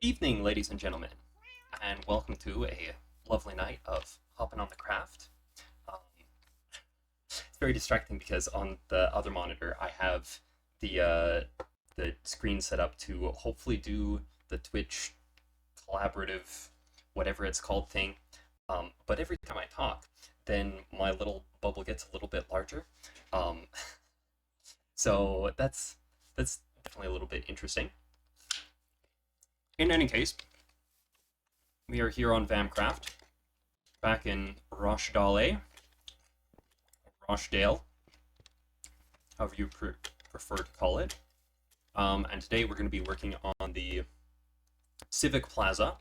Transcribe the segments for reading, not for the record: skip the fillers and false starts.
Good evening, ladies and gentlemen, and welcome to a lovely night of hopping on the craft. Um, it's very distracting because on the other monitor I have the screen set up to hopefully do the Twitch collaborative, whatever it's called thing. But every time I talk, then my little bubble gets a little bit larger. Um, so that's definitely a little bit interesting. In any case, we are here on Vamcraft, back in Rochdale, Rochdale, however you prefer to call it. And today we're going to be working on the Civic Plaza.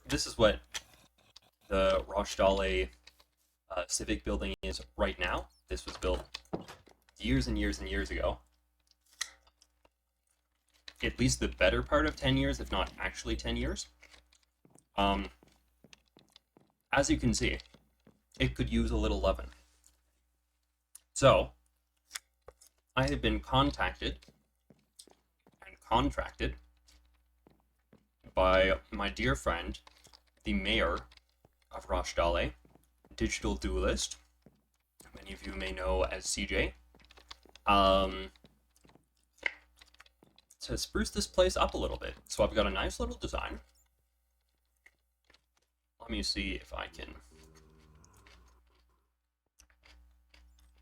This is what the Rochdale Civic building is right now. This was built years and years and years ago. At least the better part of 10 years, if not actually 10 years. As you can see, it could use a little loving. So, I have been contacted and contracted by my dear friend, the mayor of Rochdale, digital duelist, many of you may know as CJ, to spruce this place up a little bit. So I've got a nice little design. Let me see if I can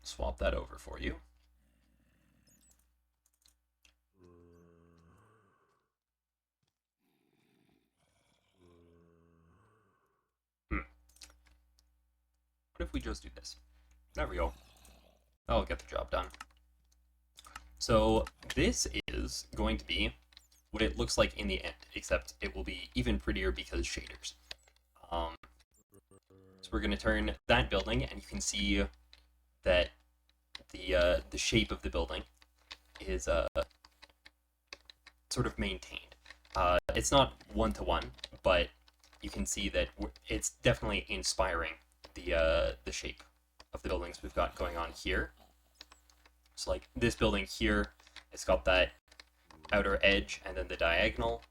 swap that over for you. What if we just do this? There we go. That'll get the job done. So this is going to be what it looks like in the end, except it will be even prettier because shaders. So we're going to turn that building, and you can see that the shape of the building is sort of maintained. It's not one-to-one, but you can see that it's definitely inspiring the shape of the buildings we've got going on here. So like this building here, it's got that outer edge and then the diagonal,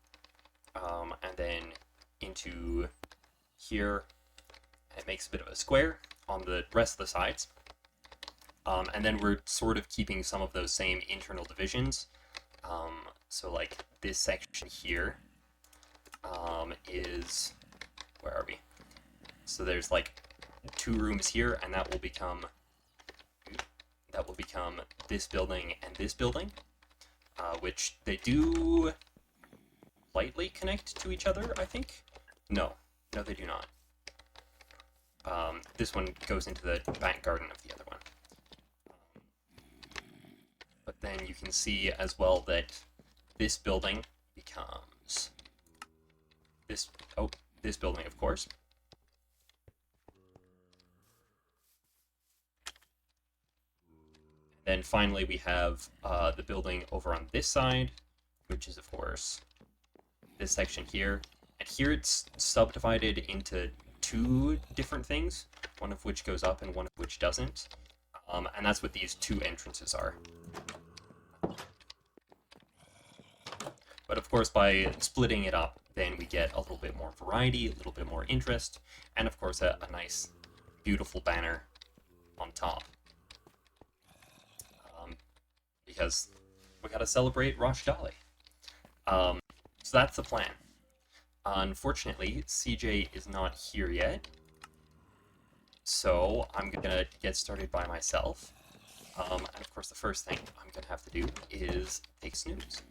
and then into here it makes a bit of a square on the rest of the sides. And then we're sort of keeping some of those same internal divisions. So like this section here is, where are we? So there's like 2 rooms here, and that will become this building and this building, which they do lightly connect to each other, I think. No, they do not. This one goes into the back garden of the other one. But then you can see as well that this building becomes this building, of course. Then finally we have the building over on this side, which is of course this section here. And here it's subdivided into 2 different things, one of which goes up and one of which doesn't. And that's what these 2 entrances are. But of course by splitting it up, then we get a little bit more variety, a little bit more interest, and of course a nice, beautiful banner on top. Because we gotta celebrate Rochdale. So that's the plan. Unfortunately, CJ is not here yet, so I'm gonna get started by myself. And of course the first thing I'm gonna have to do is take snooze.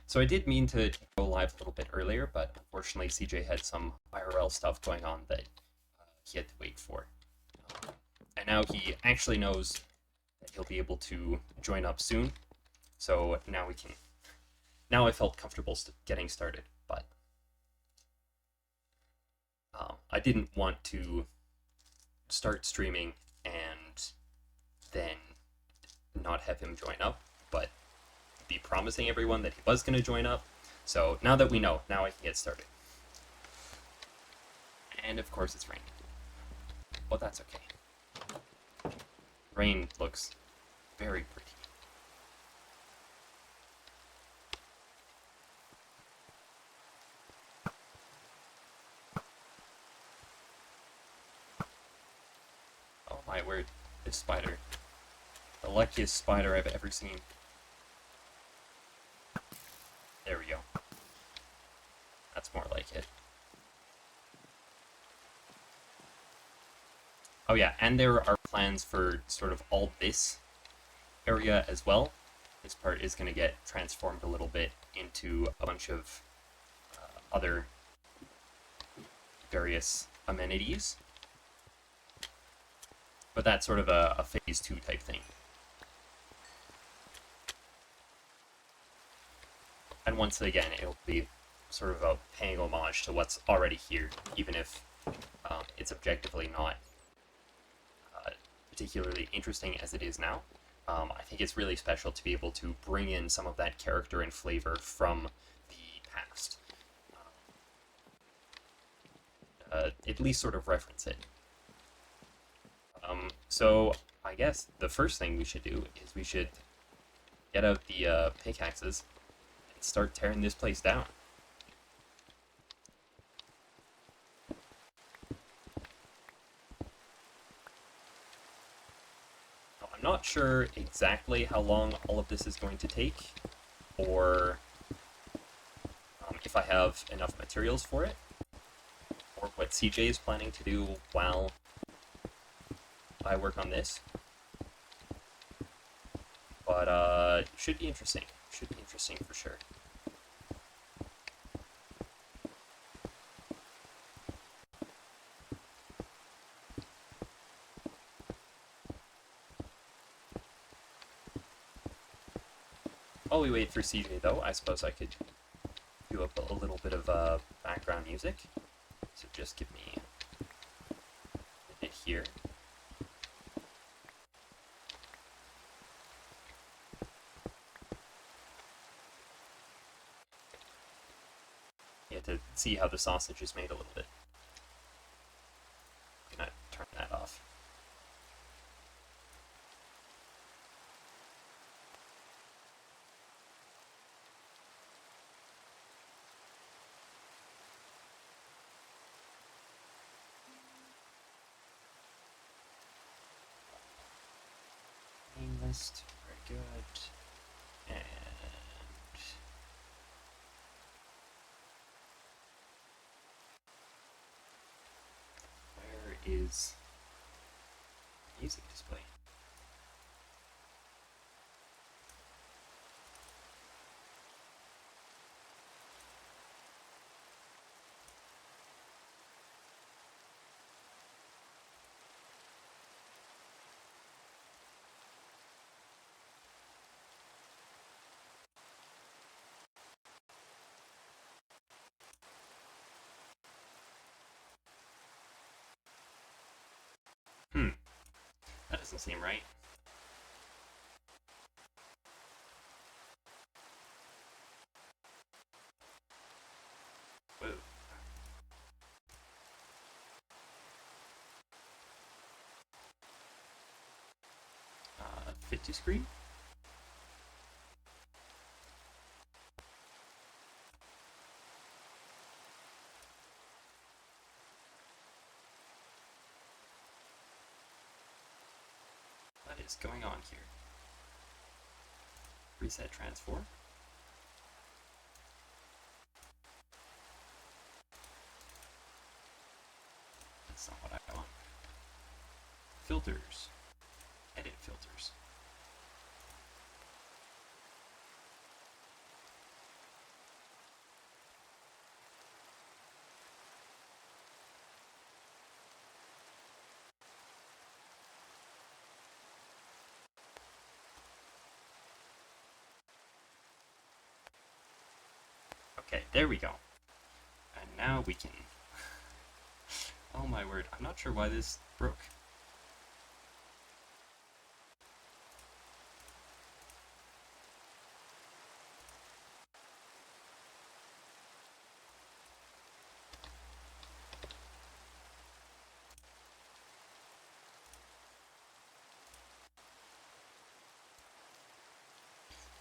So I did mean to go live a little bit earlier, but unfortunately CJ had some IRL stuff going on that he had to wait for. And now he actually knows that he'll be able to join up soon. So now now I felt comfortable getting started, but I didn't want to start streaming and then not have him join up, but be promising everyone that he was going to join up. So now that we know, now I can get started. And of course it's raining. But that's okay. Rain looks very pretty. my word, this spider. The luckiest spider I've ever seen. There we go. That's more like it. Oh yeah, and there are plans for sort of all this area as well. This part is going to get transformed a little bit into a bunch of other various amenities. But that's sort of a phase 2 type thing. And once again, it'll be sort of a paying homage to what's already here, even if it's objectively not particularly interesting as it is now. I think it's really special to be able to bring in some of that character and flavor from the past. At least sort of reference it. So I guess the first thing we should do is we should get out the pickaxes and start tearing this place down. Now, I'm not sure exactly how long all of this is going to take, or if I have enough materials for it, or what CJ is planning to do while I work on this. But it should be interesting. Should be interesting for sure. While we wait for CJ though, I suppose I could do up a little bit of background music. So just give me a minute here. Yeah, to see how the sausage is made a little bit. I'm gonna turn that off. Main list, very good. And where is music display? That doesn't seem right. Whoa. 50 screen? What is going on here? Reset transform. That's not what I want. Filters. Edit filters. Okay, there we go. And now we can... Oh my word, I'm not sure why this broke.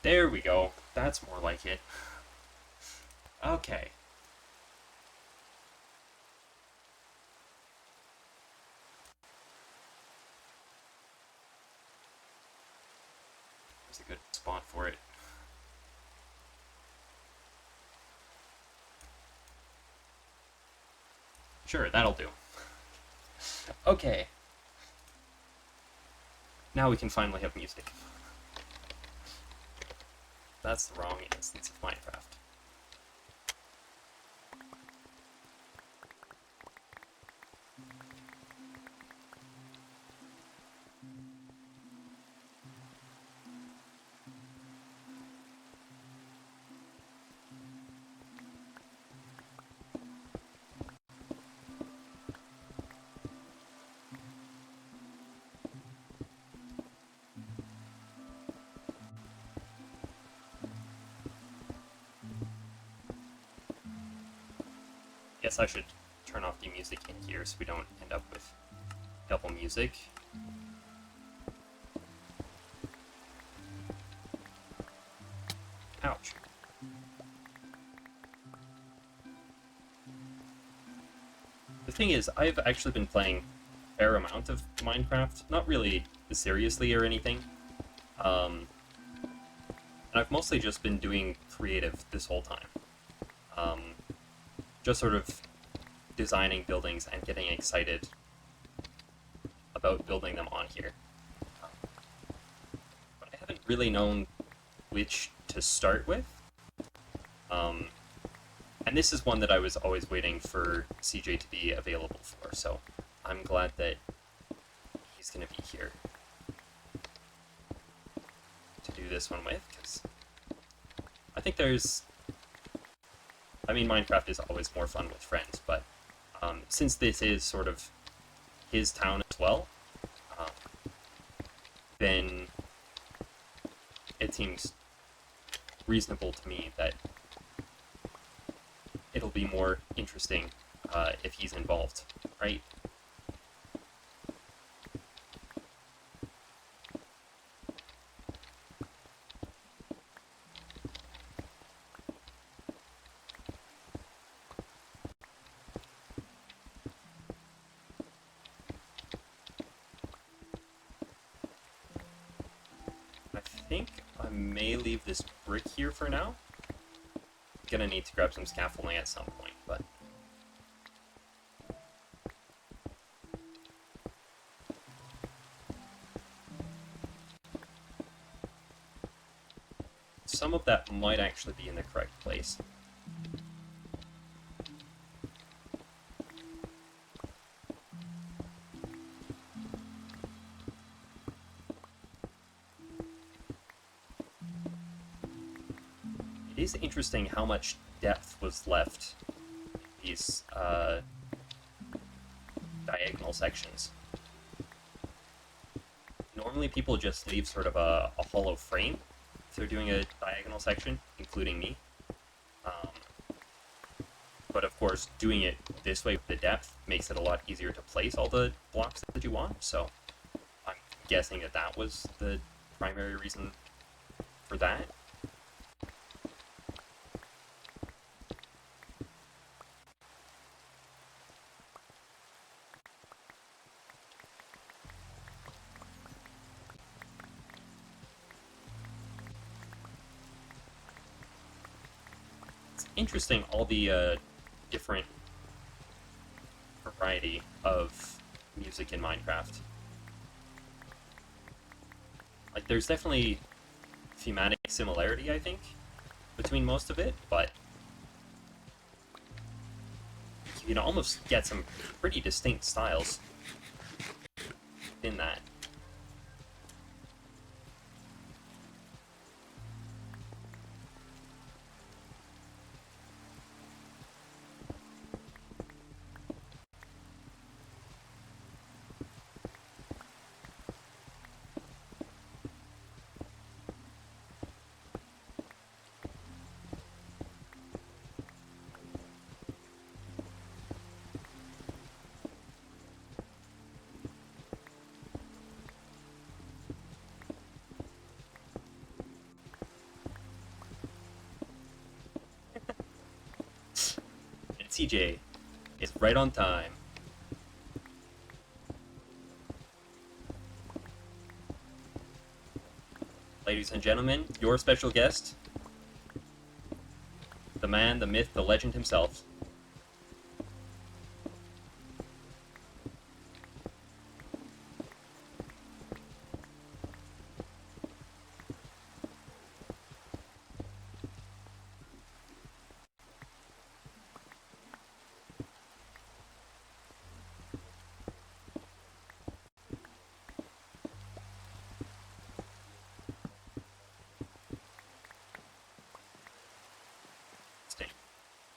There we go. That's more like it. Okay. It's a good spot for it. Sure, that'll do. Okay. Now we can finally have music. That's the wrong instance of Minecraft. Guess I should turn off the music in here so we don't end up with double music. Ouch. The thing is, I've actually been playing a fair amount of Minecraft, not really seriously or anything. And I've mostly just been doing creative this whole time. Just sort of designing buildings and getting excited about building them on here. But I haven't really known which to start with. And this is one that I was always waiting for CJ to be available for, so I'm glad that he's going to be here to do this one with, because I think Minecraft is always more fun with friends, but since this is sort of his town as well, then it seems reasonable to me that it'll be more interesting if he's involved, right? I think I may leave this brick here for now. I'm gonna need to grab some scaffolding at some point, but some of that might actually be in the correct place. It is interesting how much depth was left in these diagonal sections. Normally people just leave sort of a hollow frame if they're doing a diagonal section, including me. But of course, doing it this way with the depth makes it a lot easier to place all the blocks that you want, so I'm guessing that that was the primary reason for that. It's interesting, all the different variety of music in Minecraft. Like, there's definitely thematic similarity, I think, between most of it, but you can almost get some pretty distinct styles in that. And CJ is right on time. Ladies and gentlemen, your special guest, the man, the myth, the legend himself.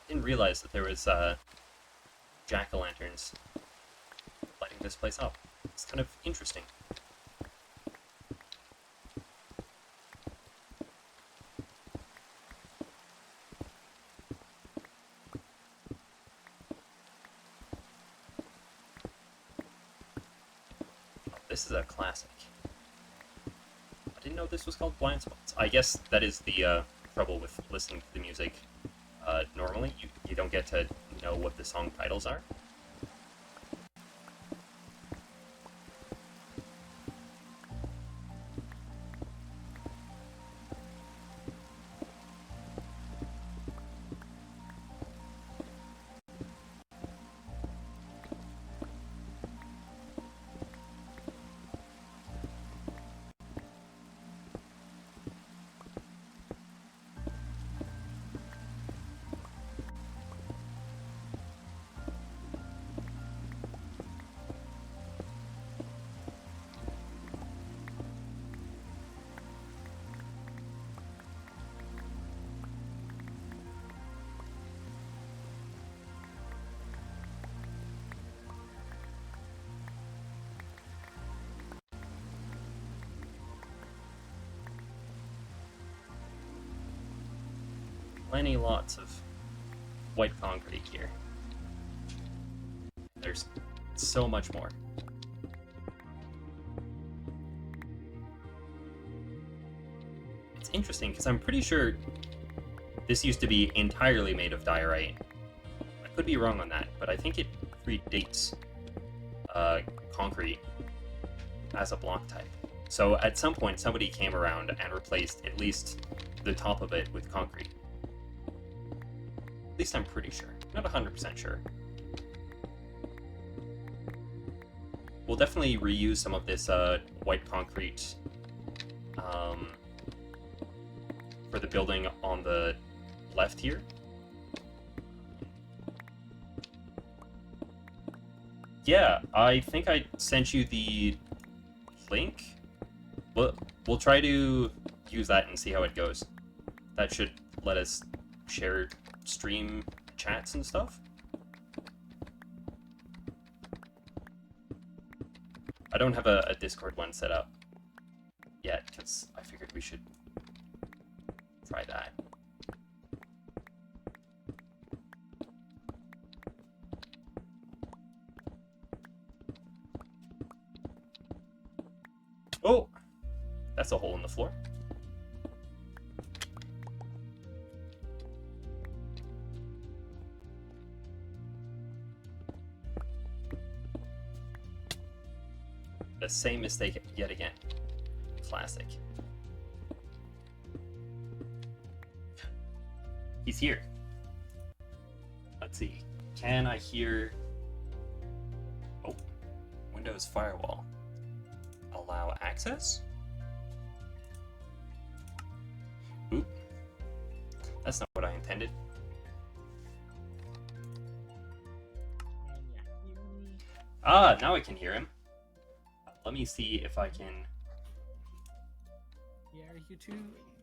Didn't realize that there was jack-o'-lanterns lighting this place up. It's kind of interesting. Oh, this is a classic. I didn't know this was called Blind Spots. I guess that is the trouble with listening to the music. Normally, you don't get to know what the song titles are. Plenty lots of white concrete here. There's so much more. It's interesting because I'm pretty sure this used to be entirely made of diorite. I could be wrong on that, but I think it predates concrete as a block type. So at some point somebody came around and replaced at least the top of it with concrete. At least I'm pretty sure. Not 100% sure. We'll definitely reuse some of this white concrete for the building on the left here. Yeah, I think I sent you the link. We'll try to use that and see how it goes. That should let us share stream chats and stuff. I don't have a Discord one set up yet because I figured we should try that. Oh, that's a hole in the floor. The same mistake yet again. Classic. He's here. Let's see. Can I hear... Oh. Windows firewall. Allow access? Oop. That's not what I intended. Ah, now I can hear him. Let me see if I can... Yeah,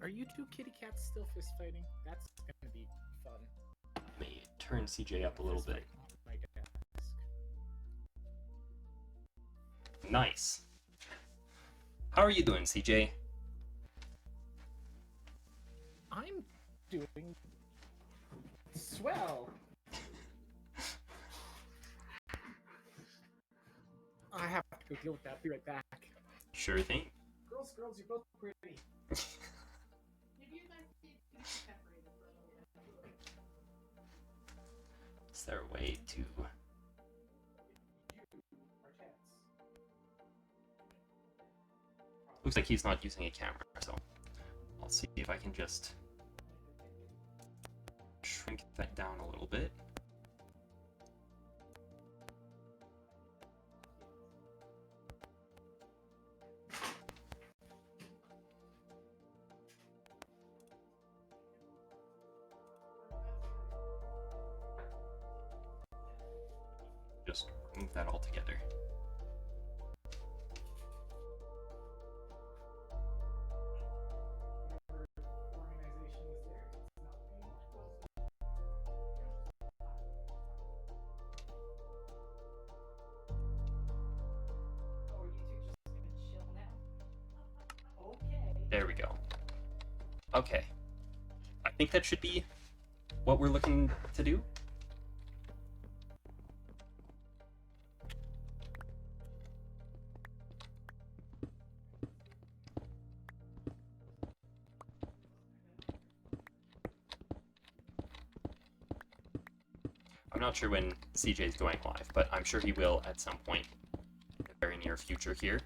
are you two kitty cats still fist fighting? That's gonna be fun. Let me turn CJ up a little bit. My desk. Nice. How are you doing, CJ? I'm doing swell. I have to go deal with that. Be right back. Sure thing. Girls, you're both pretty. Is there a way to... Looks like he's not using a camera, so Let's see if I can just shrink that down a little bit. Just move that all together. There we go. Okay. I think that should be what we're looking to do. I'm not sure when CJ is going live, but I'm sure he will at some point in the very near future here.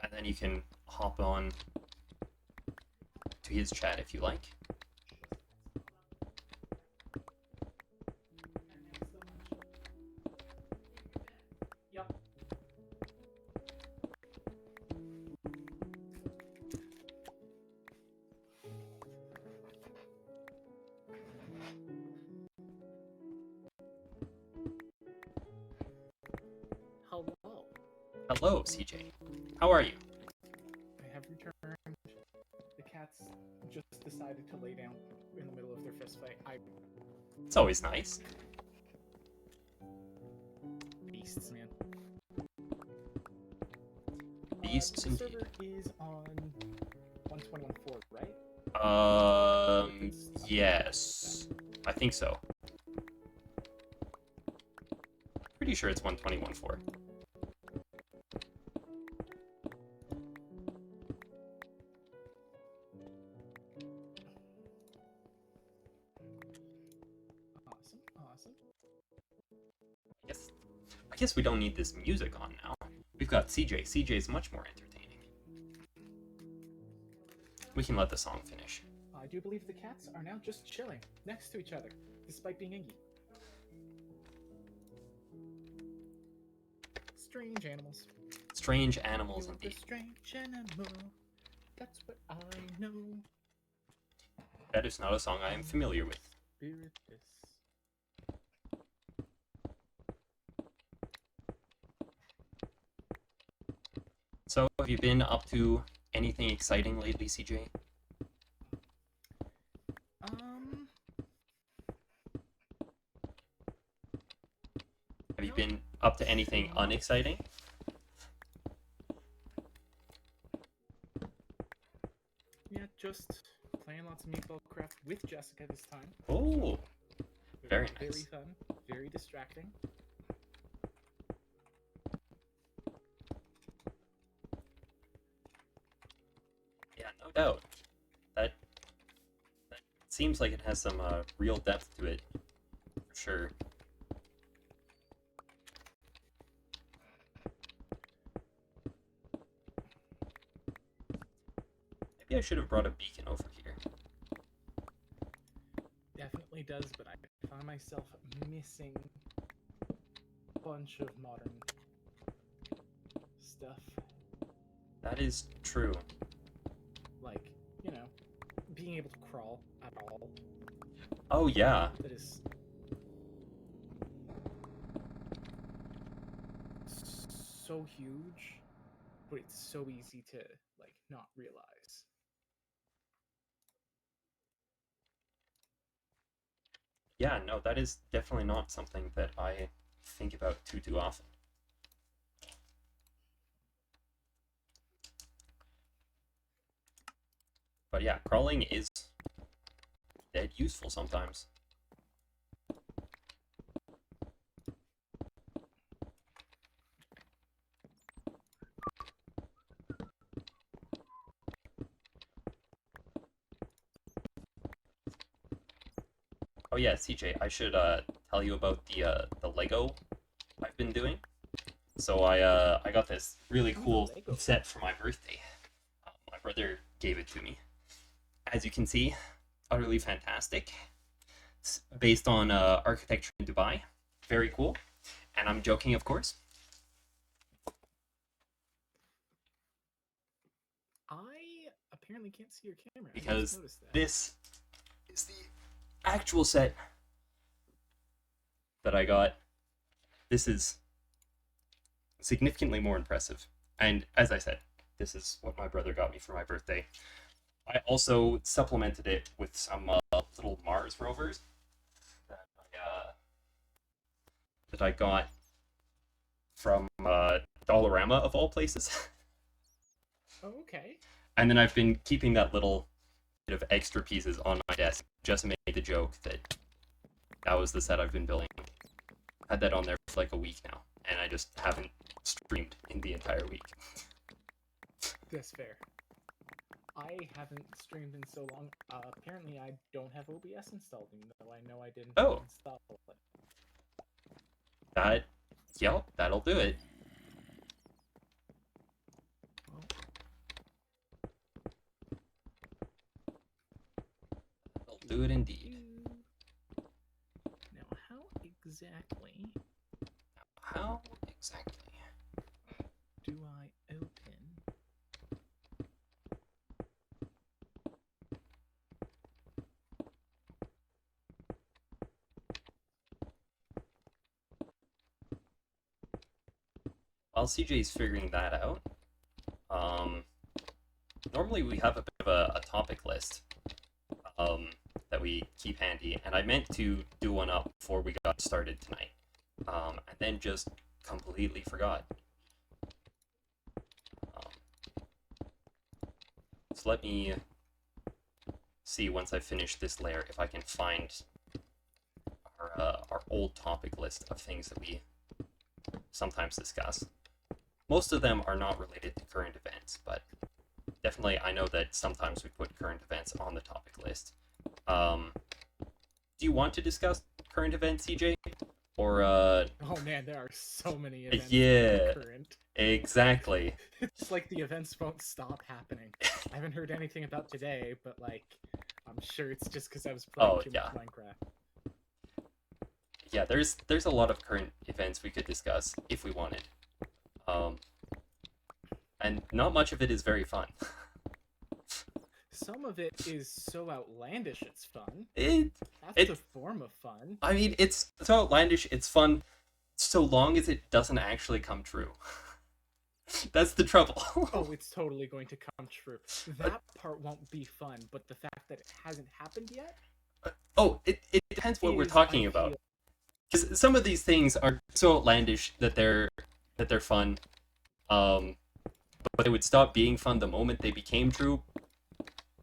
And then you can hop on to his chat if you like. Yep. Hello. Hello, CJ. How are you? I have returned. The cats just decided to lay down in the middle of their fist fight. It's always nice. Beasts, man. Beasts the indeed. server is on 121.4, right? Yes. I think so. Pretty sure it's 121.4. Awesome. I guess we don't need this music on now. We've got CJ. CJ's much more entertaining. We can let the song finish. I do believe the cats are now just chilling next to each other, despite being ingy. Strange animals. Strange animals You're indeed. a strange animal. That's what I know. That is not a song I am familiar with. Spiritus. So, have you been up to anything exciting lately, CJ? Have you been up to anything unexciting? Yeah, just playing lots of Meatball Craft with Jessica this time. Oh, very Very nice. fun, very distracting. Yeah, no doubt. That seems like it has some real depth to it, for sure. Maybe I should have brought a beacon over here. Definitely does, but I find myself missing a bunch of modern stuff. That is true. Like, you know, being able to crawl at all. Oh yeah. That is so huge, but it's so easy to, like, not realize. Yeah, no, that is definitely not something that I think about too often. But yeah, crawling is dead useful sometimes. Oh yeah, CJ, I should tell you about the Lego I've been doing. So I got this really cool Lego. set for my birthday. brother gave it to me. As you can see, utterly fantastic. It's based on architecture in Dubai. Very cool. And I'm joking, of course. I apparently can't see your camera. I just Because noticed that. this is the actual set that I got. This is significantly more impressive. And as I said, this is what my brother got me for my birthday. I also supplemented it with some little Mars rovers that I got from Dollarama, of all places. Oh, okay. And then I've been keeping that little bit of extra pieces on my desk. Just made the joke that that was the set I've been building. Had that on there for like a week now, and I just haven't streamed in the entire week. That's fair. I haven't streamed in so long. Apparently, I don't have OBS installed, even though I know I didn't install it. Yep, that'll do it. Well, That'll do it indeed. Now, how exactly do I open? While CJ's figuring that out, normally we have a bit of a topic list that we keep handy, and I meant to do one up before we got started tonight, and then just completely forgot. So let me see once I finish this layer if I can find our old topic list of things that we sometimes discuss. Most of them are not related to current events, but definitely I know that sometimes we put current events on the topic list. Do you want to discuss current events, CJ? Or Oh man, there are so many events. Yeah, current. Exactly. It's like the events won't stop happening. I haven't heard anything about today, but like, I'm sure it's just because I was playing too much Minecraft. Yeah, there's a lot of current events we could discuss if we wanted. And not much of it is very fun. Some of it is so outlandish it's fun. That's a form of fun. I mean, it's so outlandish, it's fun, so long as it doesn't actually come true. That's the trouble. Oh, it's totally going to come true. That part won't be fun, but the fact that it hasn't happened yet? It depends what we're talking about. Because some of these things are so outlandish that they're fun, but they would stop being fun the moment they became true.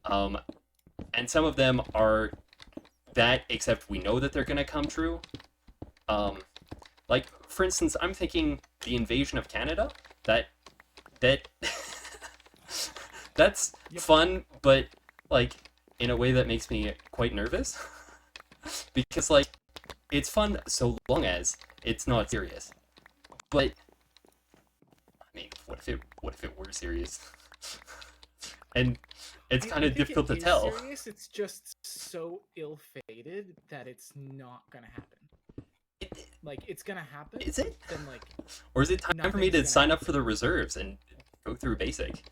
And some of them are that, except we know that they're gonna come true. Like for instance, I'm thinking the invasion of Canada. That's fun, but like in a way that makes me quite nervous. Because like it's fun so long as it's not serious. But I mean, what if it were serious? And it's kind of difficult to tell. Serious, it's just so ill-fated that it's not gonna happen. Like, it's gonna happen. Is it? Then, like, or is it time for me to sign up for the reserves and go through basic?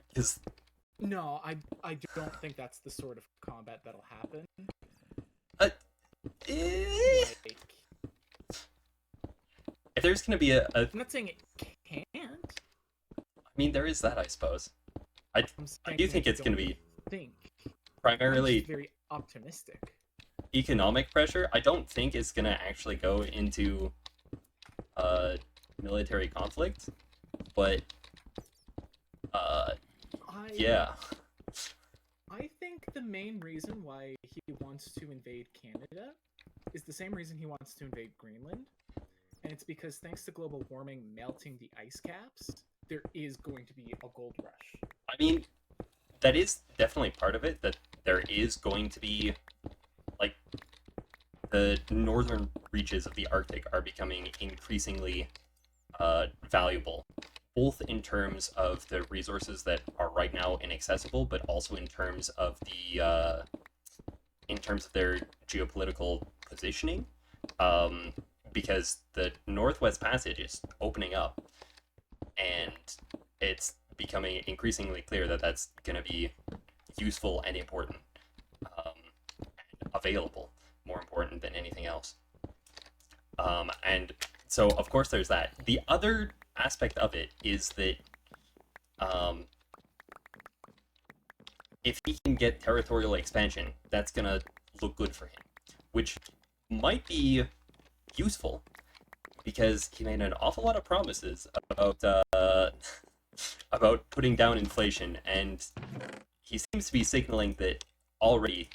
Because no, I don't think that's the sort of combat that'll happen. Like, if there's gonna be a I'm not saying it can't. I mean, there is that, I suppose. I do think it's gonna be primarily very optimistic. Economic pressure. I don't think it's gonna actually go into military conflict, but yeah. I think the main reason why he wants to invade Canada is the same reason he wants to invade Greenland, and it's because thanks to global warming melting the ice caps, there is going to be a gold rush. I mean, that is definitely part of it, that there is going to be, like, the northern reaches of the Arctic are becoming increasingly valuable both in terms of the resources that are right now inaccessible, but also in terms of their geopolitical positioning, um, because the Northwest Passage is opening up, and it's becoming increasingly clear that that's going to be useful and important, um, available, more important than anything else. And so, of course, there's that. The other aspect of it is that um, if he can get territorial expansion, that's going to look good for him, which might be useful because he made an awful lot of promises about about putting down inflation, and he seems to be signaling that already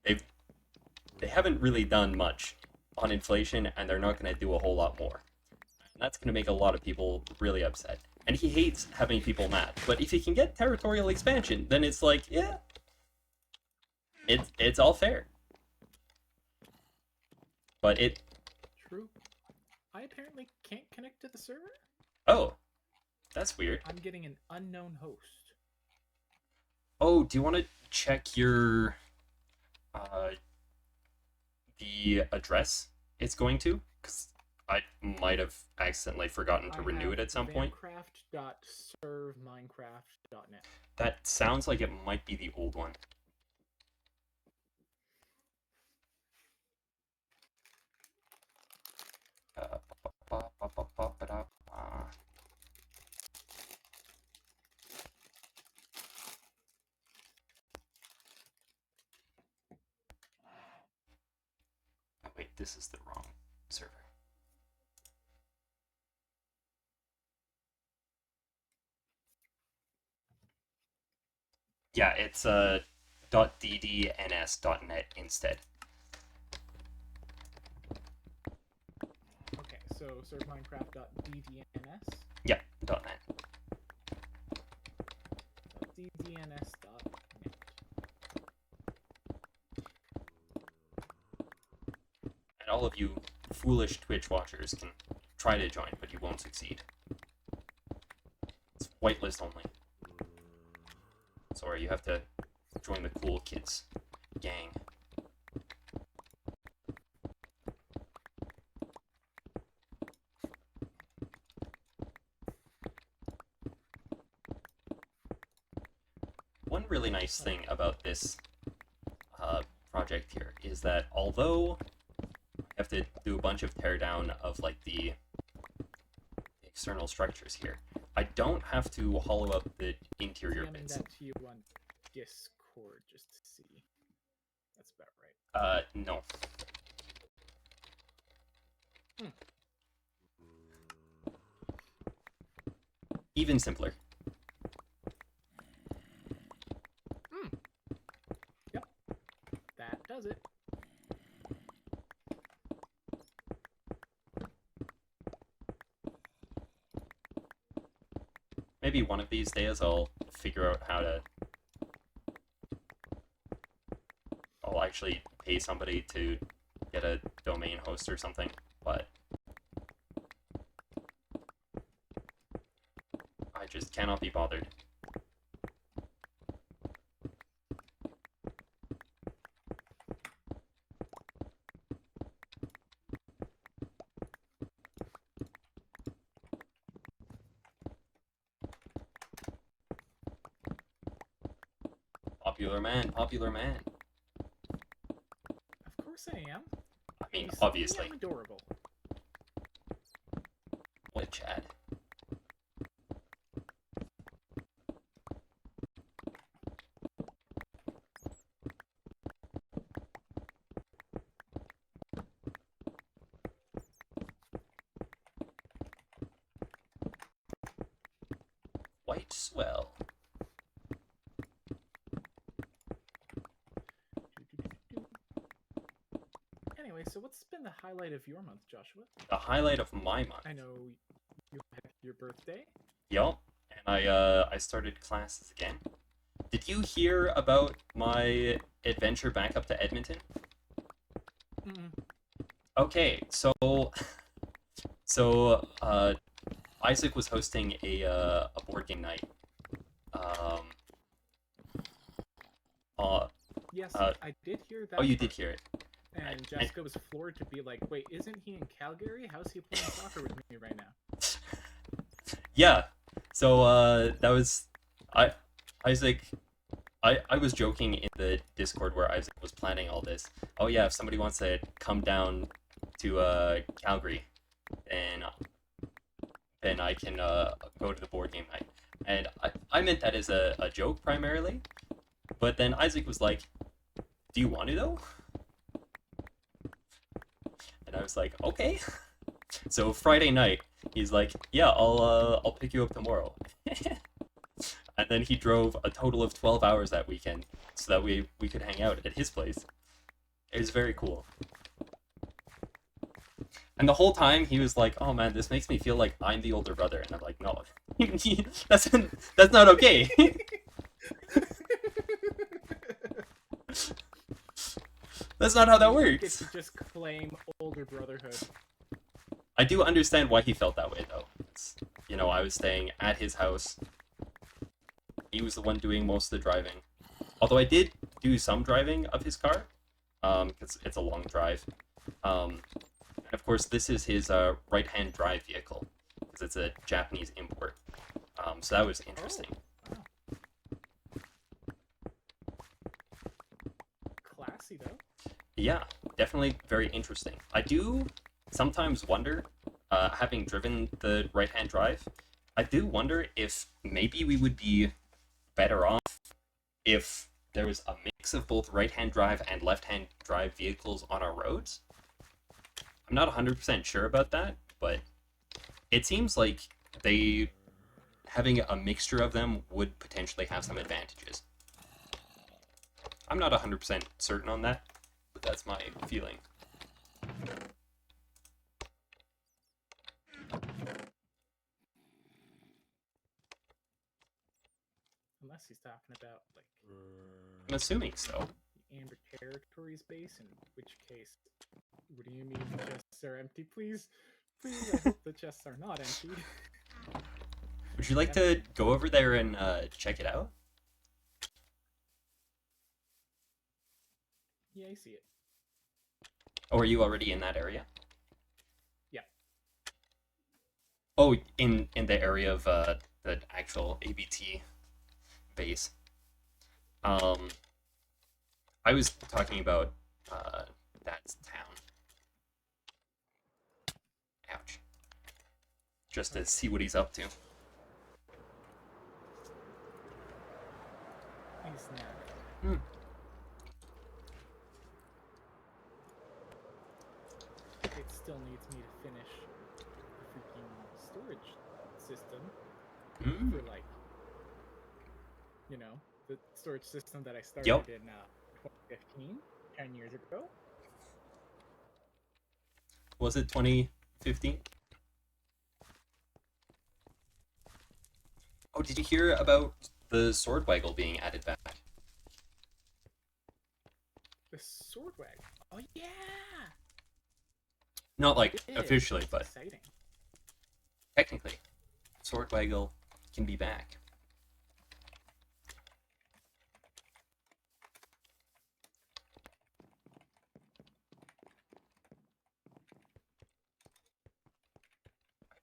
they've they haven't really done much on inflation, and they're not going to do a whole lot more. And that's going to make a lot of people really upset. And he hates having people mad. But if he can get territorial expansion, then it's like, yeah, it's all fair. But it True. I apparently can't connect to the server. oh, that's weird. I'm getting an unknown host. Oh, do you want to check your uh the address it's going to? Because I might have accidentally forgotten to renew it at some point. Vancraft.serveminecraft.net. That sounds like it might be the old one. Oh, wait, this is the wrong server. Yeah, it's .ddns.net instead. Okay, so serveminecraft.ddns. Yeah, .net. ddns.net. And all of you foolish Twitch watchers can try to join, but you won't succeed. It's whitelist only. Sorry, you have to join the cool kids gang. One really nice thing about this project here is that although I have to do a bunch of teardown of like the external structures here, I don't have to hollow out the interior I'm bits. that to you on Discord just to see. That's about right. No. Even simpler. Yep. That does it. Maybe one of these days I'll figure out how to... I'll actually pay somebody to get a domain host or something, but I just cannot be bothered. Popular man, popular man. Of course I am. I mean, You see me, obviously. I'm adorable. What a Chad. Quite swell. Anyway, so what's been the highlight of your month, Joshua? The highlight of my month. I know you had your birthday. Yup, and I started classes again. Did you hear about my adventure back up to Edmonton? Mm-mm. Okay, so Isaac was hosting a board game night. Um, uh, Yes, uh, I did hear that oh, you did part. hear it. And Jessica was floored to be like, "Wait, isn't he in Calgary? How's he playing soccer with me right now?" Yeah. So that was I Isaac. I was joking in the Discord where Isaac was planning all this. Oh yeah, if somebody wants to come down to Calgary, then I can go to the board game night. And I meant that as a joke primarily, but then Isaac was like, "Do you want to though?" And I was like, "Okay." So Friday night, he's like, "Yeah, I'll pick you up tomorrow." And then he drove a total of 12 hours that weekend so that we could hang out at his place. It was very cool. And the whole time he was like, "Oh man, this makes me feel like I'm the older brother." And I'm like, "No, that's that's not okay." That's not how that You get works. to just claim older brotherhood. I do understand why he felt that way though. You know, I was staying at his house. He was the one doing most of the driving. Although I did do some driving of his car, because it's a long drive. And of course, this is his right-hand drive vehicle, because it's a Japanese import. So that was interesting. Oh, wow. Classy though. Yeah, definitely very interesting. I do sometimes wonder, having driven the right-hand drive, I do wonder if maybe we would be better off if there was a mix of both right-hand drive and left-hand drive vehicles on our roads. I'm not 100% sure about that, but it seems like they having a mixture of them would potentially have some advantages. I'm not 100% certain on that, but that's my feeling. Unless he's talking about like I'm assuming so. the Amber Territories base, in which case, what do you mean the chests are empty? Please, please, I hope the chests are not empty. Would you like to go over there and check it out? Yeah, I see it. Or are you already in that area? Yeah. Oh, in the area of the actual ABT base. Um, I was talking about that town. Ouch. Just to see what he's up to. He's not. Hmm. It still needs me to finish the freaking storage system Hmm. for like, the storage system that I started Yep. in 2015, 10 years ago. Was it 2015? Oh, did you hear about the sword waggle being added back? The sword wag. Oh yeah, Not I like did. officially, That's but exciting. technically, sword waggle can be back.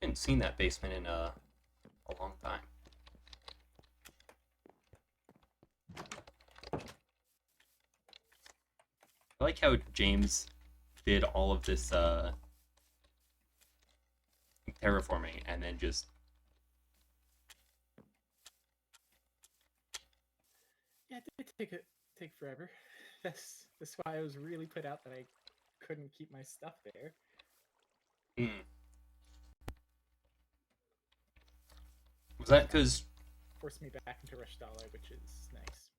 I haven't seen that basement in a long time. I like how James did all of this terraforming and then just Yeah, it did take forever. That's why I was really put out that I couldn't keep my stuff there. hmm. Was that because Forced me back into Rushdala, which is nice.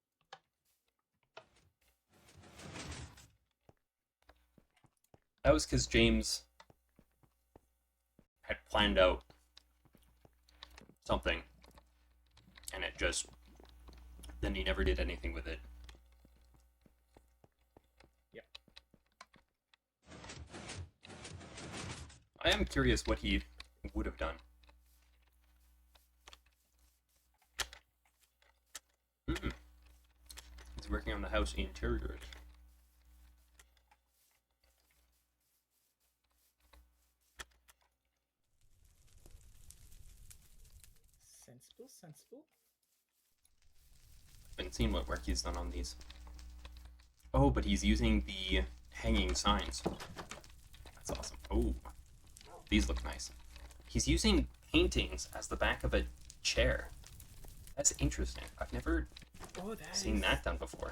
James had planned out something and it just then he never did anything with it? Yep. I am curious what he would have done. house interiors. Sensible, sensible. Been seeing what work he's done on these. Oh, but he's using the hanging signs. That's awesome. Oh, these look nice. He's using paintings as the back of a chair. That's interesting. I've never seen that done before.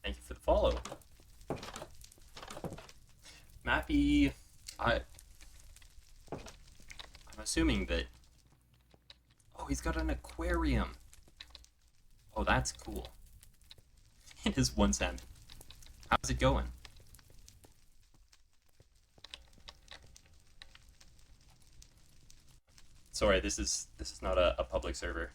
Thank you for the follow. Mappy, I'm assuming that... Oh, he's got an aquarium. Oh, that's cool. It is 1 cent. How's it going? Sorry, this is not a public server.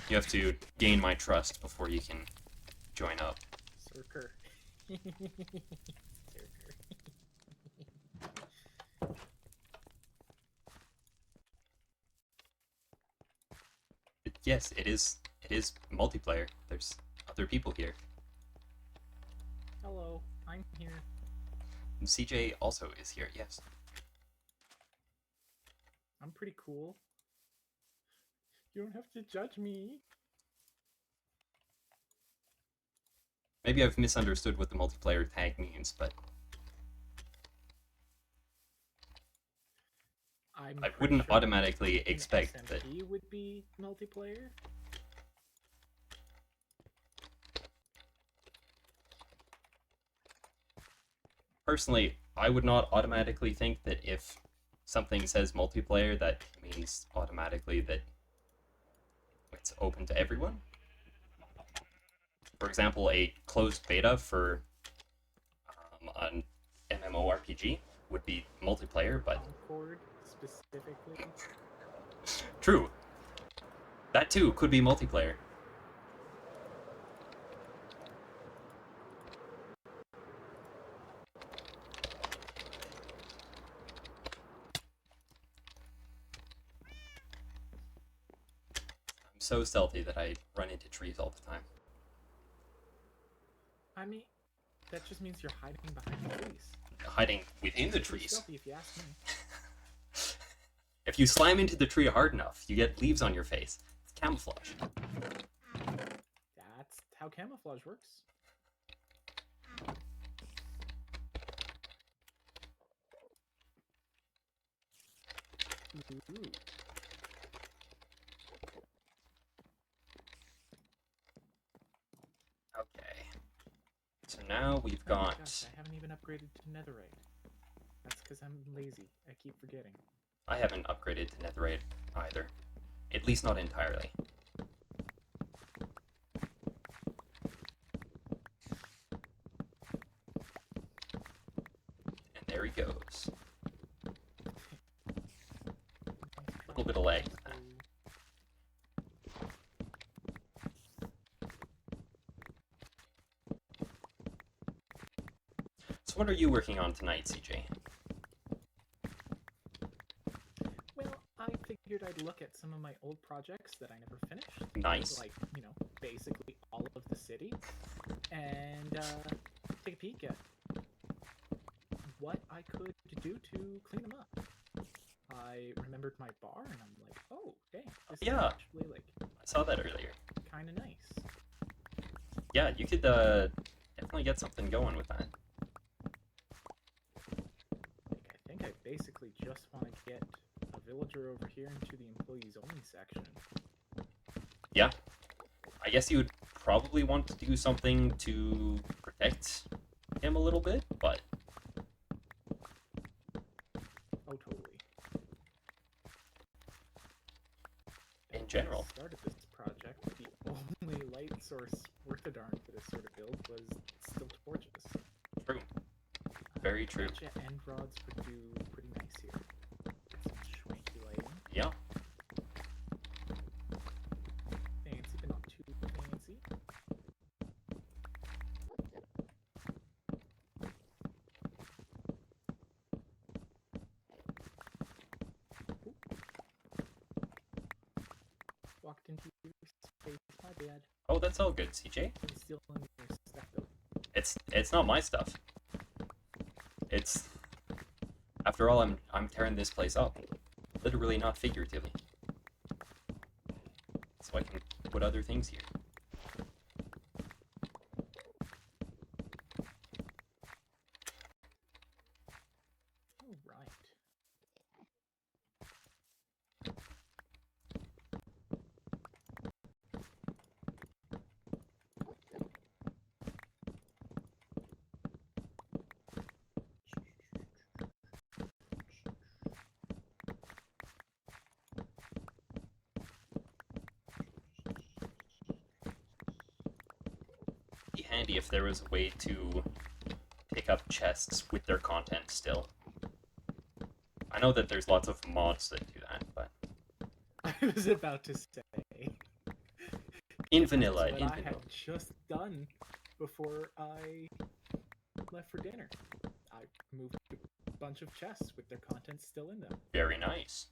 You have to gain my trust before you can join up. Circer. Yes, it is multiplayer. There's other people here. Hello, I'm here. And CJ also is here, yes. I'm pretty cool. You don't have to judge me. Maybe I've misunderstood what the multiplayer tag means, but I wouldn't sure automatically expect an that. SMP would be multiplayer. Personally, I would not automatically think that if something says multiplayer, that means automatically that it's open to everyone. For example, a closed beta for an MMORPG would be multiplayer, but... Concord, specifically. True. That too could be multiplayer. I'm so stealthy that I run into trees all the time. I mean, that just means you're hiding behind the trees. Hiding within the trees. Stealthy, if you ask me. If you slam into the tree hard enough, you get leaves on your face. It's camouflage. That's how camouflage works. Ooh. Okay. So now we've Oh my got... gosh, I haven't even upgraded to netherite. That's because I'm lazy. I keep forgetting. I haven't upgraded to netherite either. At least not entirely. And there he goes. A little bit of lag with that. So what are you working on tonight, CJ? Well, I figured I'd look at some of my old projects that I never finished. Nice. Like, you know, basically all of the city. And take a peek at what I could do to clean them up. I remembered my bar, and I'm like, oh, dang, this is actually, like... I saw that earlier. Kind of nice. Yeah, you could definitely get something going with that. Like, I think I basically just want to get a villager over here into the employees only section. Yeah. I guess you would probably want to do something to protect him a little bit, but... Oh, totally. In general. When I started this project, the only light source worth a darn for this sort of build was still torches. True. very true. Gotcha, end rods would do pretty nice here. Get some schwanky lighting. Yeah. Fancy, but not too fancy. Ooh. Walked into your space, my bad. Oh, that's all good, CJ. I'm stealing your stuff though. It's not my stuff. It's after all, I'm tearing this place up, literally, not figuratively. So I can put other things here. All right. Be handy if there was a way to pick up chests with their content still. I know that there's lots of mods that do that, but I was about to say. in vanilla, That's in what I vanilla. had just done before I left for dinner. I moved a bunch of chests with their contents still in them. Very nice.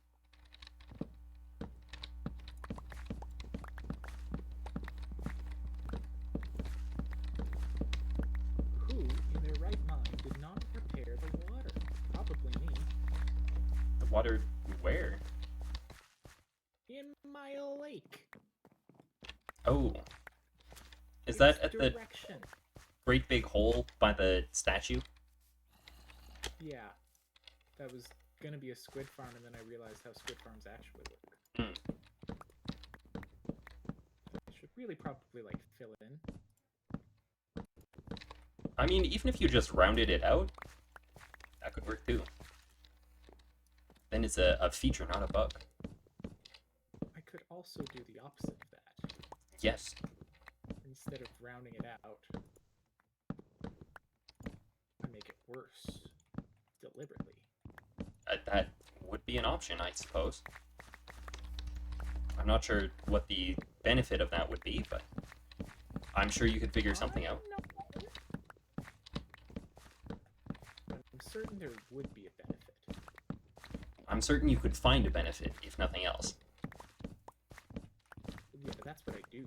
Who, in their right mind, did not repair the water? Probably me. The water where? In my lake. Oh. Is that Its at the direction. great big hole by the statue? Yeah. That was gonna be a squid farm, and then I realized how squid farms actually work. Hmm. I should really probably, like, fill it in. I mean, even if you just rounded it out, that could work too. Then it's a feature, not a bug. I could also do the opposite of that. Yes. Instead of rounding it out, I make it worse. Deliberately. That would be an option, I suppose. I'm not sure what the benefit of that would be, but I'm sure you could figure something out. I'm certain there would be a benefit. I'm certain you could find a benefit, if nothing else. Yeah, but that's what I do.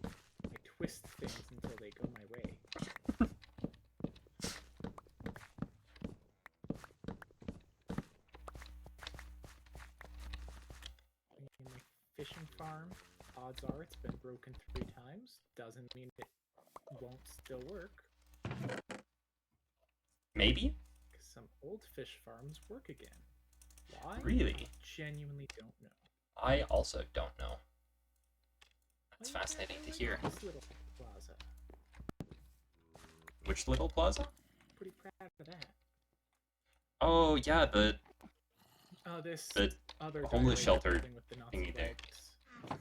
I twist things until they go my way. In my fishing farm, odds are it's been broken 3 times. Doesn't mean it won't still work. Maybe? Because some old fish farms work again. Why? Really? I genuinely don't know. I also don't know. That's Like, fascinating I to like hear. This little plaza. Which little plaza? Pretty proud of that. Oh, yeah, the This the other homeless diorama shelter building with the Nazi thingy there. flags.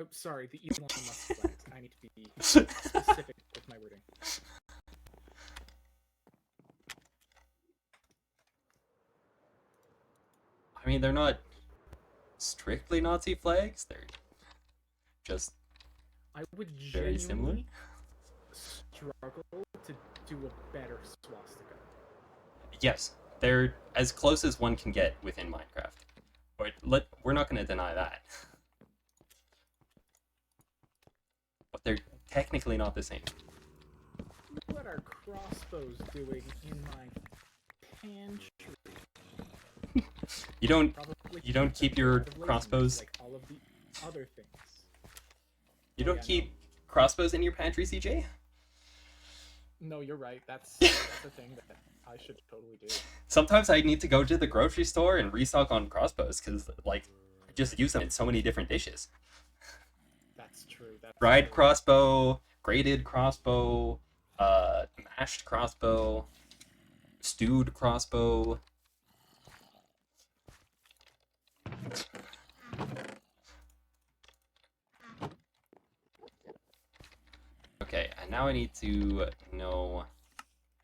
Oh, sorry, the Elon Musk flags. I need to be specific with my wording. I mean, they're not strictly Nazi flags. They're just I would very similar. genuinely struggle to do a better swastika. Yes, they're as close as one can get within Minecraft. We're not going to deny that. But they're technically not the same. What are crossbows doing in my pantry? You don't Probably You don't keep your out of laziness, crossbows- like all of the other things. you Oh, don't yeah, keep crossbows in your pantry, CJ? No, you're right. That's a thing that I should totally do. Sometimes I need to go to the grocery store and restock on crossbows because like I just use them in so many different dishes. That's true. That's Fried true. crossbow, grated crossbow, mashed crossbow, stewed crossbow. Okay, and now I need to know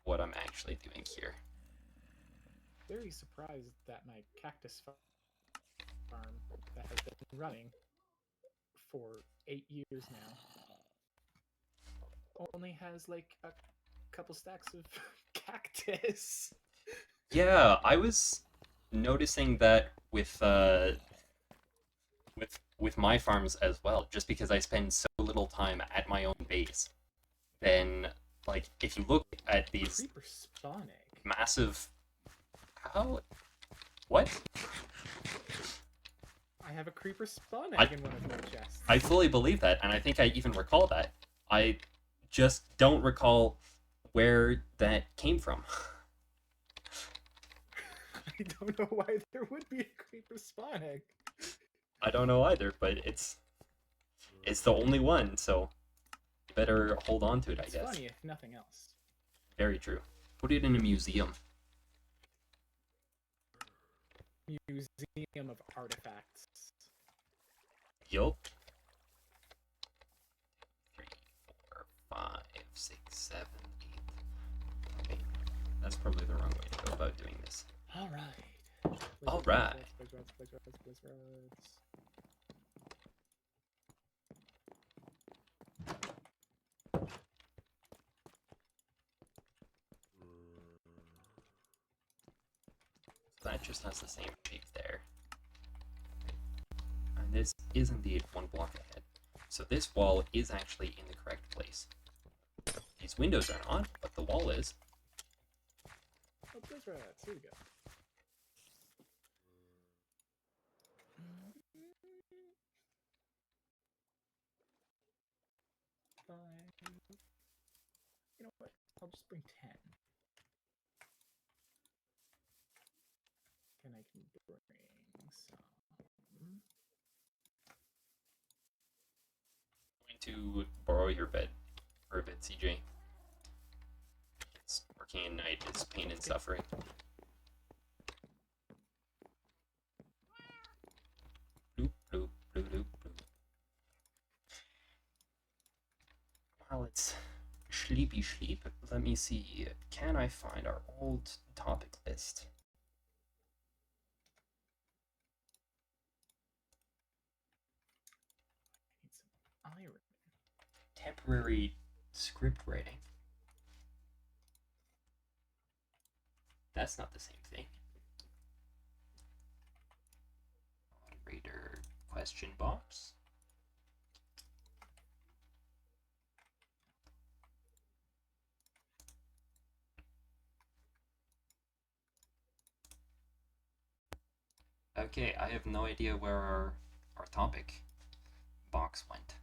what I'm actually doing here. Very surprised that my cactus farm that has been running for 8 years now only has like a couple stacks of cactus. Yeah, I was noticing that with my farms as well, just because I spend so little time at my own base. Then, like, if you look at these Creeper spawn egg. massive, how, what? I have a creeper spawn I- egg in one of my chests. I fully believe that, and I think I even recall that. I just don't recall where that came from. I don't know why there would be a creeper spawn egg. I don't know either, but it's the only one, so you better hold on to it, I It's guess. funny if nothing else. Very true. Put it in a museum. Museum of Artifacts. Yup. 3, 4, 5, 6, 7, 8. Okay, that's probably the wrong way to go about doing this. Alright. Alright. Blizzards. That just has the same shape there. And this is indeed one block ahead. So this wall is actually in the correct place. These windows are not, but the wall is. Oh, Blizzards. Here we go. Fine. You know what? I'll just bring 10. And I can bring some. I'm going to borrow your bed for a bit, CJ. It's working at night is pain and suffering. Bloop, bloop, bloop, bloop, bloop. While it's sleepy sleep, let me see. Can I find our old topic list? I need some iron. Temporary script writing. That's not the same thing. Moderator question box. Okay, I have no idea where our topic box went.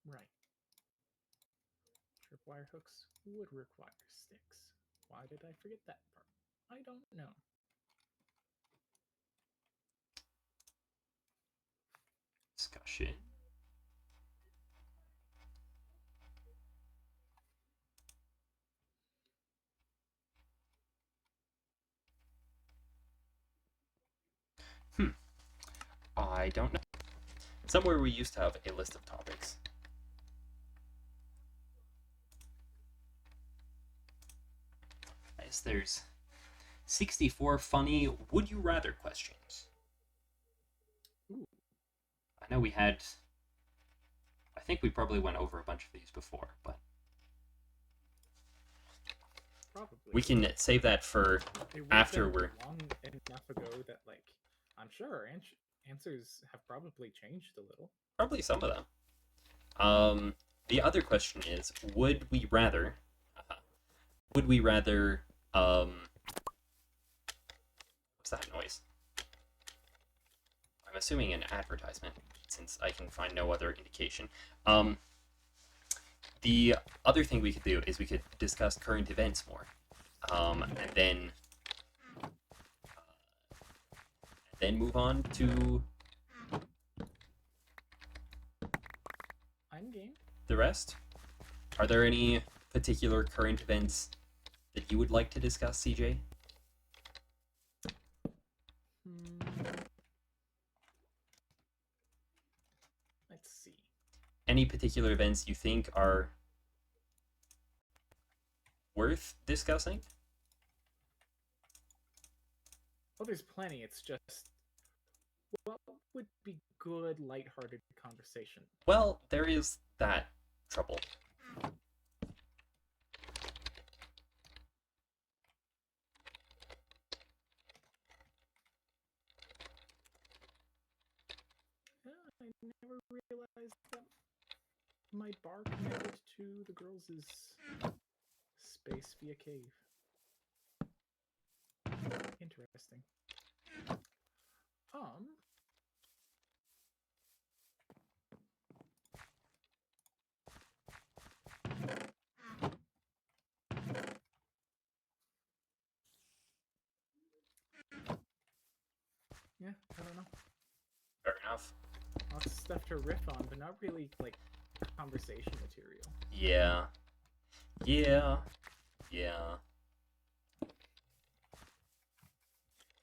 Right. Tripwire hooks would require sticks. Why did I forget that part? I don't know. Discussion. I don't know. Somewhere we used to have a list of topics. Nice, there's 64 funny would you rather questions. Ooh. I know we had. I think we probably went over a bunch of these before, but Probably. we can save that for It was after been we're. long enough ago that, like, I'm sure our answers have probably changed a little. Probably some of them. The other question is, would we rather, what's that noise? I'm assuming an advertisement, since I can find no other indication. Um, the other thing we could do is we could discuss current events more, and then move on to I'm game. the rest. Are there any particular current events that you would like to discuss, CJ? Hmm, let's see. Any particular events you think are worth discussing? Well, there's plenty. It's just what would be good, lighthearted conversation. Well, there is that trouble. I never realized that my bar connected to the girls' space via cave. Interesting. Yeah, I don't know. Fair enough. Lots of stuff to riff on, but not really like conversation material. Yeah. Yeah. Yeah.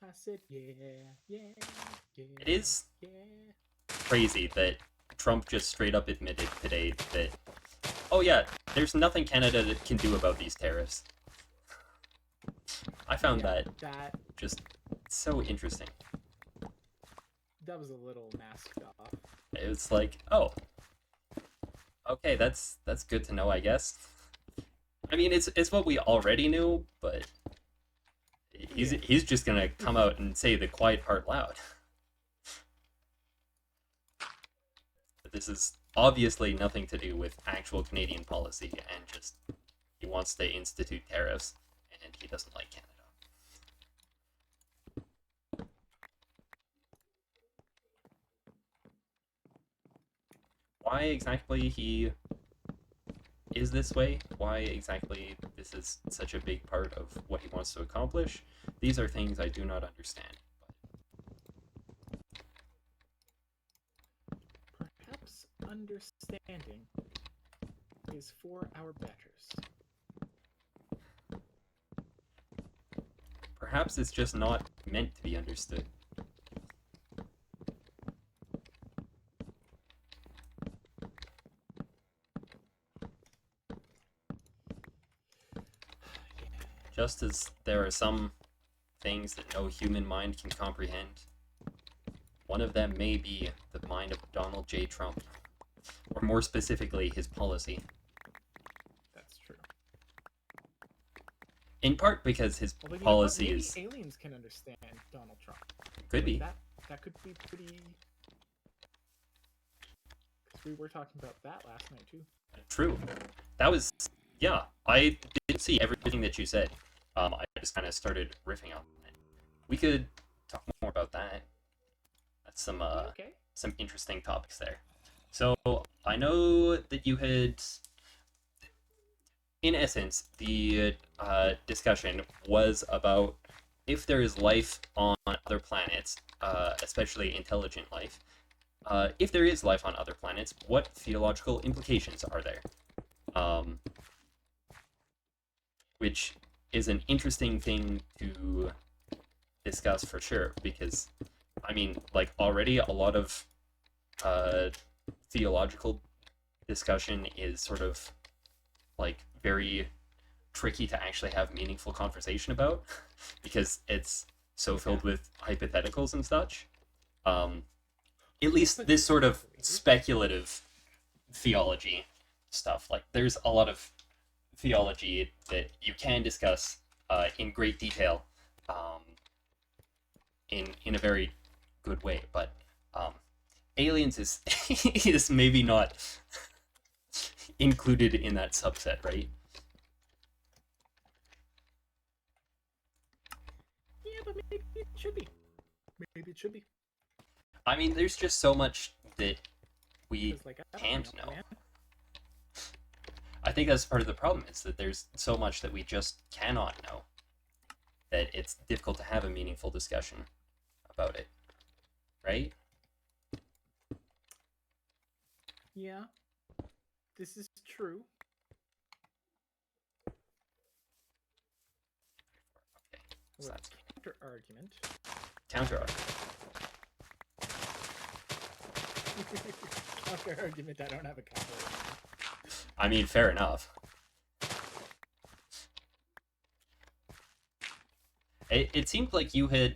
I said, yeah, yeah, yeah. It is yeah. crazy that Trump just straight up admitted today that, oh yeah, there's nothing Canada can do about these tariffs. I found that just so interesting. That was a little masked off. It's like, oh, okay, that's good to know, I guess. I mean, it's what we already knew, but he's just gonna come out and say the quiet part loud. But this is obviously nothing to do with actual Canadian policy, and just he wants to institute tariffs, and he doesn't like Canada. Why exactly he is this way, why exactly this is such a big part of what he wants to accomplish, these are things I do not understand. Perhaps understanding is for our betters. Perhaps it's just not meant to be understood. Just as there are some things that no human mind can comprehend, one of them may be the mind of Donald J. Trump, or more specifically, his policy. That's true. In part because his Although, policy maybe is... aliens can understand Donald Trump. Could be. That could be pretty... Because we were talking about that last night, too. True. That was... Yeah, I didn't see everything that you said. I just kind of started riffing on it. We could talk more about that. That's some interesting topics there. So I know that you had, in essence, the discussion was about if there is life on other planets, especially intelligent life. If there is life on other planets, what theological implications are there? Which is an interesting thing to discuss for sure, because I mean, like, already a lot of theological discussion is sort of like very tricky to actually have meaningful conversation about because it's so filled with hypotheticals and such. At least this sort of speculative theology stuff, like there's a lot of theology that you can discuss in great detail, in a very good way, but aliens is is maybe not included in that subset, right? Yeah, but maybe it should be. Maybe it should be. I mean, there's just so much that we 'Cause, like, I can't don't know, know. man. I think that's part of the problem, is that there's so much that we just cannot know, that it's difficult to have a meaningful discussion about it, right? Yeah, this is true. Okay, so With that's counter argument. counter. Counter argument. I don't have a counter argument. I mean, fair enough. It seemed like you had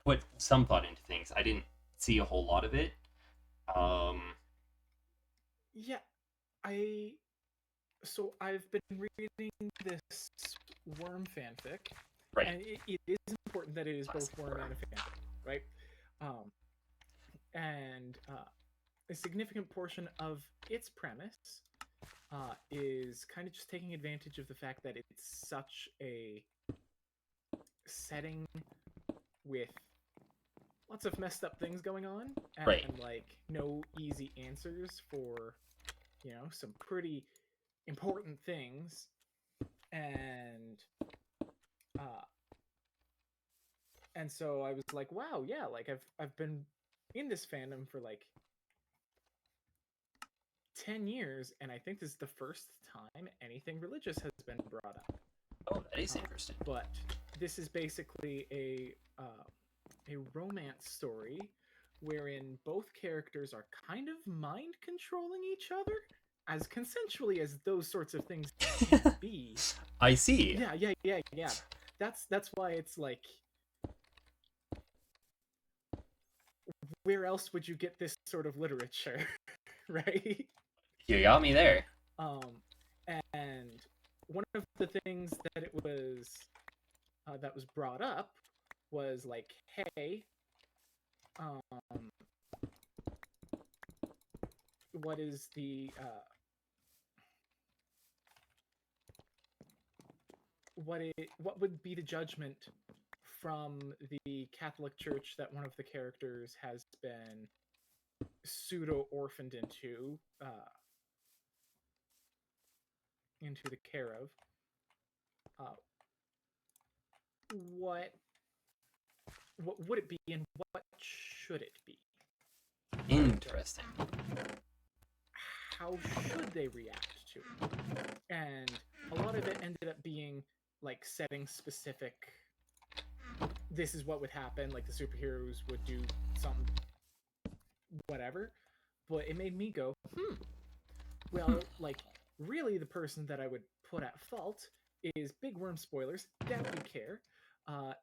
put some thought into things. I didn't see a whole lot of it. Um, Yeah, I. So I've been reading this worm fanfic, right. and it is important that it is both Classic worm worm. and a fanfic, right? Um, and a significant portion of its premise is kind of just taking advantage of the fact that it's such a setting with lots of messed up things going on, and Right. like no easy answers for some pretty important things, and uh and so I was like, wow, yeah, like I've been in this fandom for like 10 years, and I think this is the first time anything religious has been brought up. Oh, that is uh, interesting. but this is basically a romance story wherein both characters are kind of mind controlling each other as consensually as those sorts of things can be. I see. Yeah. That's why it's like, where else would you get this sort of literature, right? You got me there. Um, and one of the things that it was that was brought up was like, hey, um, what is the what would be the judgment from the Catholic Church that one of the characters has been pseudo orphaned into the care of? Uh, what what would it be, and what should it be? Right? Interesting. How should they react to it? And a lot of it ended up being like setting specific. This is what would happen. Like the superheroes would do something, whatever. But it made me go, well, like, really, the person that I would put at fault is big worm spoilers. That we care.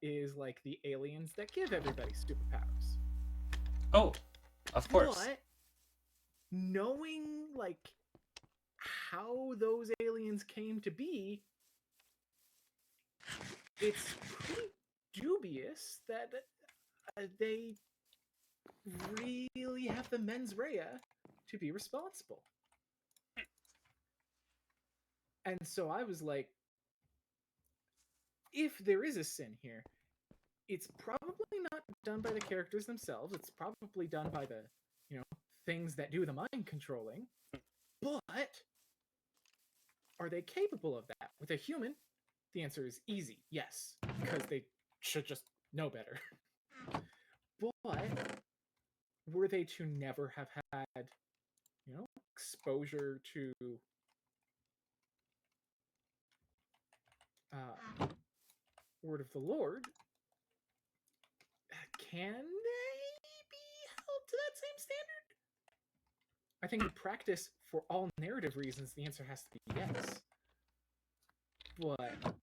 Is like the aliens that give everybody superpowers. Oh, of course. But knowing like how those aliens came to be, it's pretty dubious that they really have the mens rea to be responsible. And so I was like, if there is a sin here, it's probably not done by the characters themselves. It's probably done by the, things that do the mind controlling. But are they capable of that? With a human, the answer is easy, yes, because they should just know better. But were they to never have had, exposure to word of the Lord, can they be held to that same standard? I think in practice, for all narrative reasons, the answer has to be yes. But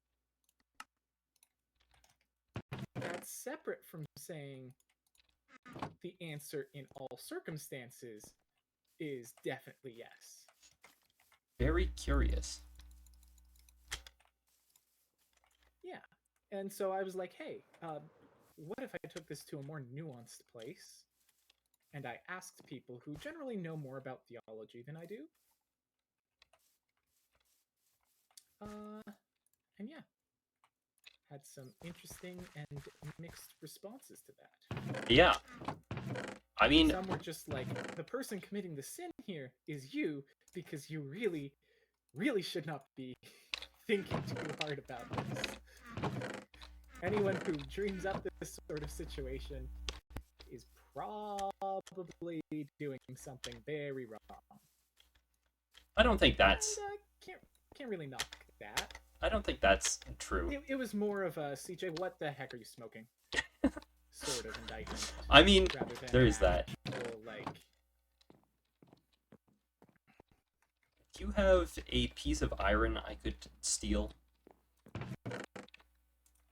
that's separate from saying the answer in all circumstances is definitely yes. Very curious. Yeah. And so I was like, hey, what if I took this to a more nuanced place and I asked people who generally know more about theology than I do? And yeah, had some interesting and mixed responses to that. Yeah. I mean, Some were just like, the person committing the sin here is you because you really, really should not be thinking too hard about this. Anyone who dreams up this sort of situation is probably doing something very wrong. I don't think that's. And can't really knock that. I don't think that's true. It was more of a CJ, what the heck are you smoking? Sort of indictment. I mean, rather than there is that. actual, like. Do you have a piece of iron I could steal?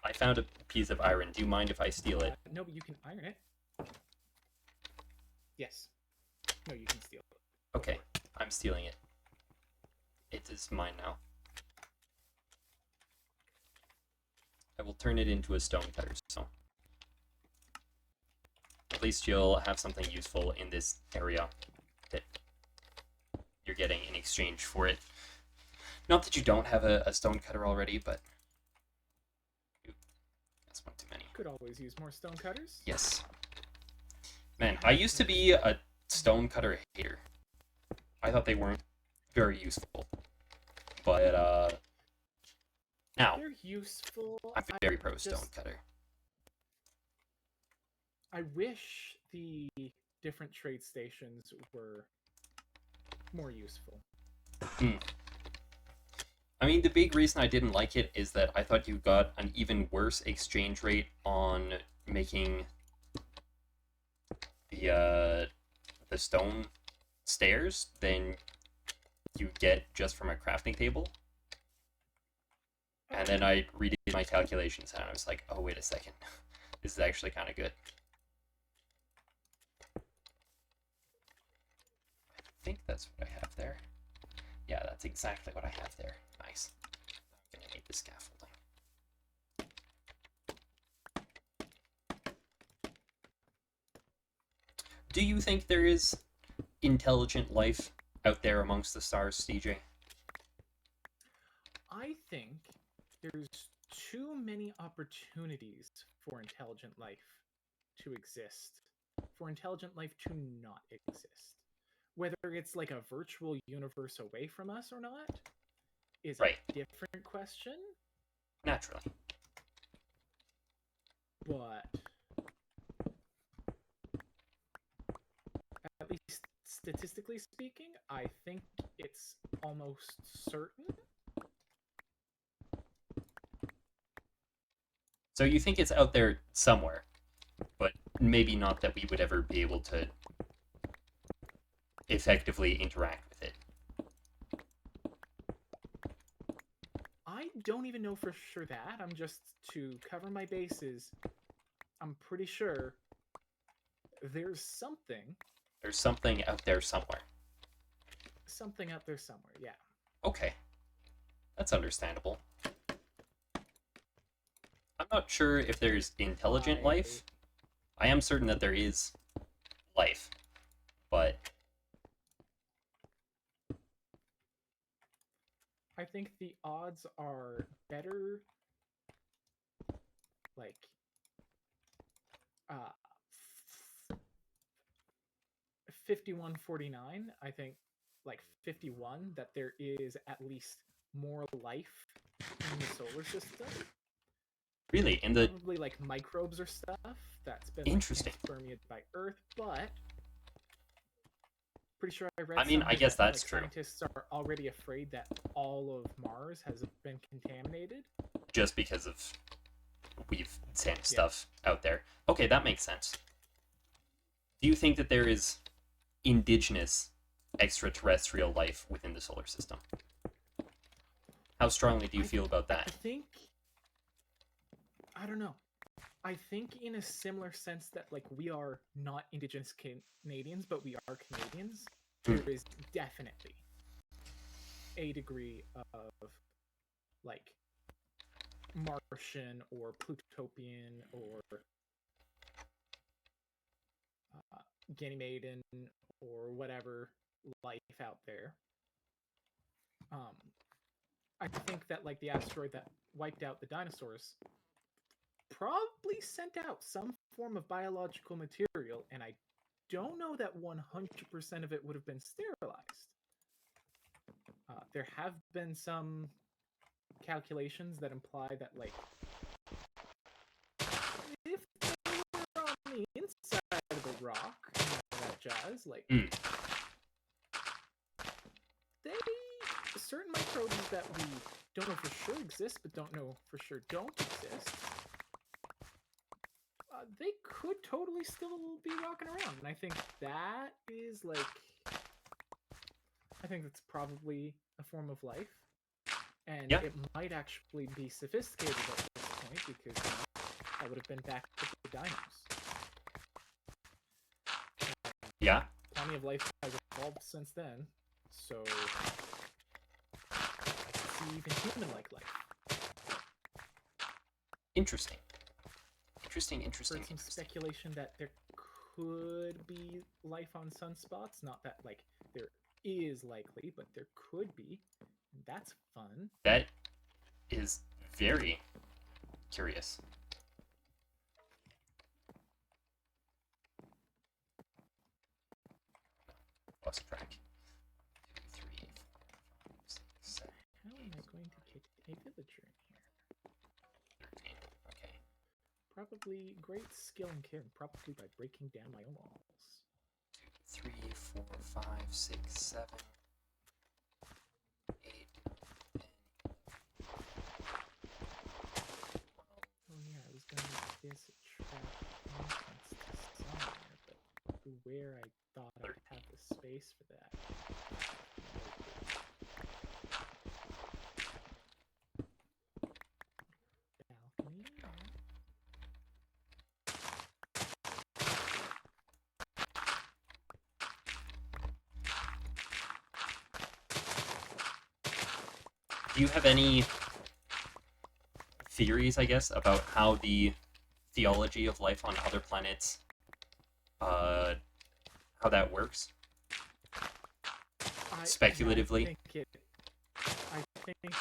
I found a piece of iron. Do you mind if I steal it? No, but you can iron it. Yes. No, you can steal it. Okay, I'm stealing it. It is mine now. I will turn it into a stone cutter, so at least you'll have something useful in this area that you're getting in exchange for it. Not that you don't have a stone cutter already, but that's one too many. Could always use more stone cutters. Yes. Man, I used to be a stone cutter hater. I thought they weren't very useful. But now They're useful. I'm very pro stone cutter. I wish the different trade stations were more useful. I mean, the big reason I didn't like it is that I thought you got an even worse exchange rate on making the stone stairs than you get just from a crafting table. And then I redid my calculations and I was like, oh, wait a second. This is actually kind of good. I think that's what I have there. Yeah, that's exactly what I have there. Nice. I'm gonna need the scaffolding. Do you think there is intelligent life out there amongst the stars, CJ? I think there's too many opportunities for intelligent life to exist, for intelligent life to not exist. Whether it's like a virtual universe away from us or not is Right. a different question. Naturally. But at least statistically speaking, I think it's almost certain. So you think it's out there somewhere, but maybe not that we would ever be able to effectively interact with it. I don't even know for sure that. I'm just to cover my bases. I'm pretty sure there's something. There's something out there somewhere. Something out there somewhere, yeah. Okay. That's understandable. I'm not sure if there's intelligent life. I am certain that there is life, but I think the odds are better, like, 51-49. I think, like, 51, that there is at least more life in the solar system. really, in the Probably, like, microbes or stuff that's been Interesting. like, permeated by Earth, but pretty sure I read. I mean, I guess that, that's like, true. Scientists are already afraid that all of Mars has been contaminated. Just because of we've sent stuff out there. Okay, that makes sense. Do you think that there is indigenous extraterrestrial life within the solar system? How strongly do you feel about that? I don't know. I think in a similar sense that, like, we are not indigenous Canadians, but we are Canadians. There is definitely a degree of, like, Martian or Plutopian or Ganymedian or whatever life out there. I think that, like, the asteroid that wiped out the dinosaurs probably sent out some form of biological material, and I don't know that 100% of it would have been sterilized. There have been some calculations that imply that, like, if they were on the inside of the rock and all that jazz, like, they certain microbes that we don't know for sure exist, but don't know for sure don't exist. They could totally still be walking around, and I think that is like, I think that's probably a form of life, and Yeah. it might actually be sophisticated at this point because I would have been back with the dinos. Yeah. Plenty of life has evolved since then, so I can see even human-like life. Interesting. Interesting. Heard some speculation that there could be life on sunspots. Not that like there is likely, but there could be. That's fun. That is very curious. Lost track. 2, 3, 4, 5, 6, 7. How am I going to get a villager in here? 13. Okay. Probably great skill and care, probably by breaking down my own walls. 2, 3, 4, 5, 6, 7, 8, 10. Oh yeah, I was gonna make this a trap entrance to somewhere, but where I thought I'd have the space for that. Balcony. Do you have any theories, I guess, about how the theology of life on other planets, how that works? Speculatively? I think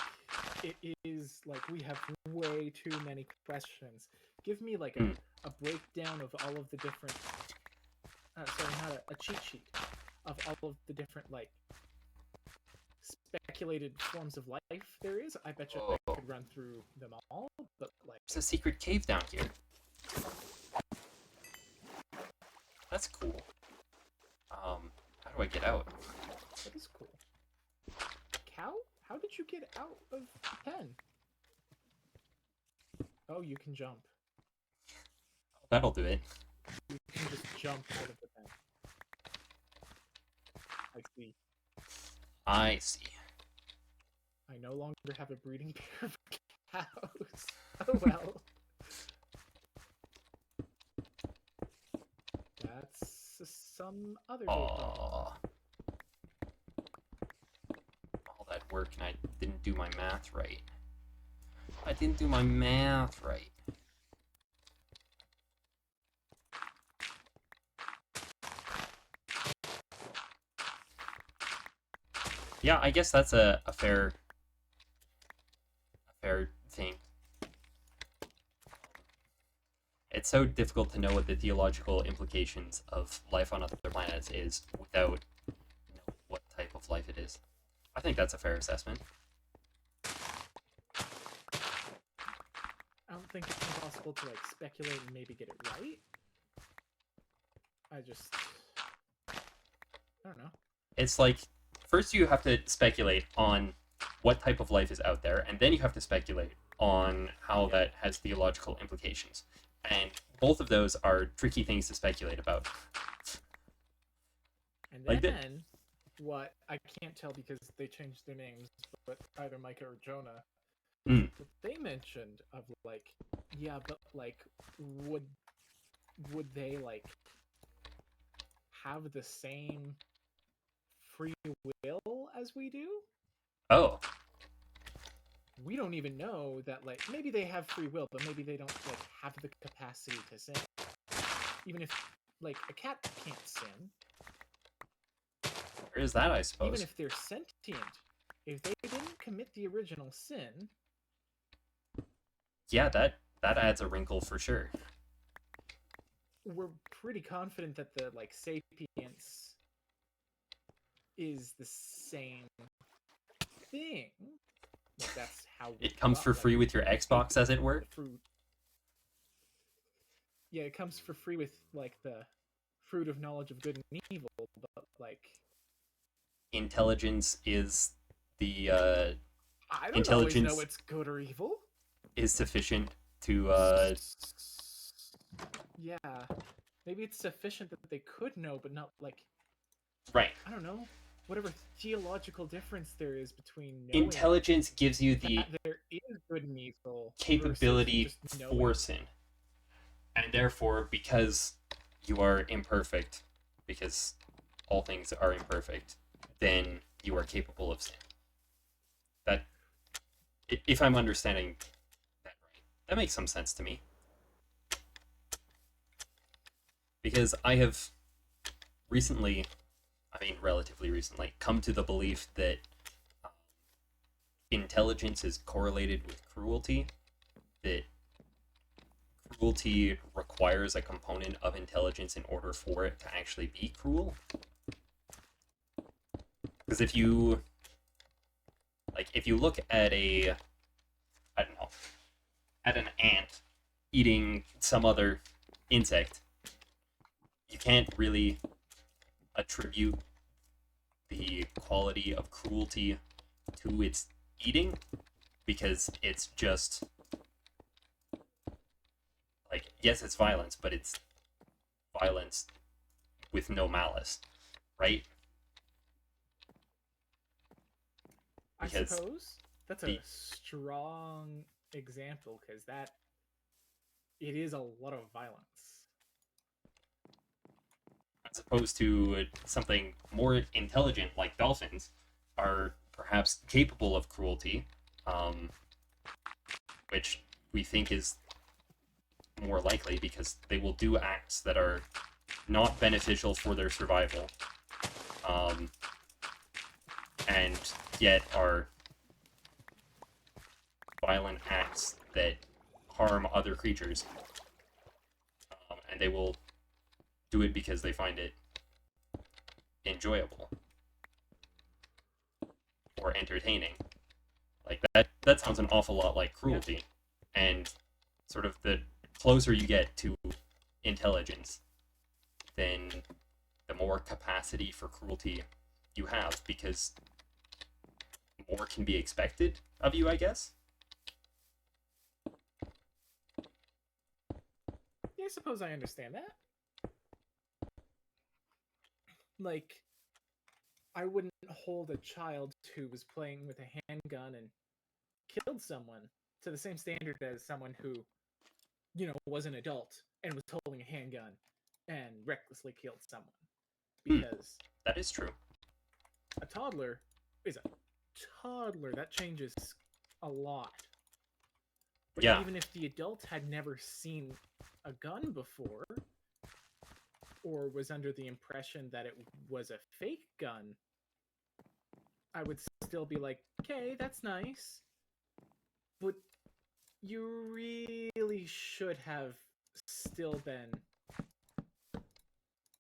it is like we have way too many questions. Give me like a breakdown of all of the different. Sorry, not a cheat sheet of all of the different like speculated forms of life there is. I bet you I could run through them all, but like there's a secret cave down here. That's cool. How do I get out? that is cool. Cow? How did you get out of the pen? Oh, you can jump. That'll do it. You can just jump out of the pen. I see. I see. I no longer have a breeding pair of cows. Oh well. That's some other day problem. All that work and I didn't do my math right. I didn't do my math right. Yeah, I guess that's a fair thing. It's so difficult to know what the theological implications of life on other planets is without knowing what type of life it is. I think that's a fair assessment. I don't think it's impossible to like speculate and maybe get it right. I don't know. It's like, first you have to speculate on what type of life is out there, and then you have to speculate on how that has theological implications. And both of those are tricky things to speculate about. And then, what I can't tell because they changed their names, but either Micah or Jonah, what they mentioned of like, yeah, but like, would they like have the same free will as we do? Oh. We don't even know that, like, maybe they have free will, but maybe they don't like have the capacity to sin. Even if like a cat can't sin. Where is that, I suppose? Even if they're sentient, if they didn't commit the original sin, yeah, that adds a wrinkle for sure. we're pretty confident that the like sapience is the same thing. Like that's how we It comes got for like free with your Xbox, as it were. the fruit. Yeah, it comes for free with like the fruit of knowledge of good and evil, but like Intelligence is the I don't always know intelligence it's good or evil. is sufficient to Yeah, maybe it's sufficient that they could know, but not like right. I don't know whatever geological difference there is between knowing Intelligence gives you the that there is good and evil versus capability just knowing. for sin. And therefore, because you are imperfect, because all things are imperfect, then you are capable of sin. That, if I'm understanding that right, that makes some sense to me. Because I have recently, I mean, relatively recently, come to the belief that intelligence is correlated with cruelty, that cruelty requires a component of intelligence in order for it to actually be cruel. Because if you look at a, I don't know, at an ant eating some other insect, you can't really attribute the quality of cruelty to its eating, because it's just like, yes, it's violence, but it's violence with no malice, right? I Because suppose that's a strong example because that it is a lot of violence. as opposed to something more intelligent like dolphins are perhaps capable of cruelty, um, which we think is more likely because they will do acts that are not beneficial for their survival, um, and yet are violent acts that harm other creatures, and they will do it because they find it enjoyable or entertaining. Like that sounds an awful lot like cruelty. Yeah. And sort of the closer you get to intelligence, then the more capacity for cruelty you have, because more can be expected of you, I guess. Yeah, I suppose I understand that. Like, I wouldn't hold a child who was playing with a handgun and killed someone to the same standard as someone who, was an adult and was holding a handgun and recklessly killed someone. Because that is true. A toddler is a toddler. That changes a lot. But yeah. Even if the adult had never seen a gun before, or was under the impression that it was a fake gun, I would still be like, okay, that's nice. But you really should have still been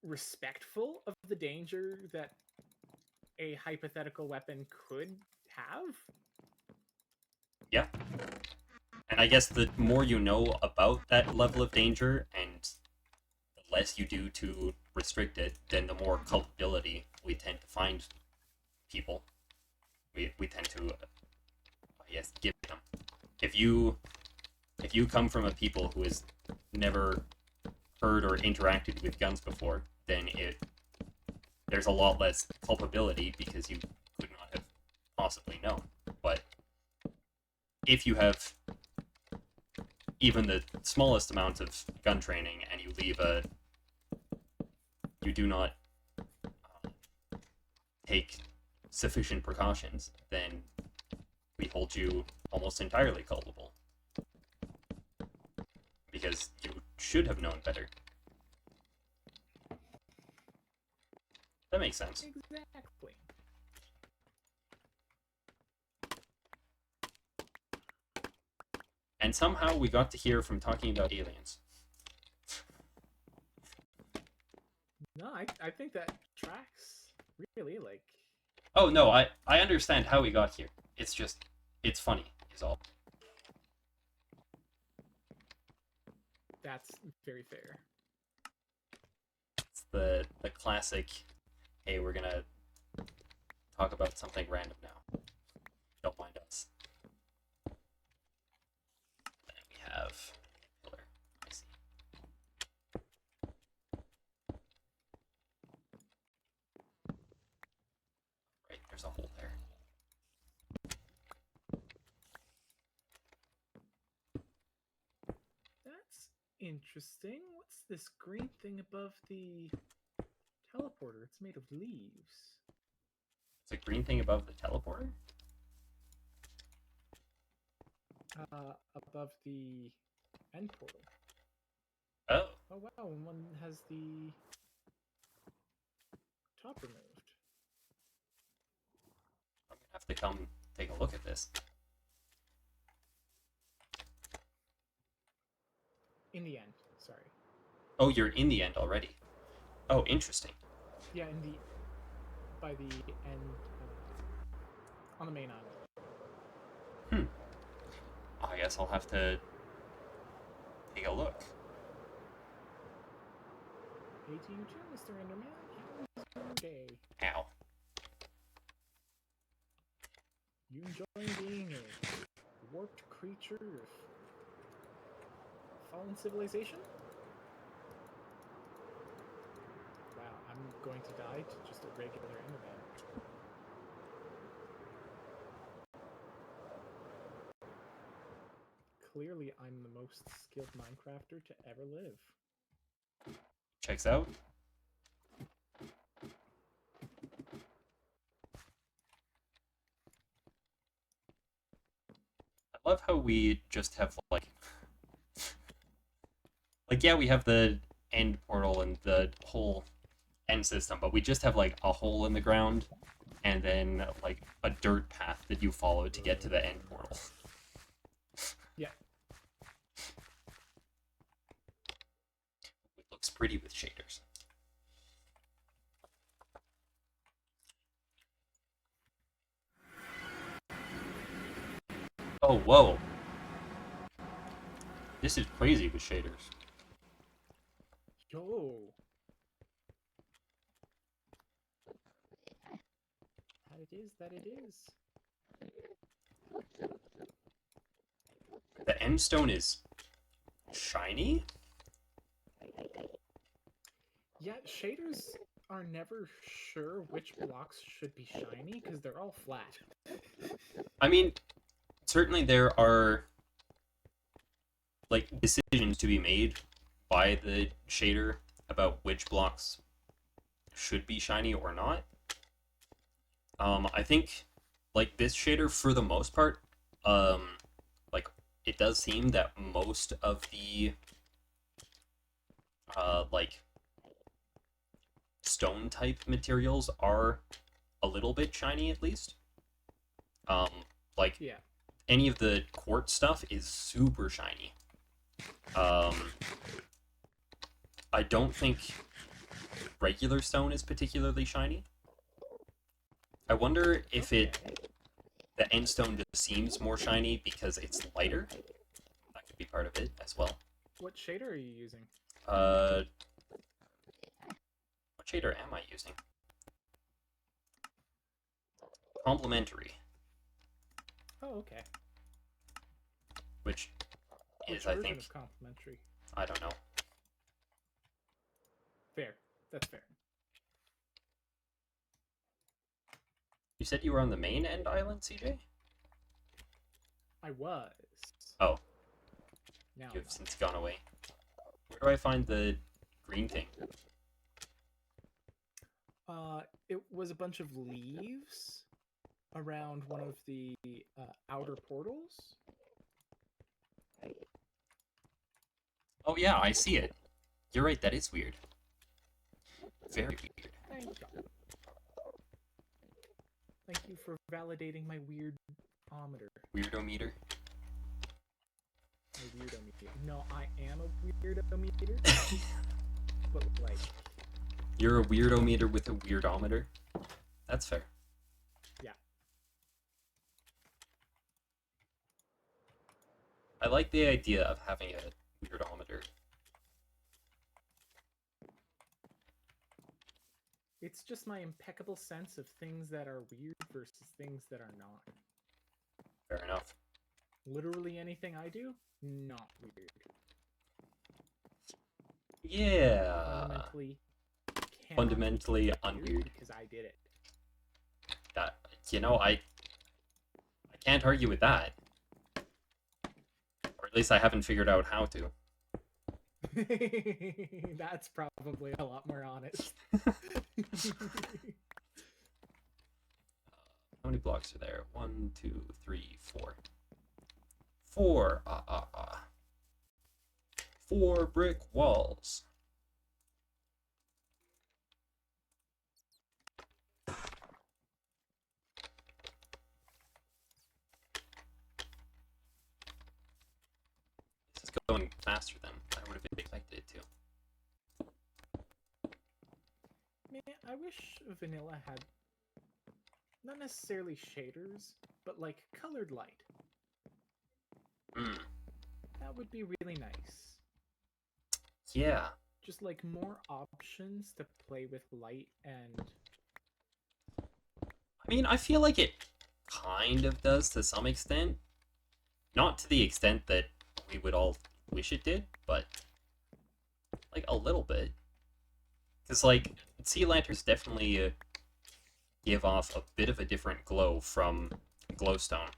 respectful of the danger that a hypothetical weapon could have. Yeah. And I guess the more you know about that level of danger and the less you do to restrict it, then the more culpability we tend to find people. We tend to, I guess, give them. If you come from a people who has never heard or interacted with guns before, then there's a lot less culpability because you could not have possibly known. But if you have even the smallest amount of gun training and you do not take sufficient precautions, then we hold you almost entirely culpable. Because you should have known better. That makes sense. Exactly. And somehow we got to hear from talking about aliens. I think that tracks really like. Oh no, I understand how we got here. It's just it's funny is all. That's very fair. It's the classic. Hey, we're gonna talk about something random now. Don't mind us. Then we have pillar. I see. Right, there's a hole there. That's interesting. What's this green thing above the teleporter? It's made of leaves. It's a green thing above the teleporter? Above the end portal. Oh. Oh wow, and one has the top removed. I'm gonna have to come take a look at this. In the end, sorry. Oh, you're in the end already. Oh, interesting. Yeah, by the end on the main island. I guess I'll have to take a look. Hey to you too, Mr. Enderman. How was your day? Ow. You enjoying being a warped creature of fallen civilization? Wow, I'm going to die to just a regular Enderman. Clearly, I'm the most skilled Minecrafter to ever live. Checks out. I love how we just have like yeah, we have the end portal and the whole end system, but we just have like a hole in the ground and then like a dirt path that you follow to get to the end portal. Yeah. It looks pretty with shaders. Oh, whoa. This is crazy with shaders. Yo. That it is. The end stone is shiny? Yeah, shaders are never sure which blocks should be shiny because they're all flat. I mean, certainly there are like decisions to be made by the shader about which blocks should be shiny or not. I think like this shader for the most part, like it does seem that most of the like stone type materials are a little bit shiny at least. Like Yeah. any of the quartz stuff is super shiny. I don't think regular stone is particularly shiny. I wonder if the end stone just seems more shiny because it's lighter. That could be part of it as well. What shader are you using? What shader am I using? Complementary. Oh, okay. Which is, Which I version think, of complimentary? I don't know. Fair. That's fair. You said you were on the main end island, CJ? I was. Oh. Now You've since gone away. Where do I find the green thing? It was a bunch of leaves around one of the outer portals. Oh yeah, I see it. You're right, that is weird. Very weird. Thank you. Thank you for validating my weird-ometer. Weirdometer. My weirdometer. No, I am a weirdometer. But like You're a weirdo-meter with a weirdometer. That's fair. Yeah. I like the idea of having a weirdometer. It's just my impeccable sense of things that are weird versus things that are not. Fair enough. Literally anything I do, not weird. Yeah. Fundamentally, Fundamentally cannot be unweird. because I did it. That, you know, I can't argue with that. Or at least I haven't figured out how to. That's probably a lot more honest. How many blocks are there? 1, 2, 3, 4. 4. 4 brick walls. This is going faster than I would have expected it to. Man, I wish vanilla had not necessarily shaders, but like colored light. Hmm. That would be really nice. Yeah. Just like more options to play with light and I mean, I feel like it kind of does to some extent. Not to the extent that we would all wish it did, but like a little bit. Because like sea lanterns definitely give off a bit of a different glow from glowstone,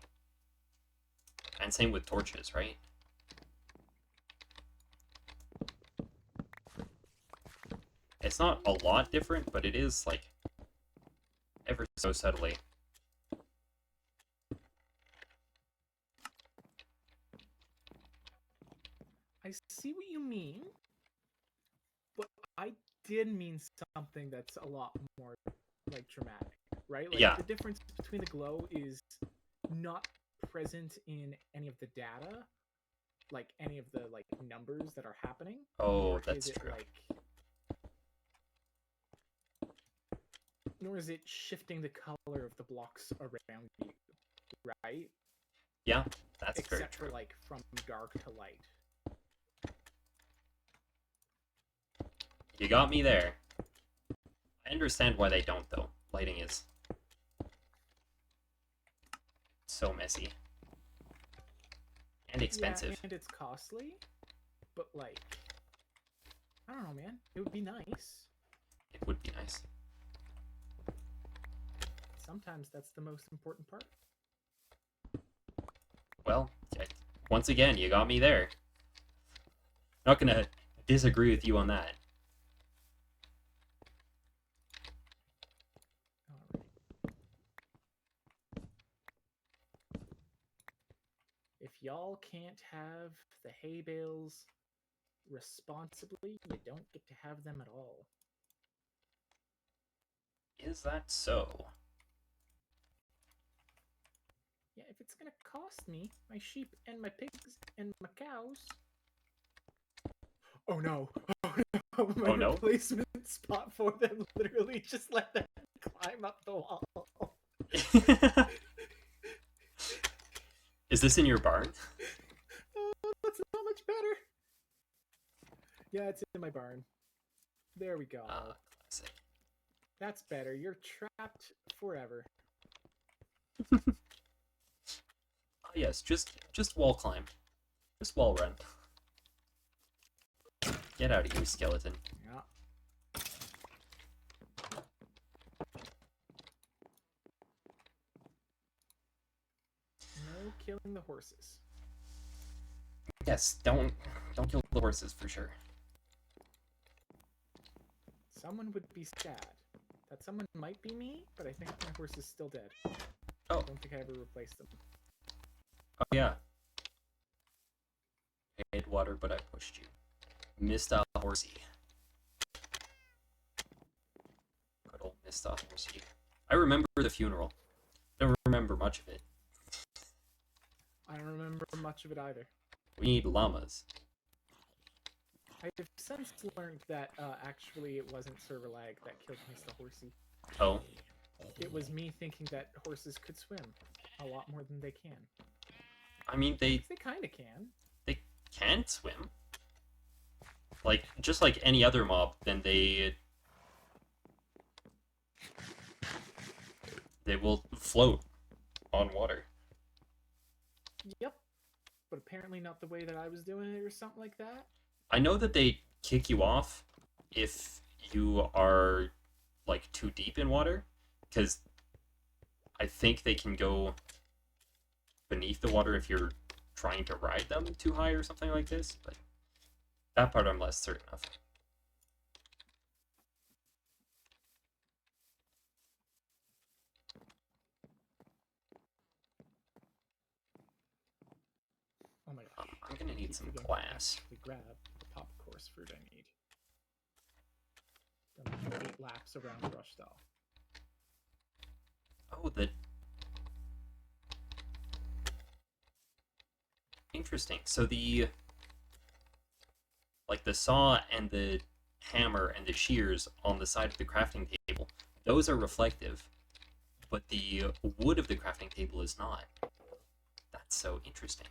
and same with torches, right? It's not a lot different, but it is like ever so subtly. I see what you mean, but I did mean something that's a lot more like dramatic, right? Like Yeah. the difference between the glow is not present in any of the data, like any of the like numbers that are happening. Oh, that's true. Nor is it shifting the color of the blocks around you, right? Yeah, that's Except very true. for like from dark to light. You got me there. I understand why they don't, though. Lighting is so messy. And expensive. Yeah, and it's costly, but like, I don't know, man. It would be nice. It would be nice. Sometimes that's the most important part. Well, once again, you got me there. Not gonna disagree with you on that. Alright. If y'all can't have the hay bales responsibly, you don't get to have them at all. Is that so? Yeah, if it's gonna cost me my sheep and my pigs and my cows. Oh no! Oh no! My Oh, no? replacement spot for them literally just let them climb up the wall. Is this in your barn? That's not much better. Yeah, it's in my barn. There we go. Classic. That's better. You're trapped forever. Oh, yes, just wall climb. Just wall run. Get out of here, skeleton. Yeah. No killing the horses. Yes, don't kill the horses for sure. Someone would be sad. That someone might be me, but I think my horse is still dead. Oh. I don't think I ever replaced them. Oh yeah. I hate water, but I pushed you. Mr. Horsey. Good old Mr. Horsey. I remember the funeral. Don't remember much of it. I don't remember much of it either. We need llamas. I've since learned that actually it wasn't server lag that killed Mr. Horsey. Oh, It was me thinking that horses could swim a lot more than they can. I mean, 'Cause they kind of can. they can swim. Like, just like any other mob, then they will float on water. Yep. But apparently not the way that I was doing it or something like that. I know that they kick you off if you are like too deep in water, because I think they can go beneath the water if you're trying to ride them too high or something like this. But that part I'm less certain of. Oh my gosh. I'm gonna need Keep some forgetting glass. to grab the pop course fruit I need. Done 8 laps around Rushdoll. Oh, the interesting. So the saw and the hammer and the shears on the side of the crafting table, those are reflective, but the wood of the crafting table is not. That's so interesting.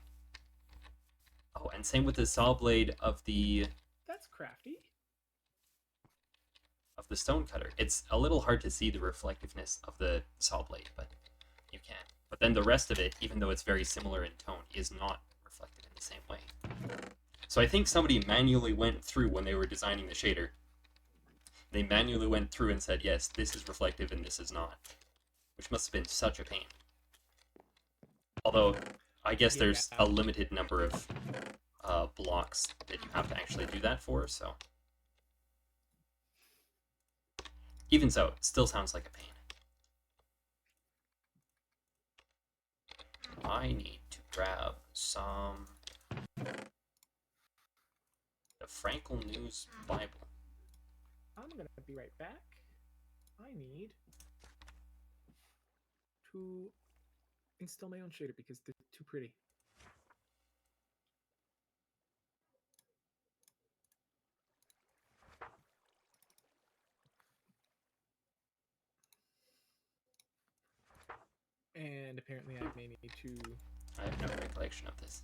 Oh, and same with the saw blade of the That's crafty. stone cutter. It's a little hard to see the reflectiveness of the saw blade, but you can. But then the rest of it, even though it's very similar in tone, is not reflected in the same way. So I think somebody manually went through when they were designing the shader. They manually went through and said, yes, this is reflective and this is not. Which must have been such a pain. Although, I guess there's a limited number of blocks that you have to actually do that for, so... Even so, it still sounds like a pain. I need to grab some... The Frankel News Bible. I'm gonna be right back. I need to install my own shader because they're too pretty. And apparently I may need to I have no recollection of this.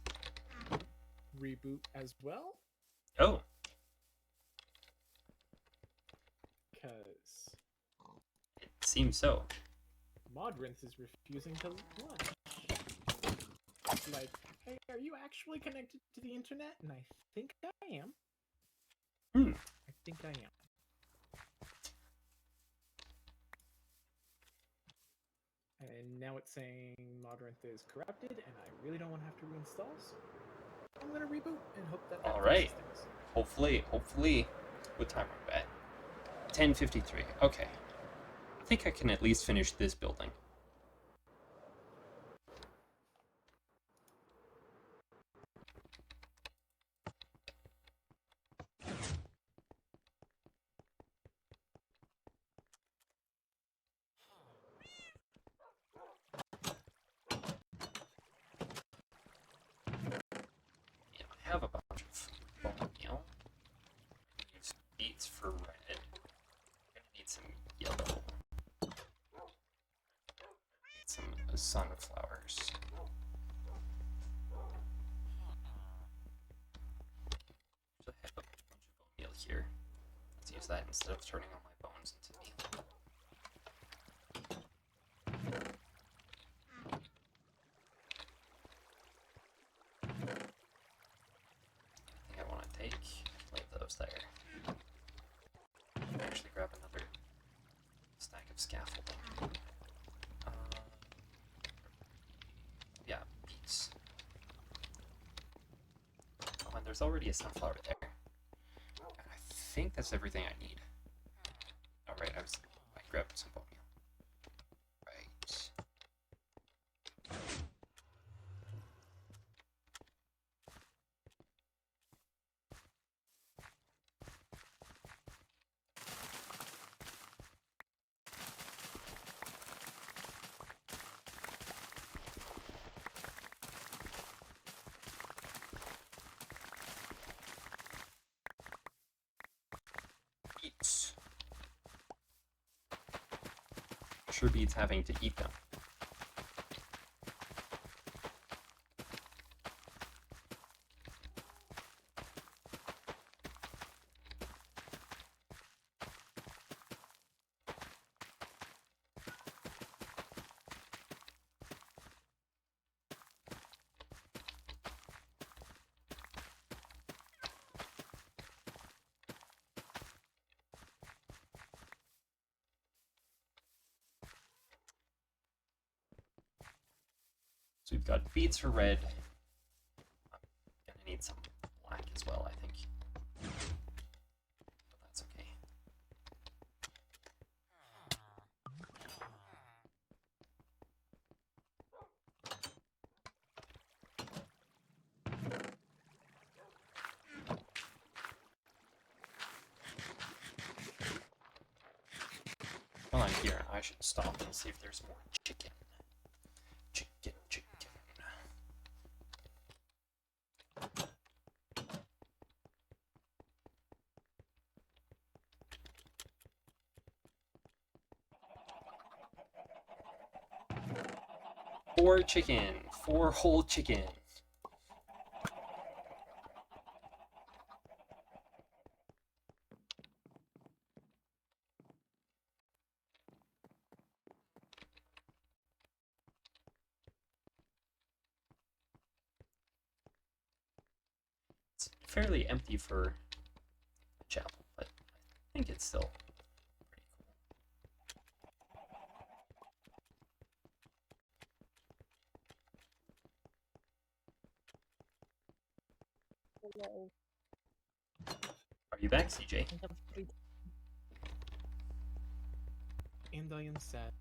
reboot as well. Oh! Because It seems so. Modrinth is refusing to launch. Like, hey, are you actually connected to the internet? And I think I am. I think I am. And now it's saying Modrinth is corrupted, and I really don't want to have to reinstall, so I'm gonna reboot and hope that Alright. fixes things. Hopefully. What time are we at? 10:53. Okay. I think I can at least finish this building. Yeah, I have a bunch of bone meal. Use beets for red. I'm gonna need some yellow. Need some sunflowers. So I have a bunch of bone meal here. Let's use that instead of turning all my bones into meal. I want to take leave those there. Actually, grab another stack of scaffolding. Yeah, beets. Oh, and there's already a sunflower there. And I think that's everything I need. All right, I grabbed some bone meal. Right. sure beats having to eat them. So we've got beets for red. I'm gonna need some black as well, I think. But that's okay. While I'm here, I should stop and see if there's more chicken. Chicken. 4 chicken. 4 whole chicken. It's fairly empty for a chapel, but I think it's still pretty cool. Hello. Are you back, CJ? And I am sad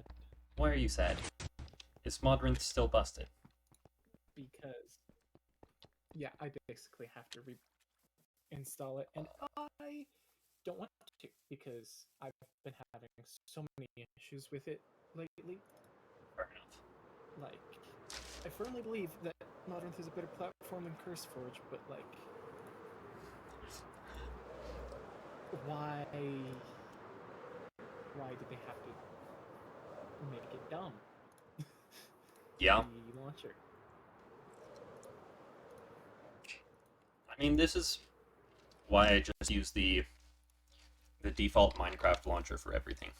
Why are you sad? Is Modrinth still busted? because, yeah, I basically have to reinstall it, and I don't want to because I've been having so many issues with it lately. Fair enough. Like, I firmly believe that Modrinth is a better platform than CurseForge, but like, why did they have to make it dumb? Yeah. The launcher. I mean, this is why I just use the default Minecraft launcher for everything.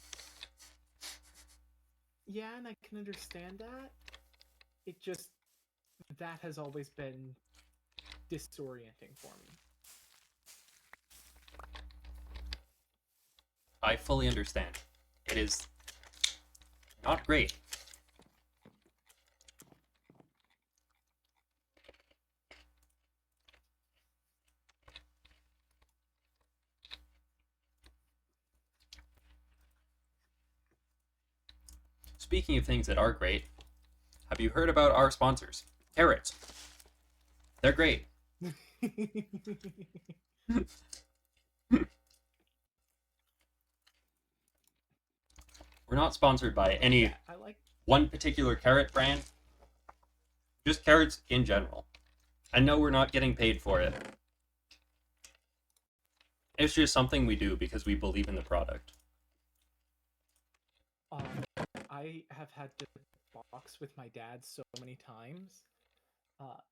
Yeah, and I can understand that. It just, that has always been disorienting for me. I fully understand. It is not great. Speaking of things that are great, have you heard about our sponsors? Carrots. They're great. We're not sponsored by any Yeah, I like. one particular carrot brand. Just carrots in general. I know we're not getting paid for it. It's just something we do because we believe in the product. I have had to box with my dad so many times,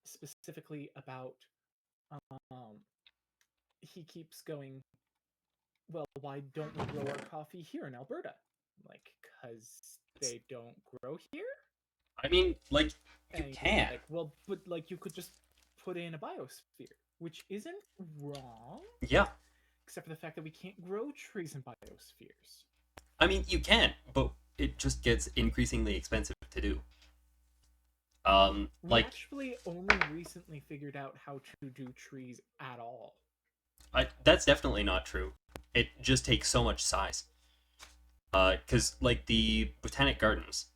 specifically about. He keeps going, well, why don't we grow our coffee here in Alberta? Like, because they don't grow here? I mean, like, you And can. like, well, but like, you could just put in a biosphere, which isn't wrong, Yeah. except for the fact that we can't grow trees in biospheres. I mean, you can, but it just gets increasingly expensive to do. We Like, actually only recently figured out how to do trees at all. that's definitely not true. It just takes so much size. Because, like, the Botanic Gardens,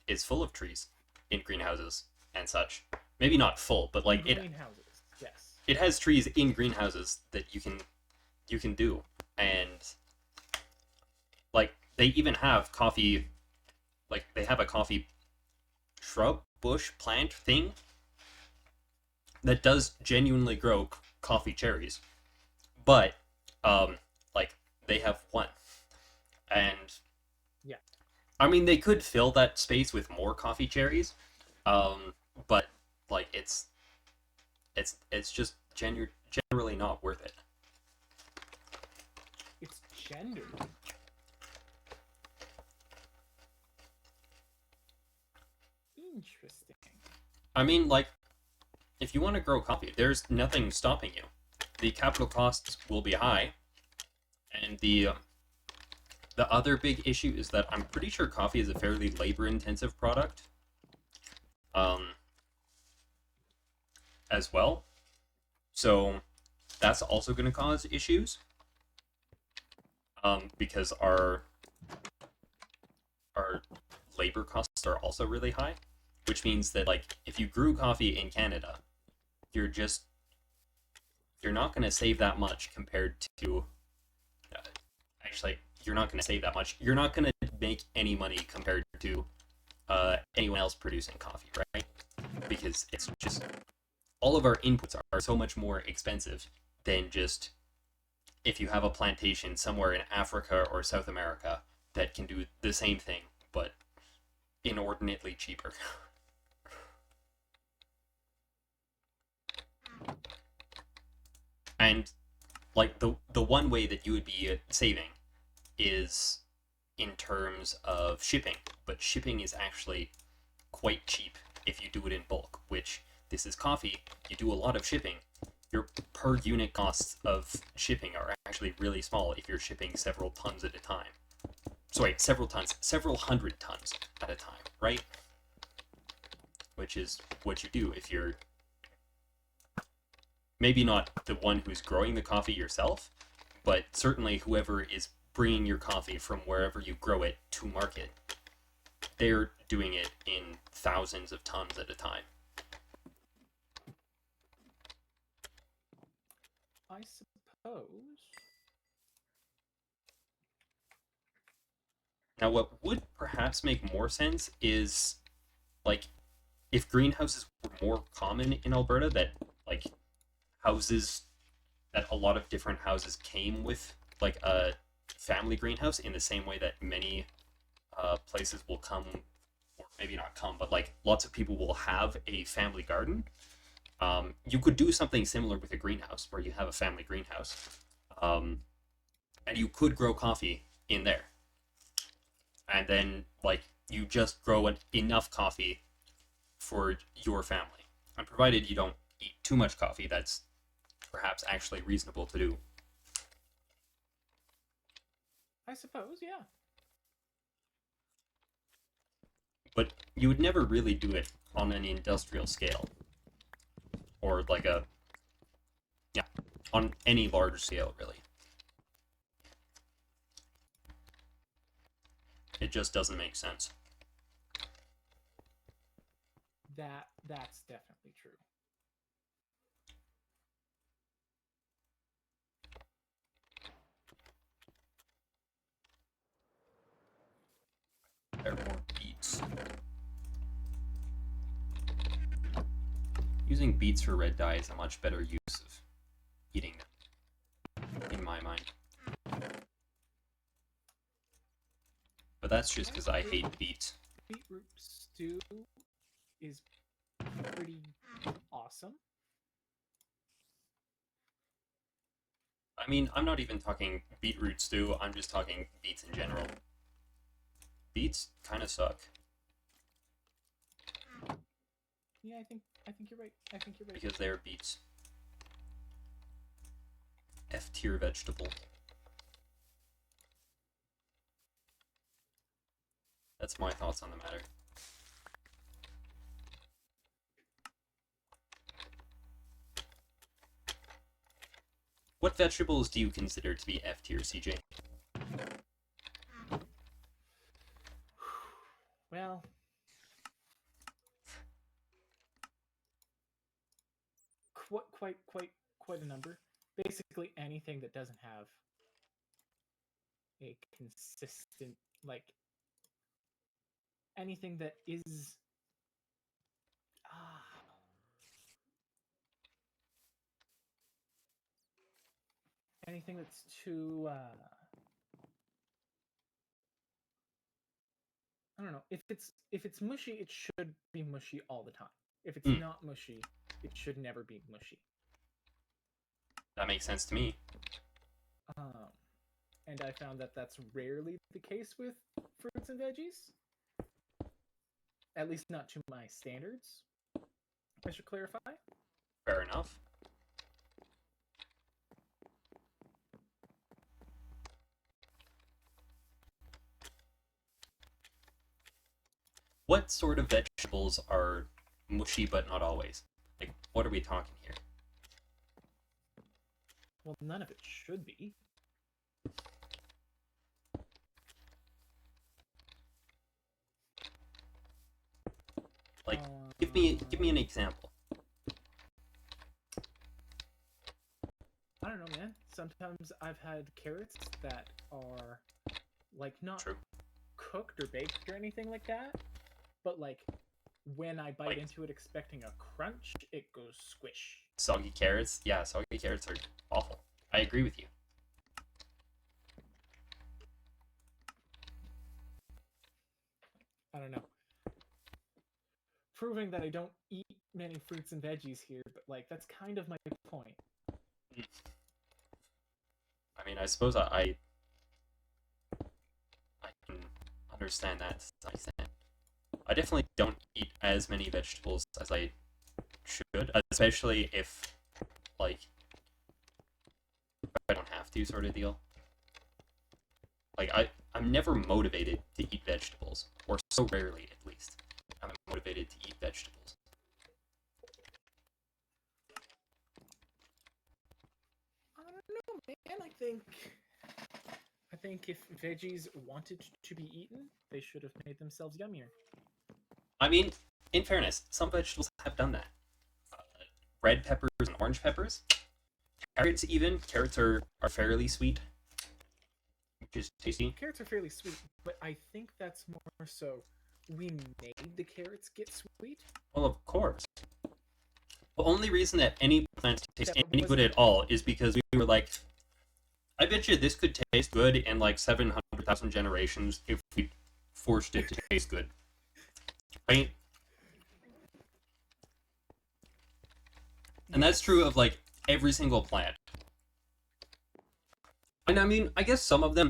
is full of trees in greenhouses and such. Maybe not full, but like Greenhouses, yes. it has trees in greenhouses that you can do, and like they even have coffee, like they have a coffee shrub, bush, plant thing that does genuinely grow coffee cherries, but like they have one, and Yeah. I mean, they could fill that space with more coffee cherries, but like it's just generally not worth it. It's gendered. Interesting. I mean, like if you want to grow coffee, there's nothing stopping you. The capital costs will be high, and the other big issue is that I'm pretty sure coffee is a fairly labor-intensive product, um, as well. So that's also going to cause issues, because our labor costs are also really high, which means that like if you grew coffee in Canada, you're just you're not going to save that much compared to uh, actually you're not going to save that much. You're not going to make any money compared to anyone else producing coffee, right? Because it's just all of our inputs are so much more expensive than just if you have a plantation somewhere in Africa or South America that can do the same thing but inordinately cheaper. And like the one way that you would be saving is in terms of shipping, but shipping is actually quite cheap if you do it in bulk, which this is coffee, you do a lot of shipping, your per unit costs of shipping are actually really small if you're shipping several tons at a time. Sorry, several tons, several hundred tons at a time, right? Which is what you do if you're maybe not the one who's growing the coffee yourself, but certainly whoever is bringing your coffee from wherever you grow it to market, they're doing it in thousands of tons at a time. I suppose. Now, what would perhaps make more sense is like if greenhouses were more common in Alberta, that like houses that a lot of different houses came with like a family greenhouse in the same way that many places will come, or maybe not come, but like lots of people will have a family garden. You could do something similar with a greenhouse where you have a family greenhouse, um, and you could grow coffee in there, and then like you just grow enough coffee for your family, and provided you don't eat too much coffee, that's perhaps actually reasonable to do. I suppose, yeah. But you would never really do it on an industrial scale, or like a yeah, on any large scale really. It just doesn't make sense. That's definitely true. There are more beets. Using beets for red dye is a much better use of eating them, in my mind. But that's just because I hate beets. Beetroot stew is pretty awesome. I mean, I'm not even talking beetroot stew, I'm just talking beets in general. Beets kind of suck. Yeah, I think you're right. I think you're right. Because they're beets. F tier vegetable. That's my thoughts on the matter. What vegetables do you consider to be F tier, CJ? Well, quite a number. Basically anything that doesn't have a consistent, like, anything that is ah anything that's too I don't know. If it's mushy, it should be mushy all the time. If it's Hmm, not mushy, it should never be mushy. that makes sense to me. Um, and I found that that's rarely the case with fruits and veggies. At least not to my standards. I should clarify. Fair enough. What sort of vegetables are mushy but not always? Like, what are we talking here? Well, none of it should be. Like, give me an example. I don't know, man. Sometimes I've had carrots that are like not True. cooked or baked or anything like that, but like when I bite Like into it expecting a crunch, it goes squish. soggy carrots. Yeah, soggy carrots are awful. I agree with you. I don't know. Proving that I don't eat many fruits and veggies here, but like that's kind of my point. Mm. I mean, I suppose I can understand that to some extent. I definitely don't eat as many vegetables as I should, especially if like I don't have to, sort of deal. Like I'm never motivated to eat vegetables, or so rarely at least. I'm motivated to eat vegetables. I don't know, man. I think if veggies wanted to be eaten, they should have made themselves yummier. I mean, in fairness, some vegetables have done that. Uh, Red peppers and orange peppers, carrots even. Carrots are fairly sweet, which is tasty. Carrots are fairly sweet, but I think that's more so we made the carrots get sweet. Well, of course. The only reason that any plants taste That any good wasn't at all is because we were like, I bet you this could taste good in like 700,000 generations if we forced it to taste good. Right? And that's true yes. of like every single plant. And I mean, I guess some of them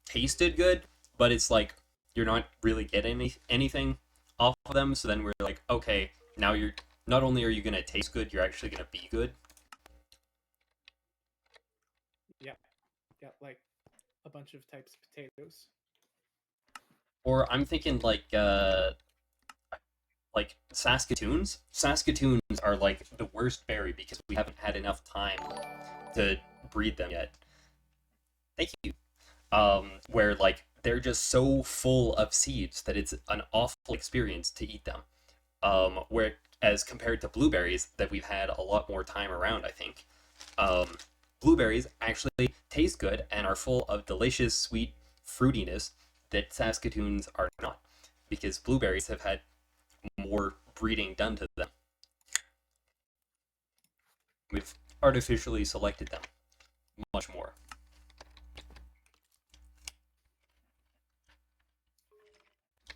tasted good, but it's like you're not really getting anything off of them. So then we're like, okay, now you're not only are you gonna taste good, you're actually gonna be good. Yeah, yeah, like a bunch of types of potatoes. Or I'm thinking like Saskatoons. Saskatoons are like the worst berry because we haven't had enough time to breed them yet. Thank you. Where like they're just so full of seeds that it's an awful experience to eat them. Where as compared to blueberries that we've had a lot more time around, I think. Um, Blueberries actually taste good and are full of delicious sweet fruitiness that Saskatoons are not, because blueberries have had more breeding done to them. We've artificially selected them much more.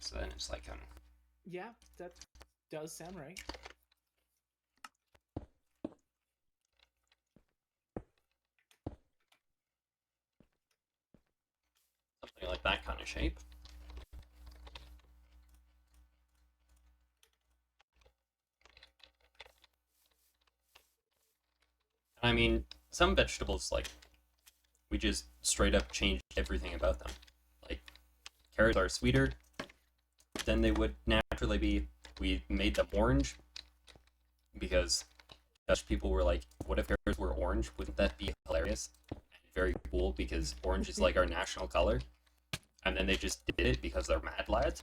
So then it's like Yeah, that does sound right. something like that kind of shape. I mean, some vegetables like we just straight up changed everything about them. Like carrots are sweeter than they would naturally be. We made them orange because Dutch people were like, "What if carrots were orange? Wouldn't that be hilarious? Very cool because orange is like our national color." And then they just did it because they're mad lads.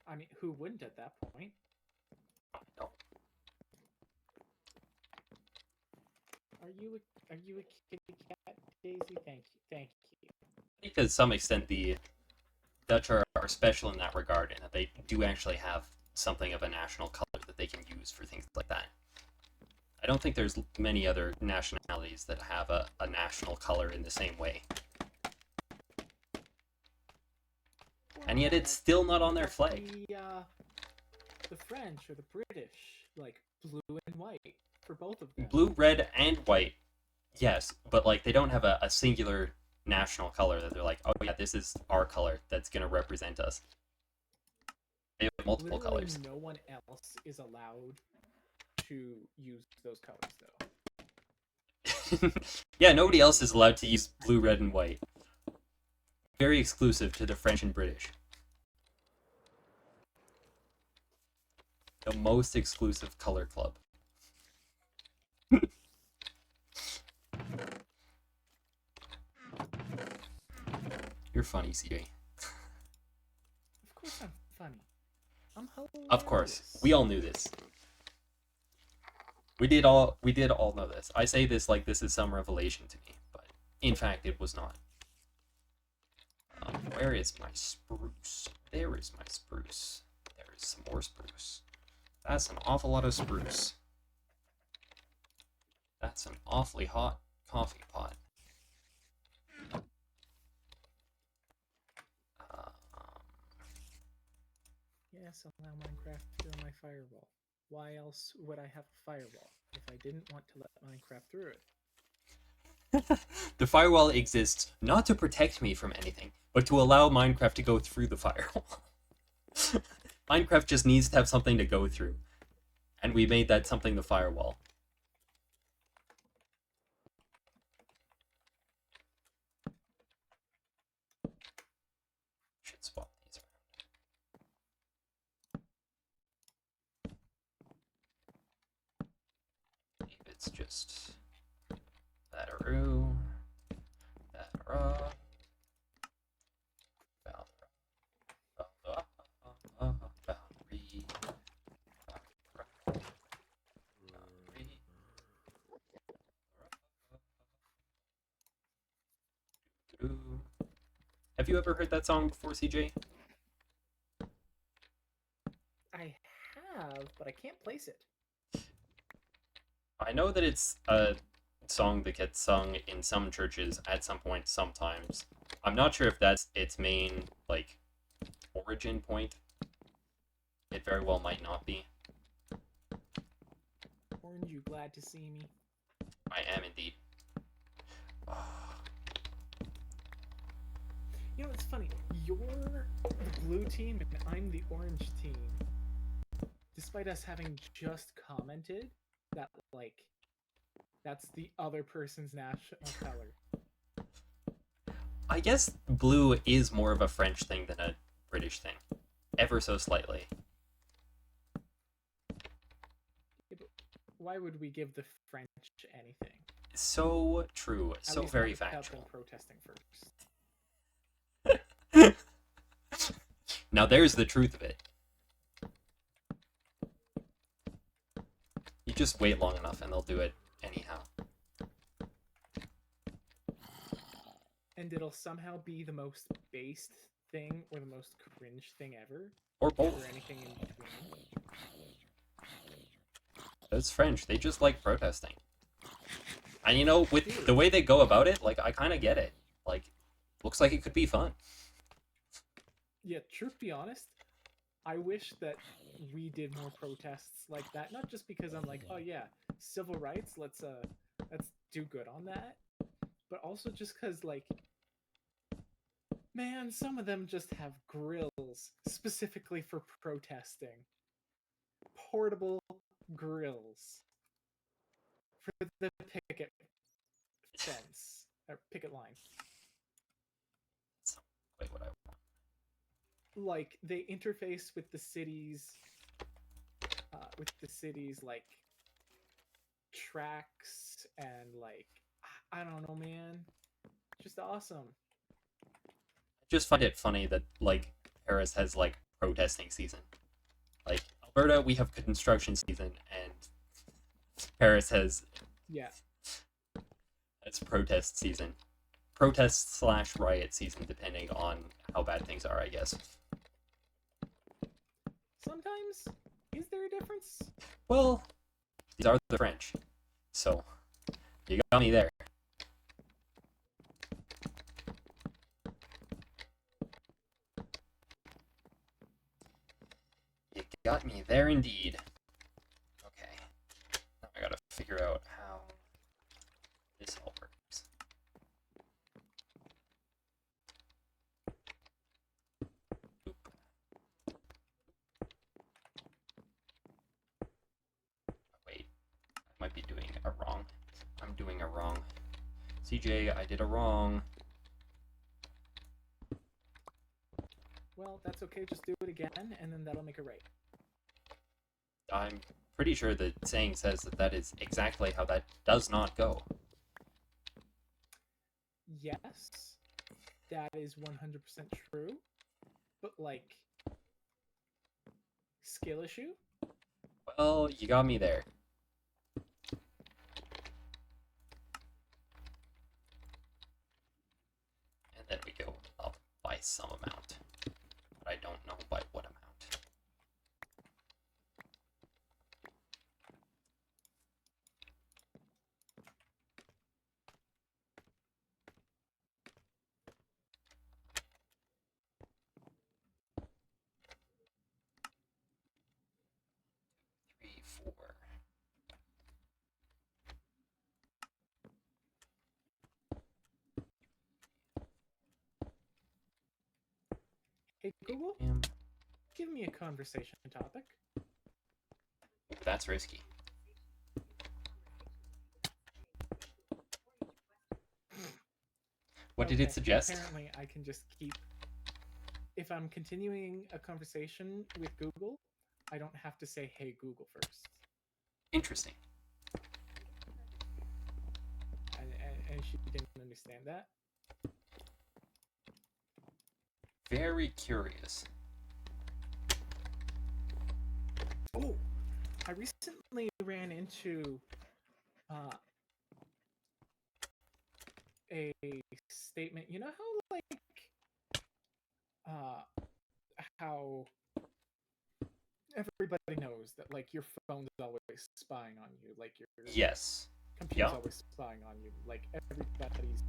I mean, who wouldn't at that point? No. Are you a kitty cat, Daisy? Thank you. I think to some extent the Dutch are special in that regard, in that they do actually have something of a national color that they can use for things like that. I don't think there's many other nationalities that have a national color in the same way. and yet it's still not on their But flag. the French or the British, like blue and white for both of them. Blue, red, and white, yes, but like they don't have a singular national color that they're like, oh yeah, this is our color that's gonna represent us. They have multiple Literally colors. no one else is allowed to use those colors though. Yeah, nobody else is allowed to use blue, red, and white. Very exclusive to the French and British. The most exclusive color club. You're funny, CJ. Of course I'm funny. I'm hilarious. Of course, we all knew this. We did all know this. I say this like this is some revelation to me, but in fact it was not. Where is my spruce? There is my spruce. There is some more spruce. That's an awful lot of spruce. That's an awfully hot coffee pot. Yes, allow Minecraft through my firewall. Why else would I have a firewall if I didn't want to let Minecraft through it? The firewall exists not to protect me from anything, but to allow Minecraft to go through the firewall. Minecraft just needs to have something to go through. And we made that something the firewall. Should swap these around. If it's just that-a-roo, that-a-raw. Have you ever heard that song before, CJ? I have, but I can't place it. I know that it's a song that gets sung in some churches at some point sometimes. I'm not sure if that's its main, like, origin point. It very well might not be. Aren't you glad to see me? I am indeed. You know, it's funny. You're the blue team and I'm the orange team. Despite us having just commented that, like, that's the other person's national color. I guess blue is more of a French thing than a British thing. Ever so slightly. Yeah, but why would we give the French anything? So true. At So least very not without factual. them protesting first. Now there's the truth of it. You just wait long enough and they'll do it anyhow. And it'll somehow be the most based thing or the most cringe thing ever. Or both. Or anything in between. It's French. They just like protesting. And you know, with the way they go about it, like, I kind of get it. Like, looks like it could be fun. Yeah, truth be honest, I wish that we did more protests like that. Not just because I'm like, oh yeah, civil rights, let's do good on that. But also just because, like, man, some of them just have grills specifically for protesting. Portable grills for the picket fence or picket line. That's quite what I want. Like, they interface with the city's like tracks and, like, I don't know, man, just awesome. I just find it funny that, like, Paris has, like, protesting season. Like, Alberta, we have construction season, and Paris has it's protest season. Protest / riot season, depending on how bad things are, I guess. Sometimes, is there a difference? Well, these are the French, so you got me there. got me there indeed. Okay. Now I gotta figure out how this all works. Oop. Wait, I might be doing a wrong. I'm doing a wrong. CJ, I did a wrong. Well, that's okay. Just do it again, and then that'll make it right. I'm pretty sure the saying says that that is exactly how that does not go. Yes, that is 100% true. But, like, skill issue? Well, you got me there. And then we go up by some amount. But I don't know by what amount. Three, four. Hey, Google, Damn. give me a conversation topic. That's risky. What did it suggest? Apparently, I can just keep. If I'm continuing a conversation with Google, I don't have to say, hey, Google first. Interesting. And she didn't understand that. Very curious. Oh, I recently ran into a statement. You know how, like, how everybody knows that, like, your phone's always spying on you, like your Yes. computer's Yeah. always spying on you, like everybody's.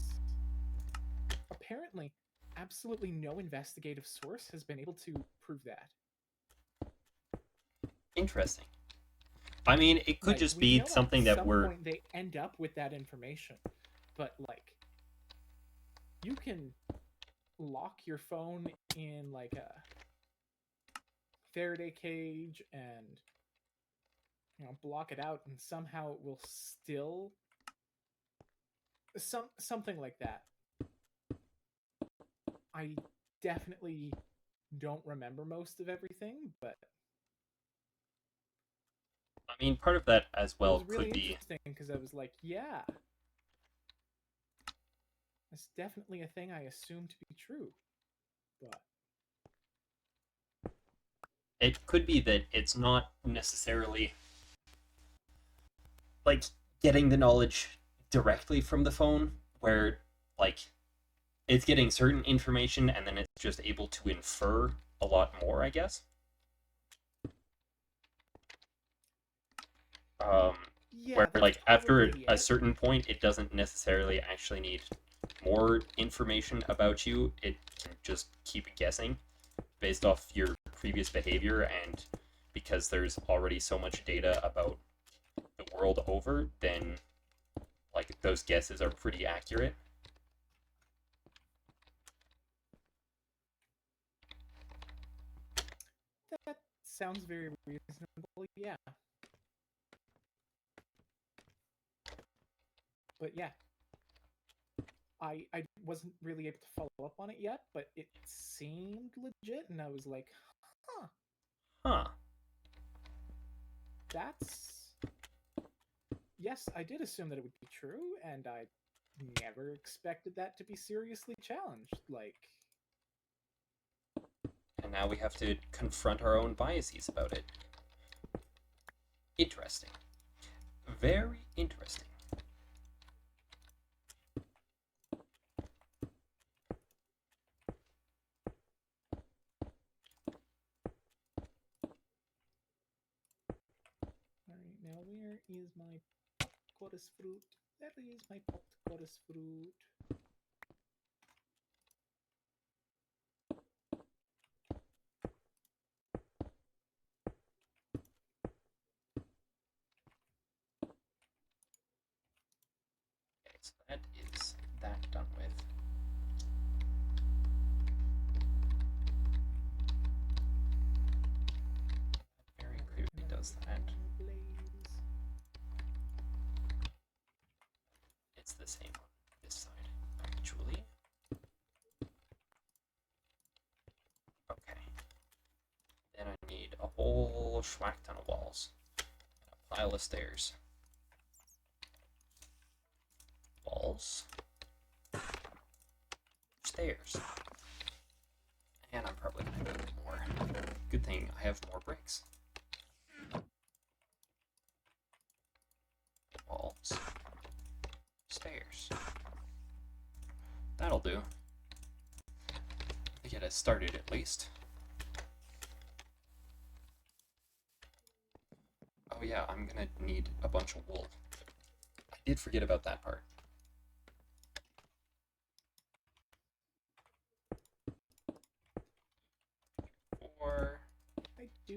Apparently, absolutely no investigative source has been able to prove that. Interesting. I mean, it could Like, just we be know something at that some we're... point they end up with that information, but, like, you can lock your phone in, like, a Faraday cage and, you know, block it out, and somehow it will still something like that. I definitely don't remember most of everything, but I mean, part of that as it well was really could be... interesting because I was like, yeah, that's definitely a thing I assumed to be true. But It could be that it's not necessarily like getting the knowledge directly from the phone, where like it's getting certain information and then it's just able to infer a lot more, I guess. yeah, Where that's like after probably a it. certain point, it doesn't necessarily actually need more information about you. It can just keep guessing based off your previous behavior, and because there's already so much data about the world over, then like those guesses are pretty accurate. That sounds very reasonable, yeah. But yeah, I wasn't really able to follow up on it yet, but it seemed legit, and I was like, huh, Huh. that's. Yes, I did assume that it would be true, and I never expected that to be seriously challenged. Like, And now we have to confront our own biases about it. Interesting. Very interesting. alright, now where is my chorus fruit? There is my popped chorus fruit. So that is that done with. Very clearly does that. It's the same on this side, actually. Okay. Then I need a whole schwack ton of walls. A pile of stairs. Walls. Stairs. And I'm probably gonna need more. Good thing I have more bricks. Walls. Stairs. That'll do. To get us started at least. Oh yeah, I'm gonna need a bunch of wool. I did forget about that part. Or I do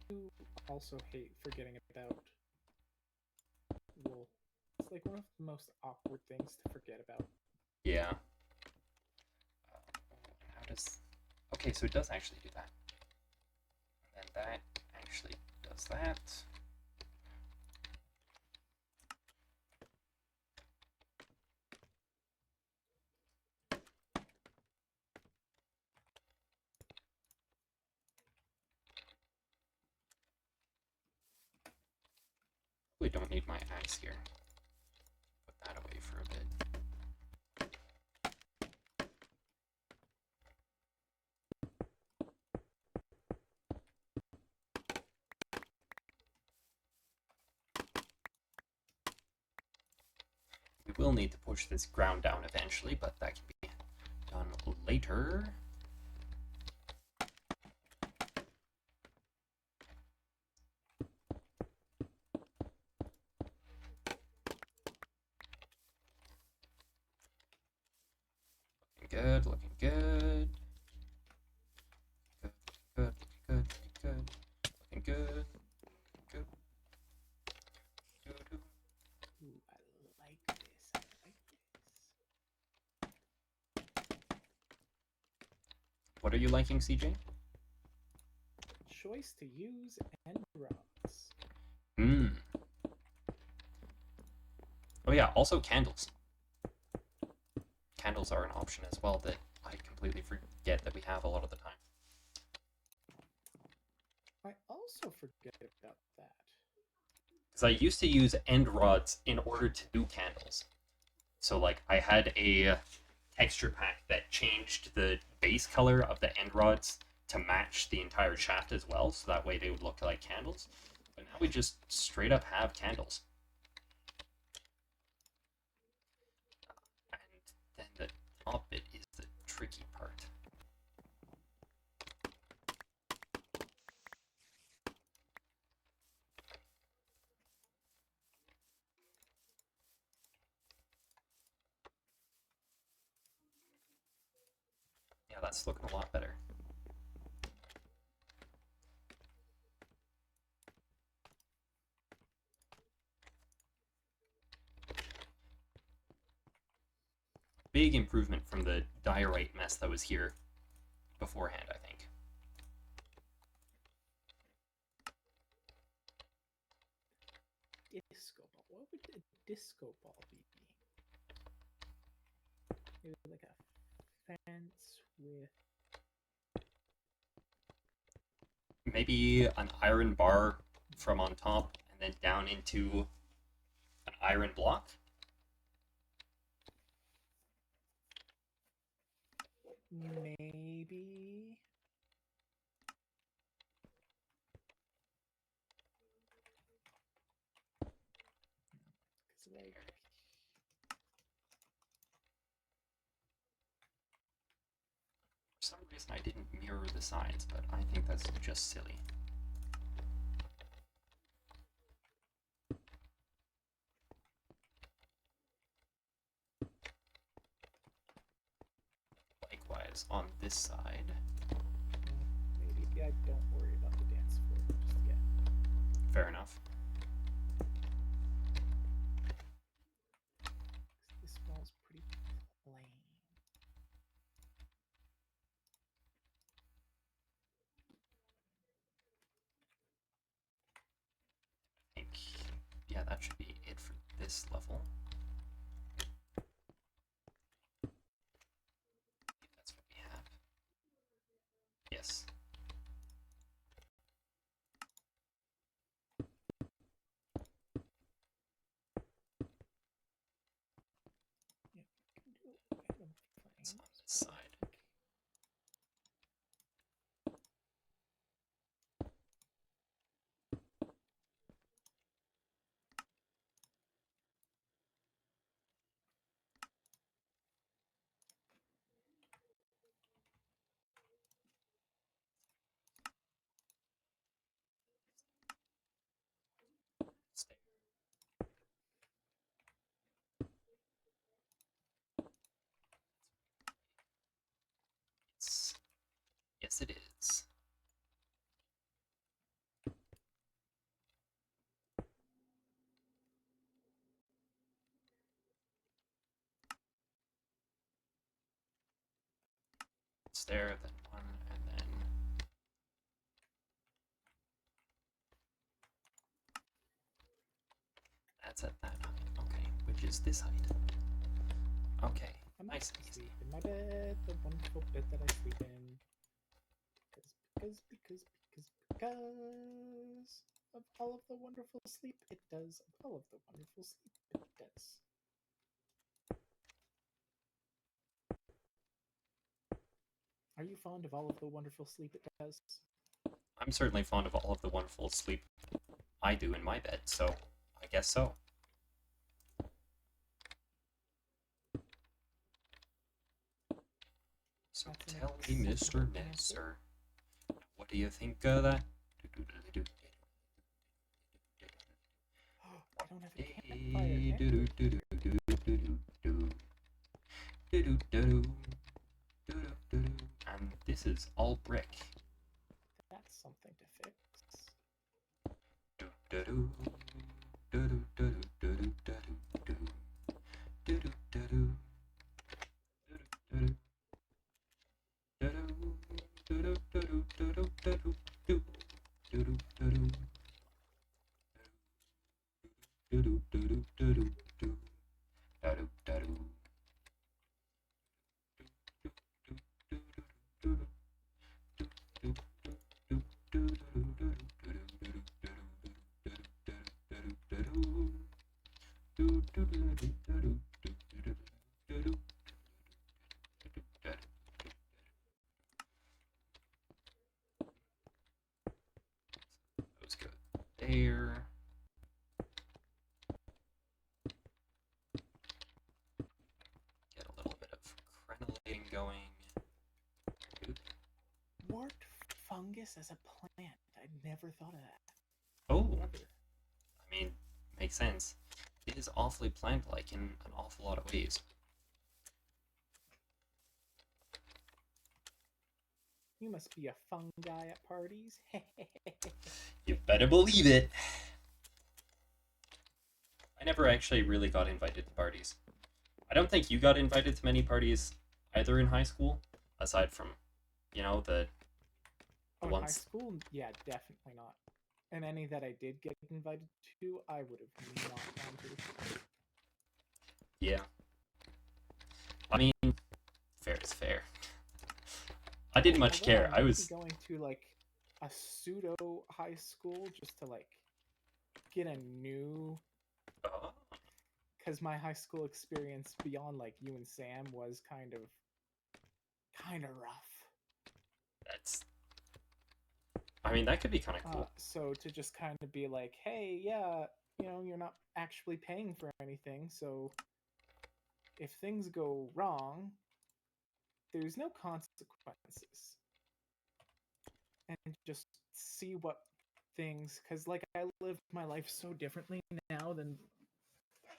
also hate forgetting about wool. It's like one of the most awkward things to forget about. yeah. How does? Okay, so it does actually do that. And then that actually does that. We don't need my axe here. Put that away for a bit. We will need to push this ground down eventually, but that can be done later. Looking good, looking good. Good, good, good, good. Looking good. Good. Good. Ooh, I like this. I like this. What are you liking, CJ? Choice to use end rods. Hmm. Oh yeah, also candles. Candles are an option as well that I completely forget that we have a lot of the time. I also forget about that. Because I used to use end rods in order to do candles. So like I had a texture pack that changed the base color of the end rods to match the entire shaft as well, so that way they would look like candles. But now we just straight up have candles. And then the top bit is the tricky part. Yeah, that's looking a lot better. Big improvement from the diorite mess that was here beforehand, I think. Disco ball. What would a disco ball be? Maybe like a fence with. Maybe an iron bar from on top and then down into an iron block. Maybe. Because, like. For some reason I didn't mirror the sides, but I think that's just silly. Likewise on this side. Maybe I don't worry about the dance floor just yet. Fair enough. This smells that should be it for this level. That's what we have. Yes. It's on this side. Stay. It's, yes, it is. It's there, then one, and then that's at that height. Okay, which is this height. Okay, I'm nice and easy. sleep in my bed, the wonderful bed that I sleep in. Because of all of the wonderful sleep it does. Of all of the wonderful sleep it does. Are you fond of all of the wonderful sleep it does? I'm certainly fond of all of the wonderful sleep I do in my bed, so I guess so. So That's an tell me, Mr. acceptable Messer, answer. what do you think of that? I don't have a campfire. And this is all brick. That's something to fix. Those go there. Get a little bit of crenellating going. Wart fungus as a plant. I never thought of that. Oh, Ever. I mean, makes sense. It is awfully plant-like in an awful lot of ways. You must be a fungi at parties. You better believe it. I never actually really got invited to parties. I don't think you got invited to many parties either in high school, aside from, you know, the Oh, in high ones. school? Yeah, definitely not. And any that I did get invited to, I would have not gone to. Yeah. I mean, fair is fair. I didn't much Although care. I I might was. be going to like a pseudo high school just to like get a new, Oh, because my high school experience beyond like you and Sam was kind of rough. that's. I mean, that could be kind of cool. So to just kind of be like, hey, yeah, you're not actually paying for anything, so if things go wrong, there's no consequences. And just see what things, because like I live my life so differently now than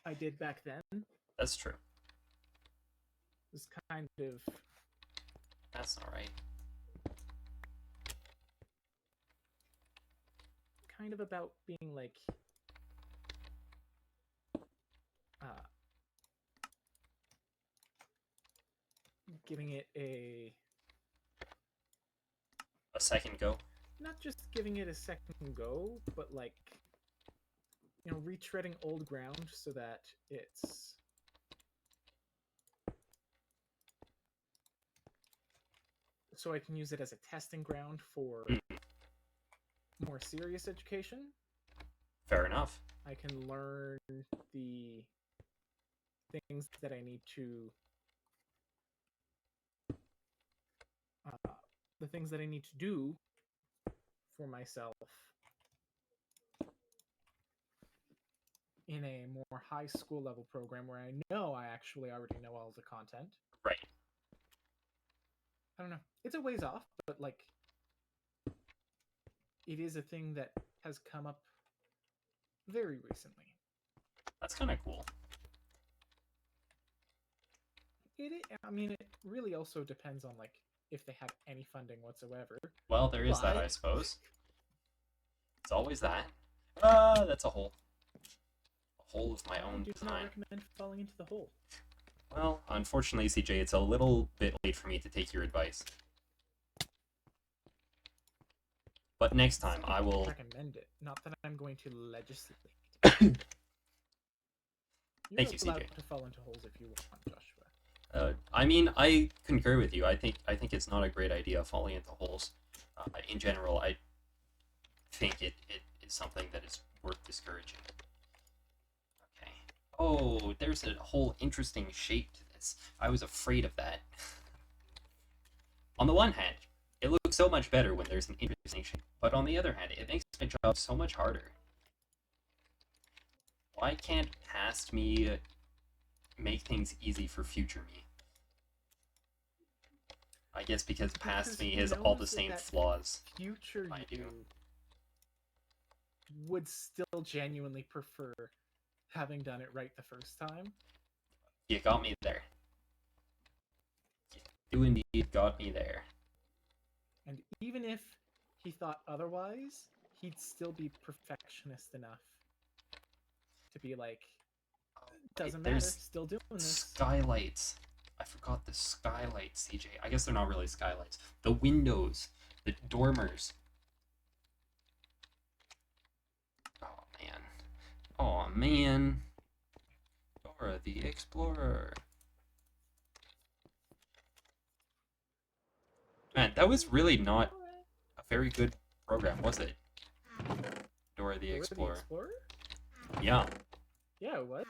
I did back then. That's true. It's That's all right. kind of about being like uh giving it A second go. not just giving it a second go, but like retreading old ground so that it's so I can use it as a testing ground for Mm, more serious education. fair enough. I can learn the things that I need to uh, the things that I need to do for myself in a more high school level program where I know I actually already know all the content. Right. I don't know. It's a ways off, but like it is a thing that has come up very recently. That's kind of cool. I mean, it really also depends on like if they have any funding whatsoever. Well, there is that, I But suppose. It's always that. That's a hole. A hole of my I own do not design. recommend falling into the hole. Well, unfortunately, CJ, it's a little bit late for me to take your advice. But next time, I will... recommend it. Not that I'm going to legislate. You're Thank you, allowed CJ. to fall into holes if you want, Joshua. I mean, I concur with you. I think it's not a great idea falling into holes. In general, I think it is something that is worth discouraging. Okay. Oh, there's a whole interesting shape to this. I was afraid of that. On the one hand, it looks so much better when there's an interesting shape, but on the other hand, it makes my job so much harder. Why can't past me make things easy for future me? I guess because past me has all the same flaws. Future I do. you would still genuinely prefer having done it right the first time. You got me there. You indeed got me there. And even if he thought otherwise, he'd still be perfectionist enough to be like, doesn't matter, still doing this. Skylights. I forgot the skylights, CJ. I guess they're not really skylights. The windows. The dormers. Oh, man. Oh, man. Dora the Explorer. Man, that was really not a very good program, was it? Dora the Explorer. Yeah. Yeah, it was.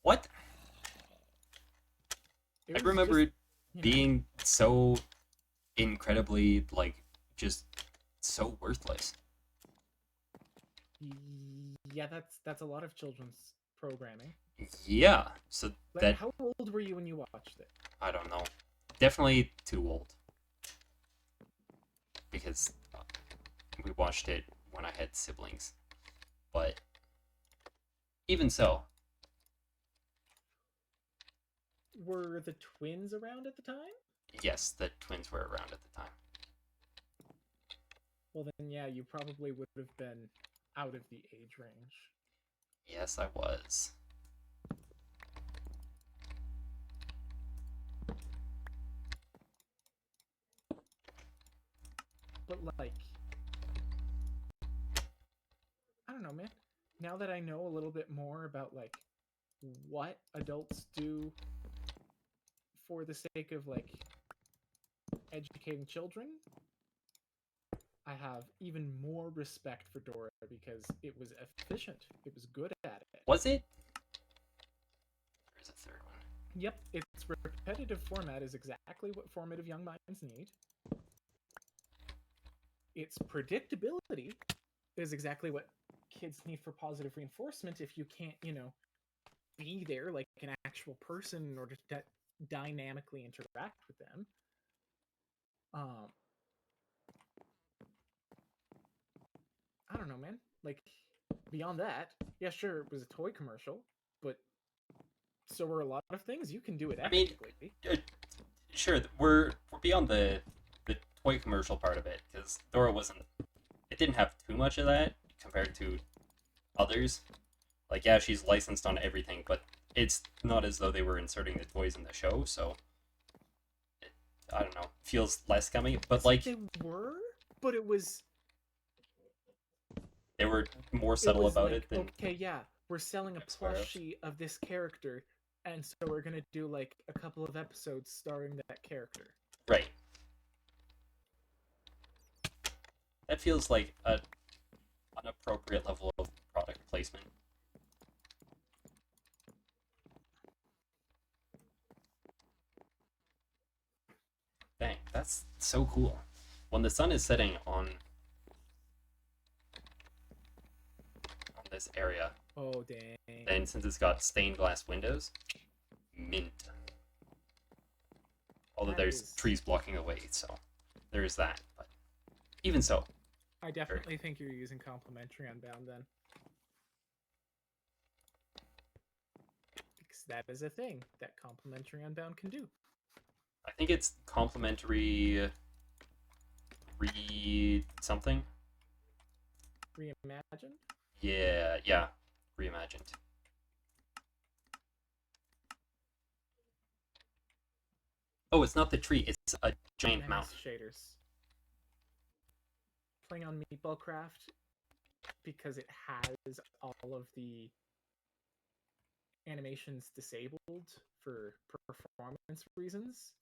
What? It I was remember just, it being so incredibly, like, just so worthless. Yeah, that's a lot of children's programming. Yeah, so Like, that... how old were you when you watched it? I don't know. Definitely too old. Because we watched it when I had siblings. But even so. Were the twins around at the time? Yes, the twins were around at the time. Well, then, yeah, you probably would have been out of the age range. Yes, I was. But, like, I don't know, man. Now that I know a little bit more about, like, what adults do for the sake of, like, educating children, I have even more respect for Dora because it was efficient. It was good at it. Was it? There's a third one. Yep, its repetitive format is exactly what formative young minds need. Its predictability is exactly what kids need for positive reinforcement if you can't, be there like an actual person in order to dynamically interact with them. I don't know, man. Like, beyond that, yeah, sure, it was a toy commercial, but so were a lot of things. You can do it ethically. I mean, sure, we're beyond the toy commercial part of it, because Dora wasn't... It didn't have too much of that compared to others. Like, yeah, she's licensed on everything, but it's not as though they were inserting the toys in the show, so... I don't know, feels less coming, but like... They were, but it was... They were more It subtle was about like, it than okay, yeah, we're selling a Sparrows. plushie of this character, and so we're gonna do like a couple of episodes starring that character. Right. That feels like an appropriate level of product placement. Dang, that's so cool. When the sun is setting on this area, Oh dang! then since it's got stained glass windows, mint. Although That there's is, trees blocking the way, so there is that. But even so, I definitely think you're using complimentary Unbound then, because that is a thing that complimentary Unbound can do. I think it's complimentary something. Reimagined. Yeah, reimagined. Oh, it's not the tree. It's a giant Nice mountain. shaders. Playing on Meatball Craft because it has all of the animations disabled for performance reasons.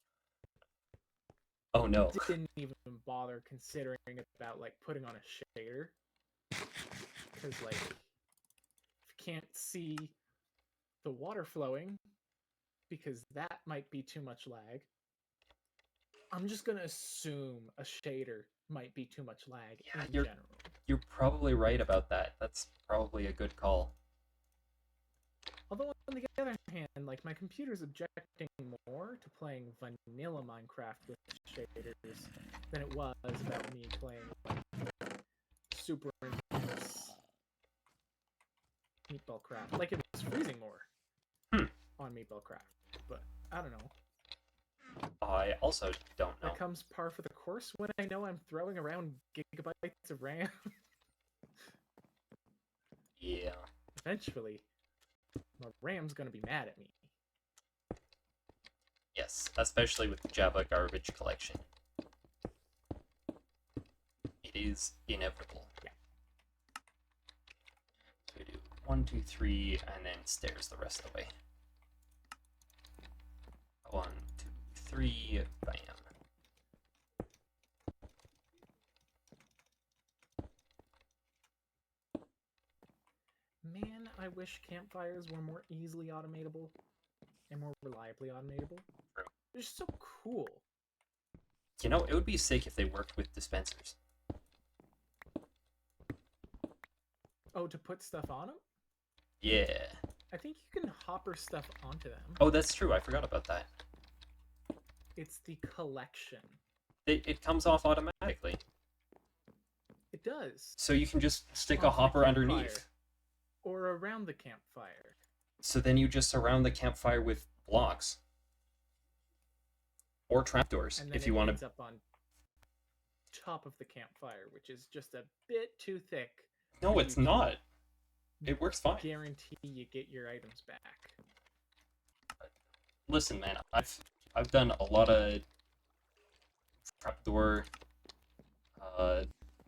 Oh no. Didn't even bother considering about like putting on a shader because like if you can't see the water flowing because that might be too much lag. I'm just gonna assume a shader might be too much lag Yeah, in general. You're probably right about that. That's probably a good call. Although on the other hand, like my computer's objecting more to playing vanilla Minecraft with shaders than it was about me playing like super intense Meatball Craft. Like it was freezing more on Meatball Craft, but I don't know. I also don't know. That comes par for the course when I know I'm throwing around gigabytes of RAM. Yeah. Eventually, my RAM's gonna be mad at me. Yes, especially with the Java garbage collection. It is inevitable. Yeah. So we do 1, 2, 3, and then stairs the rest of the way. 1, 2, 3, bam. Man, I wish campfires were more easily automatable and more reliably automatable. True. They're so cool. You know, it would be sick if they worked with dispensers. Oh, to put stuff on them? Yeah. I think you can hopper stuff onto them. Oh, that's true. I forgot about that. It's the collection. It comes off automatically. It does. So you can just stick a Onto the hopper campfire. underneath. Or around the campfire. So then you just surround the campfire with blocks. Or trapdoors, And then if you it want ends to. up on top of the campfire, which is just a bit too thick. No, it's not. It works fine. Guarantee you get your items back. Listen, man, I've done a lot of trapdoor.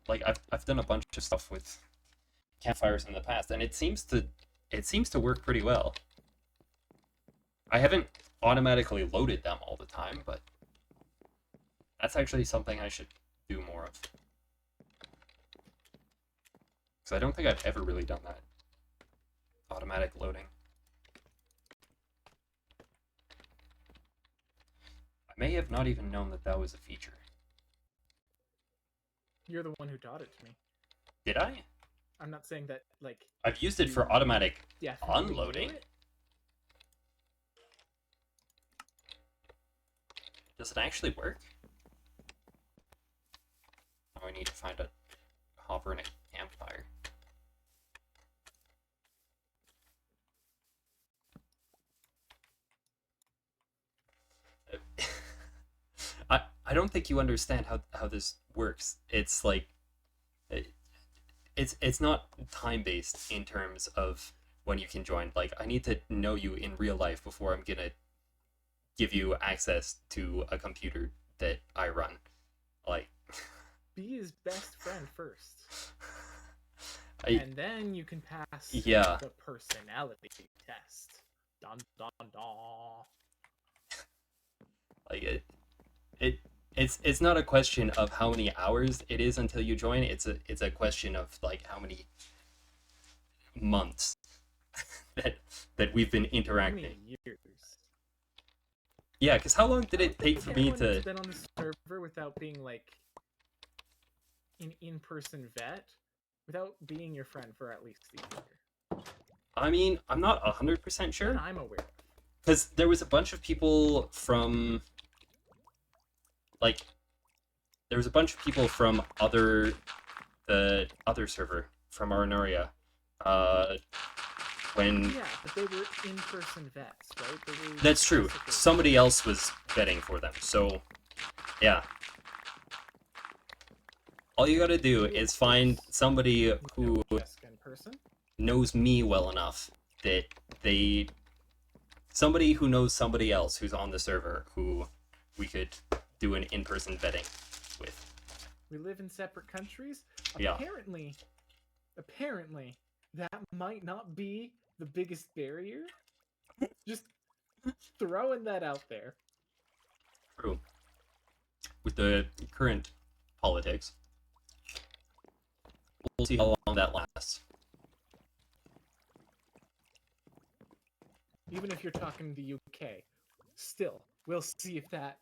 Like I've done a bunch of stuff with campfires in the past, and it seems to work pretty well. I haven't automatically loaded them all the time, but that's actually something I should do more of. Because I don't think I've ever really done that. Automatic loading. I may have not even known that that was a feature. You're the one who taught it to me. Did I? I'm not saying that, like... I've used it for automatic definitely unloading. Does it actually work? Oh, I need to find a hopper and a campfire. I don't think you understand how this works. It's like it's not time based in terms of when you can join. Like I need to know you in real life before I'm gonna give you access to a computer that I run. Like be his best friend first. I And then you can pass yeah. the personality test. Dun dun dun. Like it it's not a question of how many hours it is until you join. It's a question of like how many months that we've been How many interacting. years? Yeah, because how long I did don't it take think for me anyone's to? been on the server without being like an in-person vet, without being your friend for at least a year I mean, I'm not 100% that sure I'm aware of. because there was a bunch of people from like there was a bunch of people from the other server from Arnoria. Uh, when Yeah, but they were in-person vets, right? They were that's true, basically somebody else was betting for them. So yeah, all you gotta do you, of is find course, somebody know who Jessica in person. knows me well enough that they somebody who knows somebody else who's on the server who we could do an in-person vetting with. We live in separate countries. Yeah. Apparently, that might not be the biggest barrier. Just throwing that out there. True. With the current politics, we'll see how long that lasts. Even if you're talking the UK, still, we'll see if that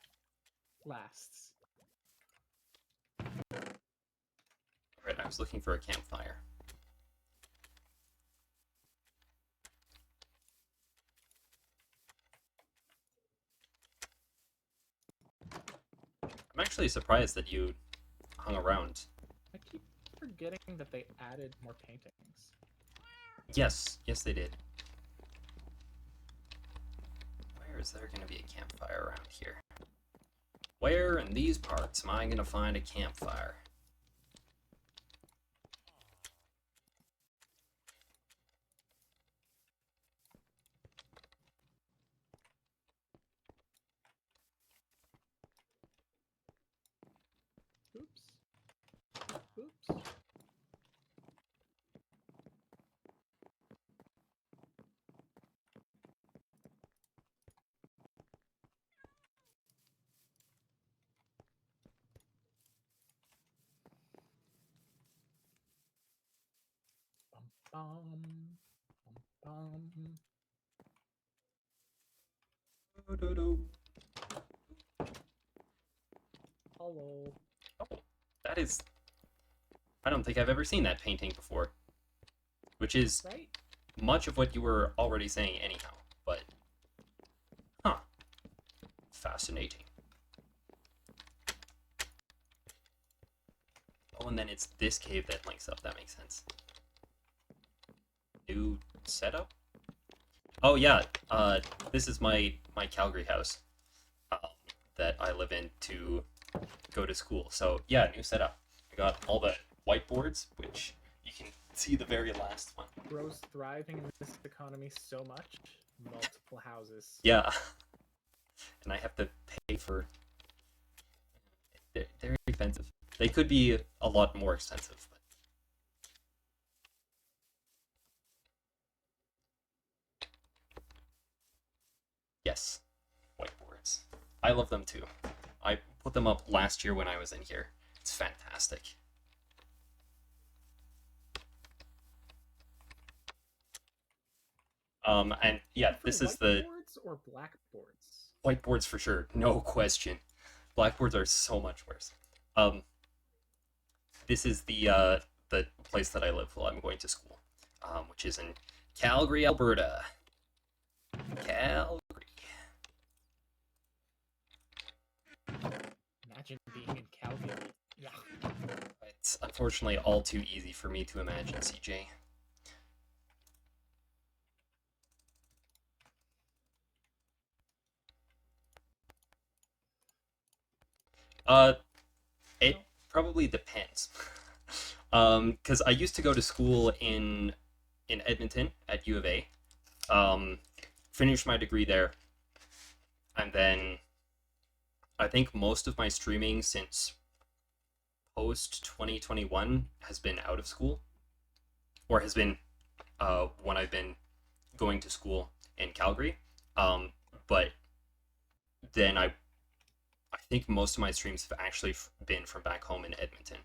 lasts. Right, I was looking for a campfire. I'm actually surprised that you hung around. I keep forgetting that they added more paintings. Yes, yes they did. Where is there going to be a campfire around here? Where in these parts am I going to find a campfire? Oops. Oops. Bum, bum, bum. Hello. Oh, that is. I don't think I've ever seen that painting before. Which is Right? much of what you were already saying, anyhow. But. Huh. Fascinating. Oh, and then it's this cave that links up. That makes sense. New setup? Oh, yeah. This is my Calgary house um, that I live in to go to school. So, yeah, new setup. I got all the whiteboards, which you can see the very last one. Bro's thriving in this economy so much. Multiple houses. Yeah. And I have to pay for. They're expensive. They could be a lot more expensive, but yes, whiteboards. I love them too. I put them up last year when I was in here. It's fantastic. And yeah, this is the Whiteboards or blackboards? whiteboards for sure, no question. Blackboards are so much worse. Um, this is the place that I live while I'm going to school, which is in Calgary, Alberta. Calgary. Imagine being in Calgary. Yeah. It's unfortunately all too easy for me to imagine, CJ. Uh, it No. probably depends. Because I used to go to school in Edmonton at U of A. Finished my degree there, and then I think most of my streaming since post 2021 has been out of school. or has been when I've been going to school in Calgary. But then I think most of my streams have actually been from back home in Edmonton.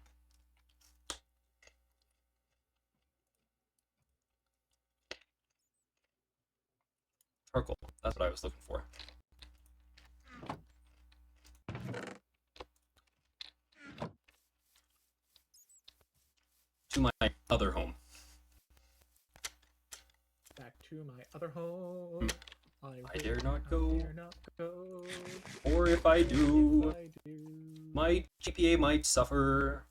Charcoal. That's what I was looking for. To my other home. Back to my other home. I dare not go. Dare not go. Or if I do, If I do. my GPA might suffer.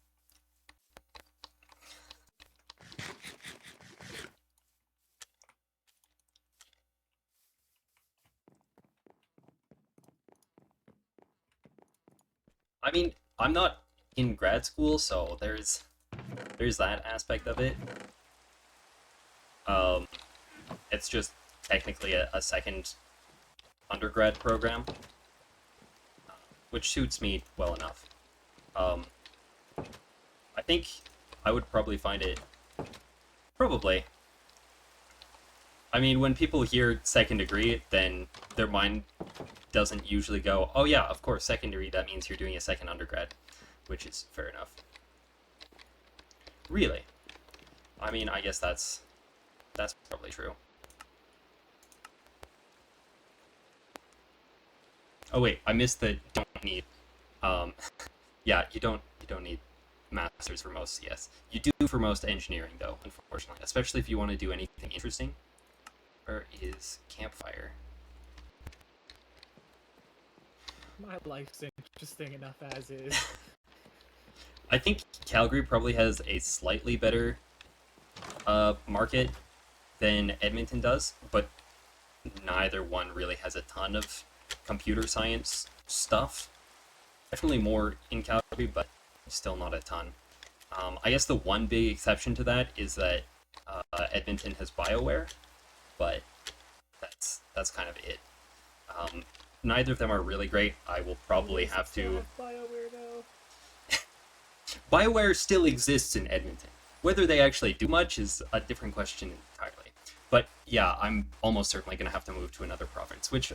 I mean, I'm not in grad school, so there's that aspect of it. Um, it's just technically a second undergrad program, which suits me well enough. I think I would probably find it. Probably. I mean, when people hear second degree, then their mind doesn't usually go, oh yeah, of course, secondary, that means you're doing a second undergrad, which is fair enough. Really? I mean, I guess that's probably true. Oh wait, I missed the don't need. Um, yeah, you don't need masters for most CS. You do for most engineering though, unfortunately, especially if you want to do anything interesting. Where is campfire? My life's interesting enough as is. I think Calgary probably has a slightly better market than Edmonton does, but neither one really has a ton of computer science stuff. Definitely more in Calgary, but still not a ton. I guess the one big exception to that is that Edmonton has BioWare, but that's kind of it. Neither of them are really great. I will probably have to. BioWare though. BioWare still exists in Edmonton. Whether they actually do much is a different question entirely. But yeah, I'm almost certainly going to have to move to another province, which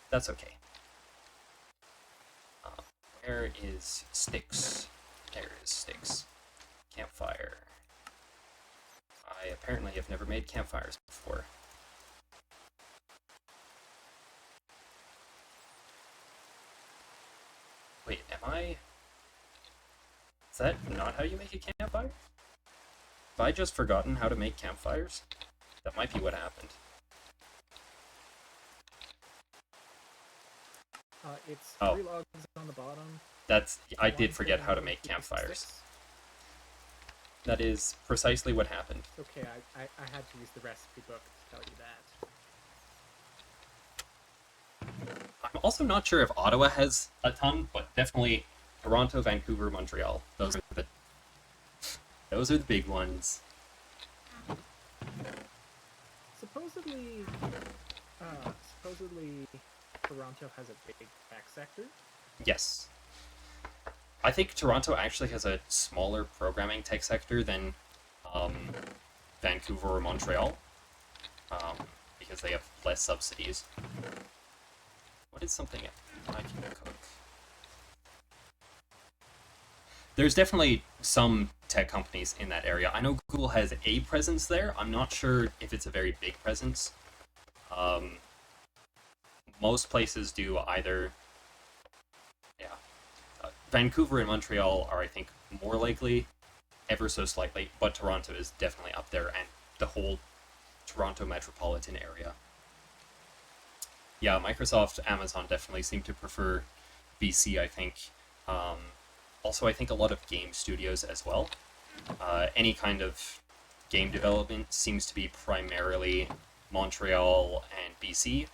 that's okay. Where is Sticks? There is Sticks. Campfire. I apparently have never made campfires before. Wait, am I... Is that not how you make a campfire? Have I just forgotten how to make campfires? That might be what happened. It's Oh. 3 logs on the bottom. I did forget how to make campfires. That is precisely what happened. Okay, I had to use the recipe book to tell you that. I'm also not sure if Ottawa has a ton, but definitely Toronto, Vancouver, Montreal. Those are the big ones. Supposedly Toronto has a big tech sector. Yes. I think Toronto actually has a smaller programming tech sector than Vancouver or Montreal, because they have less subsidies. What is something I can cook? There's definitely some tech companies in that area. I know Google has a presence there. I'm not sure if it's a very big presence. Most places do either. Yeah. Vancouver and Montreal are, I think, more likely, ever so slightly, but Toronto is definitely up there, and the whole Toronto metropolitan area. Yeah, Microsoft, Amazon definitely seem to prefer BC, I think. Also, I think a lot of game studios as well. Any kind of game development seems to be primarily Montreal and BC,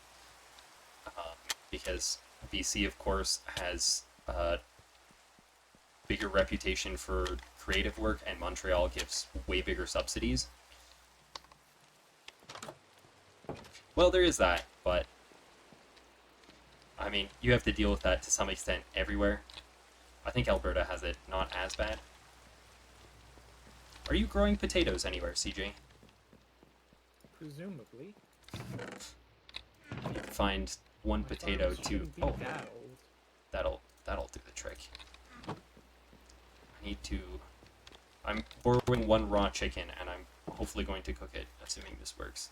because BC, of course, has a bigger reputation for creative work, and Montreal gives way bigger subsidies. Well, there is that, but I mean, you have to deal with that to some extent everywhere. I think Alberta has it not as bad. Are you growing potatoes anywhere, CJ? Presumably. You can find one My potato farms to... shouldn't be Oh, that old. that'll do the trick. I need to... I'm borrowing one raw chicken, and I'm hopefully going to cook it, assuming this works.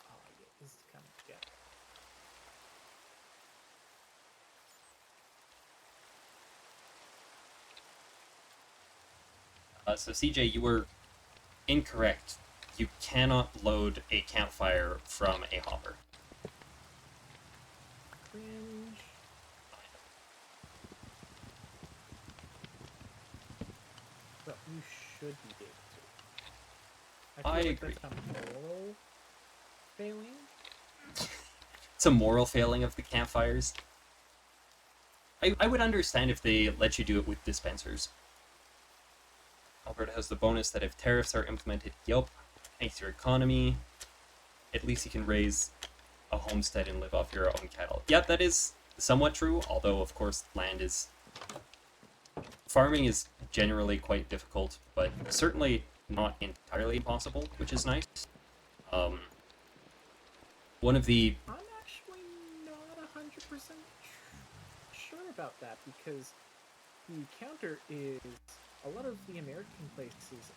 Oh, yeah, this is kind of, yeah. So CJ, you were incorrect. You cannot load a campfire from a hopper. Cringe. But you should be able to. I feel I like agree. that's a moral failing. It's a moral failing of the campfires. I would understand if they let you do it with dispensers. Alberta has the bonus that if tariffs are implemented, yup, thanks to your economy, at least you can raise a homestead and live off your own cattle. Yeah, that is somewhat true, although of course farming is generally quite difficult, but certainly not entirely impossible, which is nice. One of the I'm actually not 100% sure about that because the counter is a lot of the American places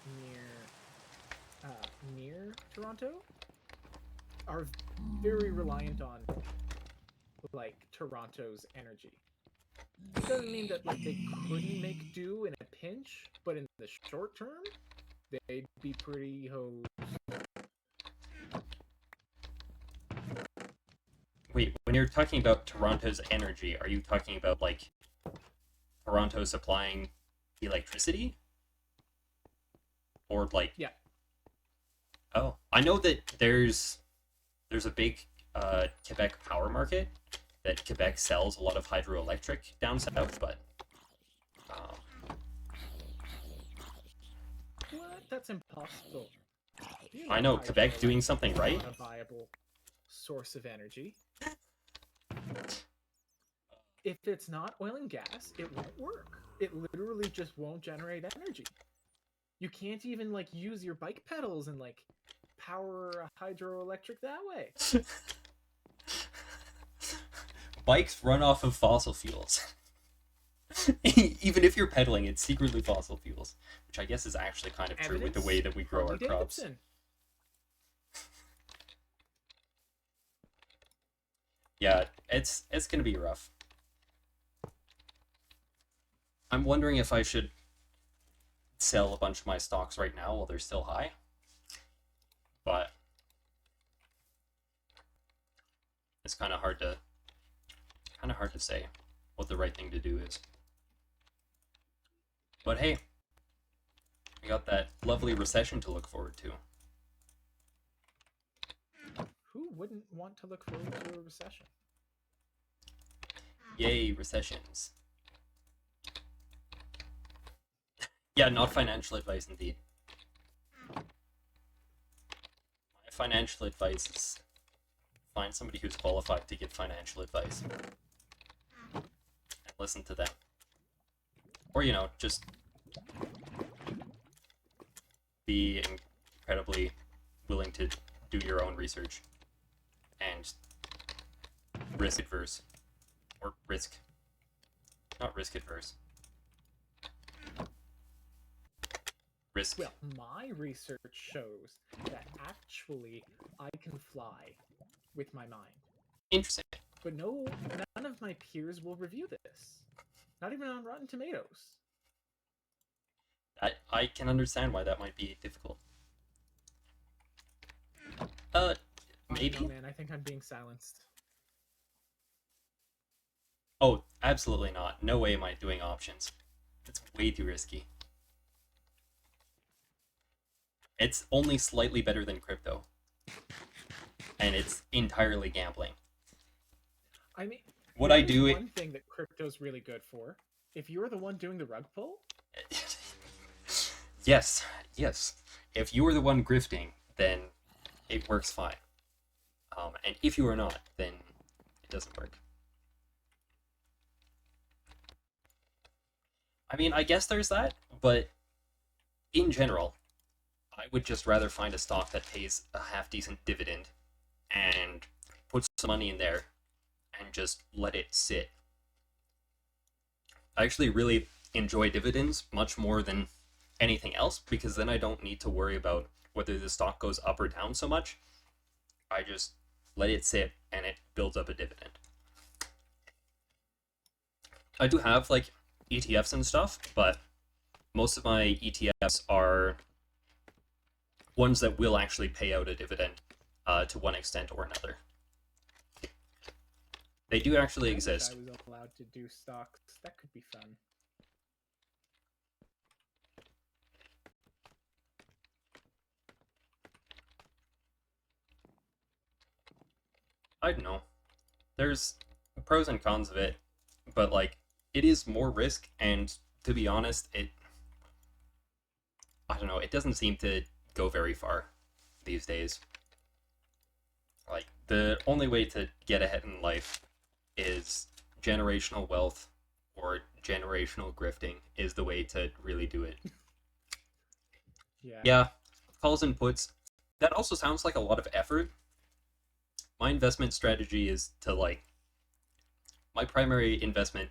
near Toronto are very reliant on like Toronto's energy. It doesn't mean that like they couldn't make do in a pinch, but in the short term, they'd be pretty hosed. Wait, when you're talking about Toronto's energy, are you talking about like Toronto supplying electricity? Or like Yeah. Oh, I know that there's a big Quebec power market that Quebec sells a lot of hydroelectric down south, but What? That's impossible. You I know know Quebec doing hydroelectric something is right. not a viable source of energy. If it's not oil and gas, it won't work. It literally just won't generate energy. You can't even like use your bike pedals and like power a hydroelectric that way. Bikes run off of fossil fuels. Even if you're pedaling, it's secretly fossil fuels, which I guess is actually kind of true with the way that we grow our crops. Davidson. Yeah, it's gonna be rough. I'm wondering if I should sell a bunch of my stocks right now while they're still high. But it's kind of hard to say what the right thing to do is. But hey, we got that lovely recession to look forward to. Who wouldn't want to look forward to a recession? Yay, recessions. Yeah, not financial advice indeed. My financial advice is find somebody who's qualified to give financial advice. And listen to them. Or, just be incredibly willing to do your own research and risk adverse. Or not risk adverse. Risk. Well, my research shows that actually I can fly with my mind. Interesting. But none of my peers will review this. Not even on Rotten Tomatoes. I can understand why that might be difficult. Maybe? Oh man, I think I'm being silenced. Oh, absolutely not. No way am I doing options. It's way too risky. It's only slightly better than crypto. And it's entirely gambling. I mean, What I do... one thing that crypto's really good for. If you're the one doing the rug pull... Yes. If you are the one grifting, then it works fine. And if you are not, then it doesn't work. I mean, I guess there's that, but in general, I would just rather find a stock that pays a half decent dividend and put some money in there and just let it sit. I actually really enjoy dividends much more than anything else because then I don't need to worry about whether the stock goes up or down so much. I just let it sit and it builds up a dividend. I do have like ETFs and stuff, but most of my ETFs are ones that will actually pay out a dividend to one extent or another. They do actually I wish exist. I was allowed to do stocks. That could be fun. I don't know. There's pros and cons of it, but like it is more risk, and to be honest, I don't know, it doesn't seem to go very far these days. Like the only way to get ahead in life is generational wealth or generational grifting is the way to really do it. Yeah. Yeah, calls and puts. That also sounds like a lot of effort. My investment strategy is to like my primary investment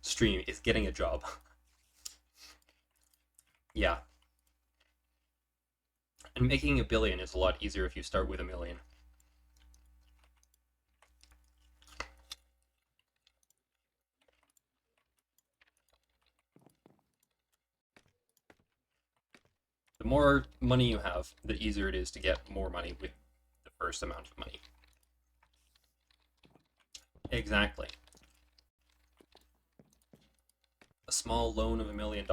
stream is getting a job. Yeah. And making a billion is a lot easier if you start with a million. The more money you have, the easier it is to get more money with the first amount of money. Exactly. A small loan of $1 million.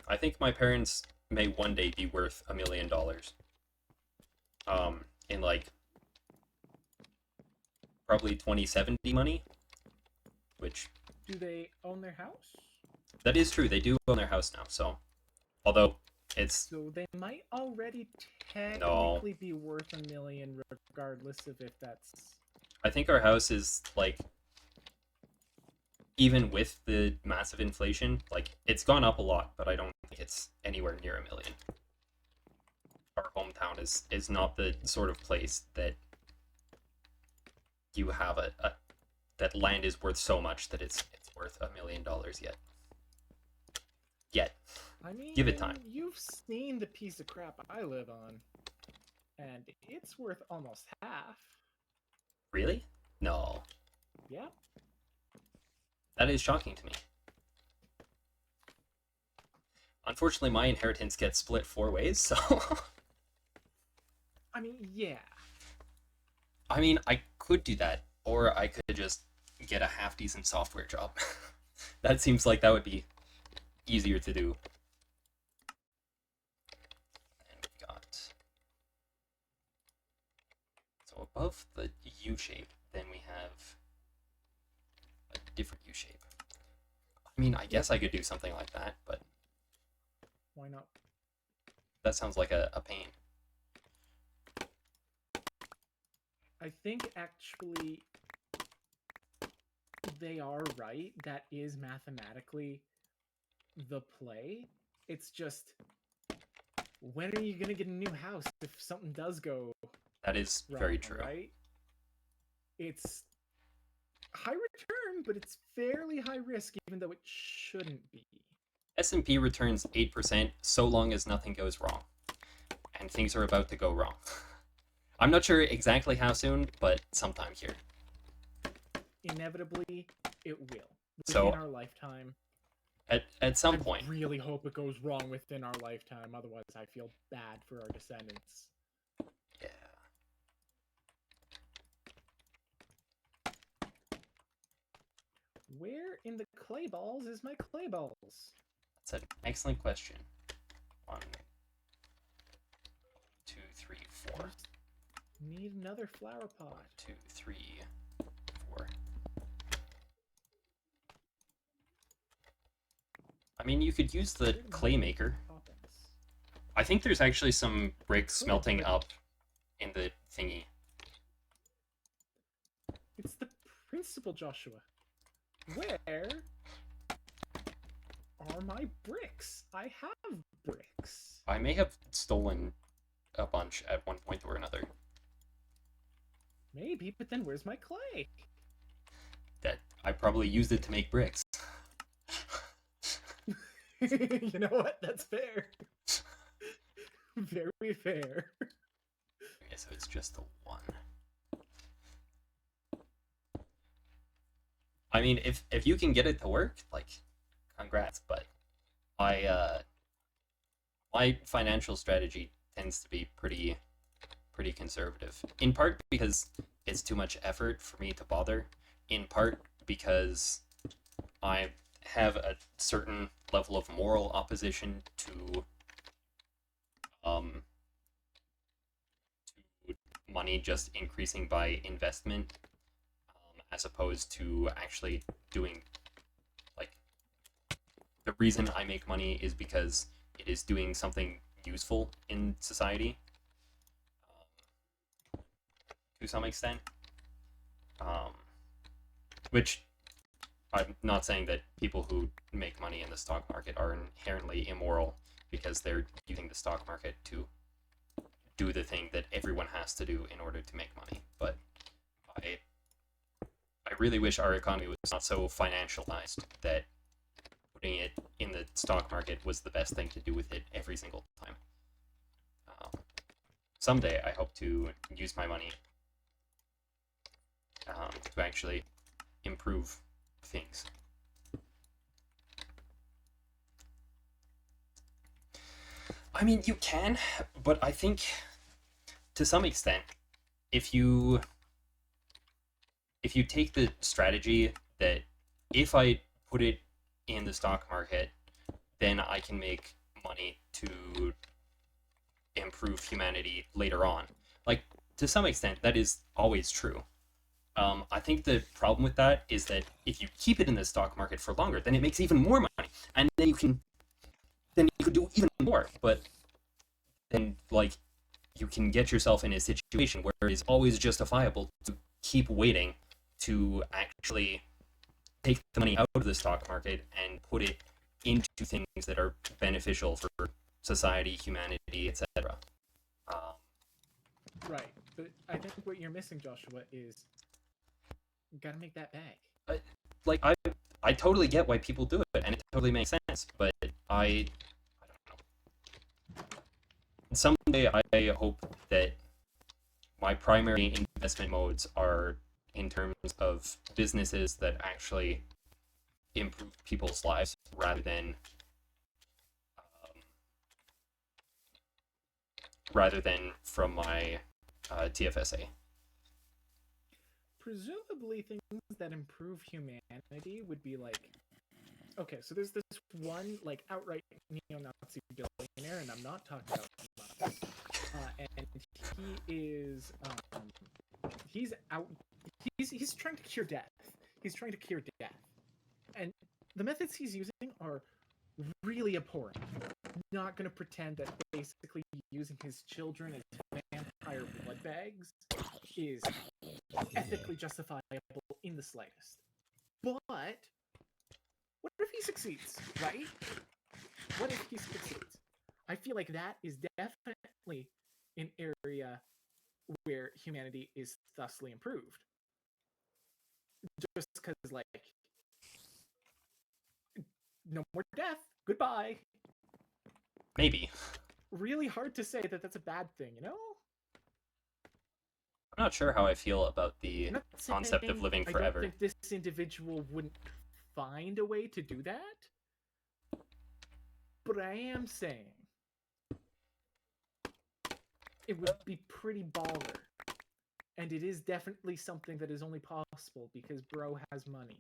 I think my parents may one day be worth $1 million. In like probably 2070 money, which Do they own their house? that is true. They do own their house now, so although it's So they might already no, technically be worth a million, regardless of if that's. I think our house is like even with the massive inflation, like it's gone up a lot, but I don't think it's anywhere near a million. Our hometown is not the sort of place that you have that land is worth so much that it's worth $1 million yet. Yet. I mean, Give it time. you've seen the piece of crap I live on, and it's worth almost half. Really? No. Yeah. That is shocking to me. Unfortunately, my inheritance gets split 4 ways, so I mean, yeah. I mean, I could do that, or I could just get a half decent software job. That seems like that would be easier to do. And we got so above the U shape, then we have a different U shape. I mean, I guess I could do something like that, but Why not? that sounds like a pain. I think actually they are right. That is mathematically the play. It's just when are you gonna get a new house if something does go That is wrong, very true. right? It's high return, but it's fairly high risk, even though it shouldn't be. S&P returns 8% so long as nothing goes wrong. And things are about to go wrong. I'm not sure exactly how soon, but sometime here. Inevitably, it will. So- Within our lifetime. At some I point. really hope it goes wrong within our lifetime. Otherwise, I feel bad for our descendants. Yeah. Where in the clay balls is my clay balls? That's an excellent question. 1, 2, 3, 4. Need another flower pot. 1, 2, 3, 4. I mean, you could use the clay maker. Toppings. I think there's actually some bricks Cool, smelting but- up in the thingy. It's the principle, Joshua. Where are my bricks? I have bricks. I may have stolen a bunch at one point or another. Maybe, but then where's my clay? That I probably used it to make bricks. You know what? That's fair. Very fair. Okay, so it's just the one. I mean, if you can get it to work, like, congrats. But my financial strategy tends to be pretty conservative. In part because it's too much effort for me to bother. In part because I have a certain level of moral opposition um to money just increasing by investment, as opposed to actually doing, like, the reason I make money is because it is doing something useful in society, to some extent. Um, which I'm not saying that people who make money in the stock market are inherently immoral because they're using the stock market to do the thing that everyone has to do in order to make money. But I I really wish our economy was not so financialized that putting it in the stock market was the best thing to do with it every single time. Um, Someday, I hope to use my money to actually improve things. I mean, you can, but I think to some extent, if you if you take the strategy that if I put it in the stock market, then I can make money to improve humanity later on. Like, to some extent, that is always true. I think the problem with that is that if you keep it in the stock market for longer, then it makes even more money, and then you could do even more. But then, like, you can get yourself in a situation where it is always justifiable to keep waiting to actually take the money out of the stock market and put it into things that are beneficial for society, humanity, etc. Um, Right. But I think what you're missing, Joshua, is you gotta make that bag. I, like I totally get why people do it, and it totally makes sense. But I don't know. Someday I hope that my primary investment modes are in terms of businesses that actually improve people's lives um, rather than from my TFSA. Presumably, things that improve humanity would be like, okay, so there's this one like outright neo-Nazi billionaire, and I'm not talking about Musk. And he is he's out he's trying to cure death. He's trying to cure death, and the methods he's using are really abhorrent. Not going to pretend that basically using his children as vampire blood bags is ethically justifiable in the slightest. But what if he succeeds, right? What if he succeeds? I feel like that is definitely an area where humanity is thusly improved. Just because, like, no more death, goodbye. Maybe. Really hard to say that that's a bad thing, you know? I'm not sure how I feel about the I'm not concept of saying living I don't forever. think this individual wouldn't find a way to do that, but I am saying it would be pretty baller. And it is definitely something that is only possible because bro has money.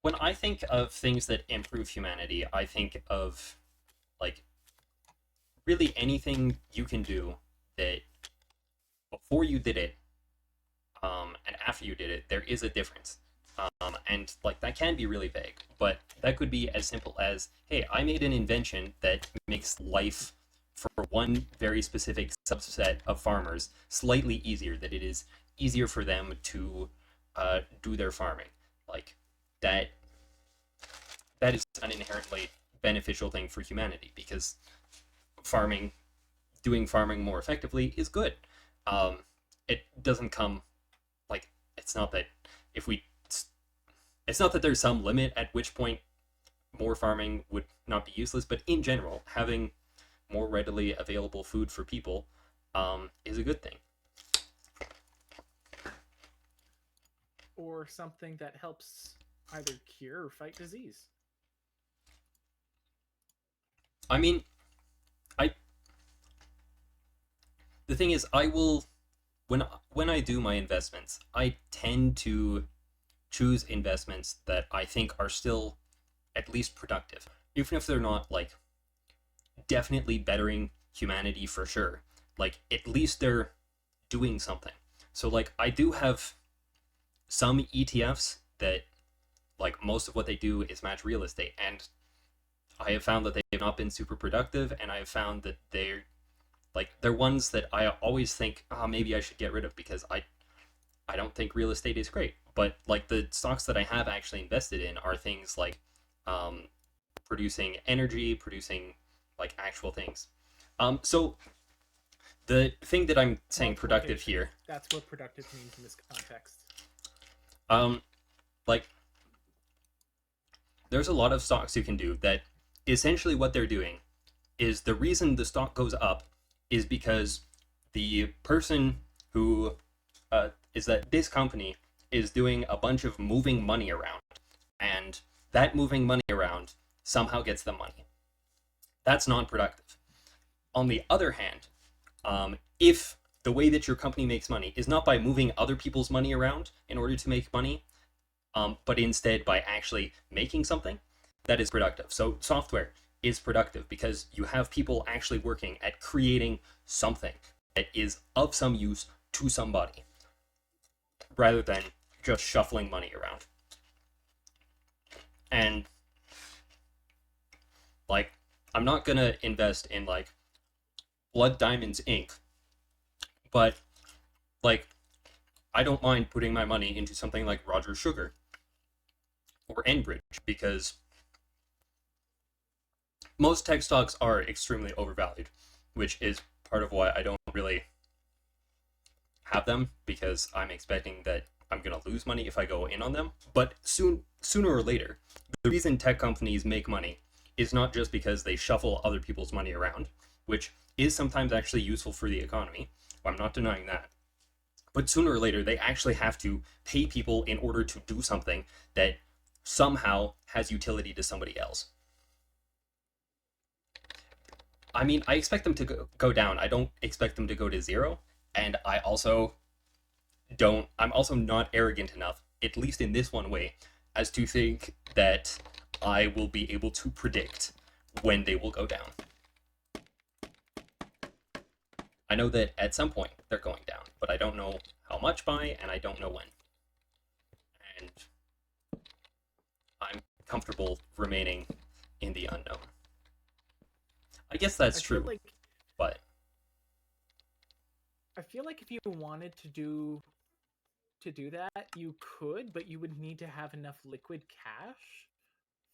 When I think of things that improve humanity, I think of, like, really anything you can do that before you did it, and after you did it, there is a difference. And, like, that can be really vague, but that could be as simple as, hey, I made an invention that makes life for one very specific subset of farmers slightly easier, that it is easier for them to do their farming. Like that that is an inherently beneficial thing for humanity because farming doing farming more effectively is good. It doesn't come like it's not that if we it's not that there's some limit at which point more farming would not be useless, but in general, having more readily available food for people is a good thing. Or something that helps either cure or fight disease. I mean, I the thing is, I will when I do my investments, I tend to choose investments that I think are still at least productive, even if they're not like definitely bettering humanity for sure. Like at least they're doing something. So like I do have some ETFs that like most of what they do is match real estate, and I have found that they have not been super productive, and I have found that they're ones that I always think, oh, maybe I should get rid of because I don't think real estate is great. But like the stocks that I have actually invested in are things like um, producing energy, producing like actual things. So the thing that I'm saying productive Multiplication. here, That's what productive means in this context. um, like there's a lot of stocks you can do that essentially what they're doing is the reason the stock goes up is because the person who is that this company is doing a bunch of moving money around, and that moving money around somehow gets them money. That's non-productive. On the other hand, if the way that your company makes money is not by moving other people's money around in order to make money, but instead by actually making something, that is productive. So software is productive because you have people actually working at creating something that is of some use to somebody rather than just shuffling money around. And like I'm not going to invest in like Blood Diamonds Inc., but like I don't mind putting my money into something like Roger Sugar or Enbridge because most tech stocks are extremely overvalued, which is part of why I don't really have them because I'm expecting that I'm going to lose money if I go in on them. But sooner or later, the reason tech companies make money is not just because they shuffle other people's money around, which is sometimes actually useful for the economy. I'm not denying that. But sooner or later, they actually have to pay people in order to do something that somehow has utility to somebody else. I mean, I expect them to go down. I don't expect them to go to zero. And I'm also not arrogant enough, at least in this one way, as to think that I will be able to predict when they will go down. I know that at some point they're going down, but I don't know how much by, and I don't know when. And I'm comfortable remaining in the unknown. I guess that's true, but I feel like if you wanted to do that, you could, but you would need to have enough liquid cash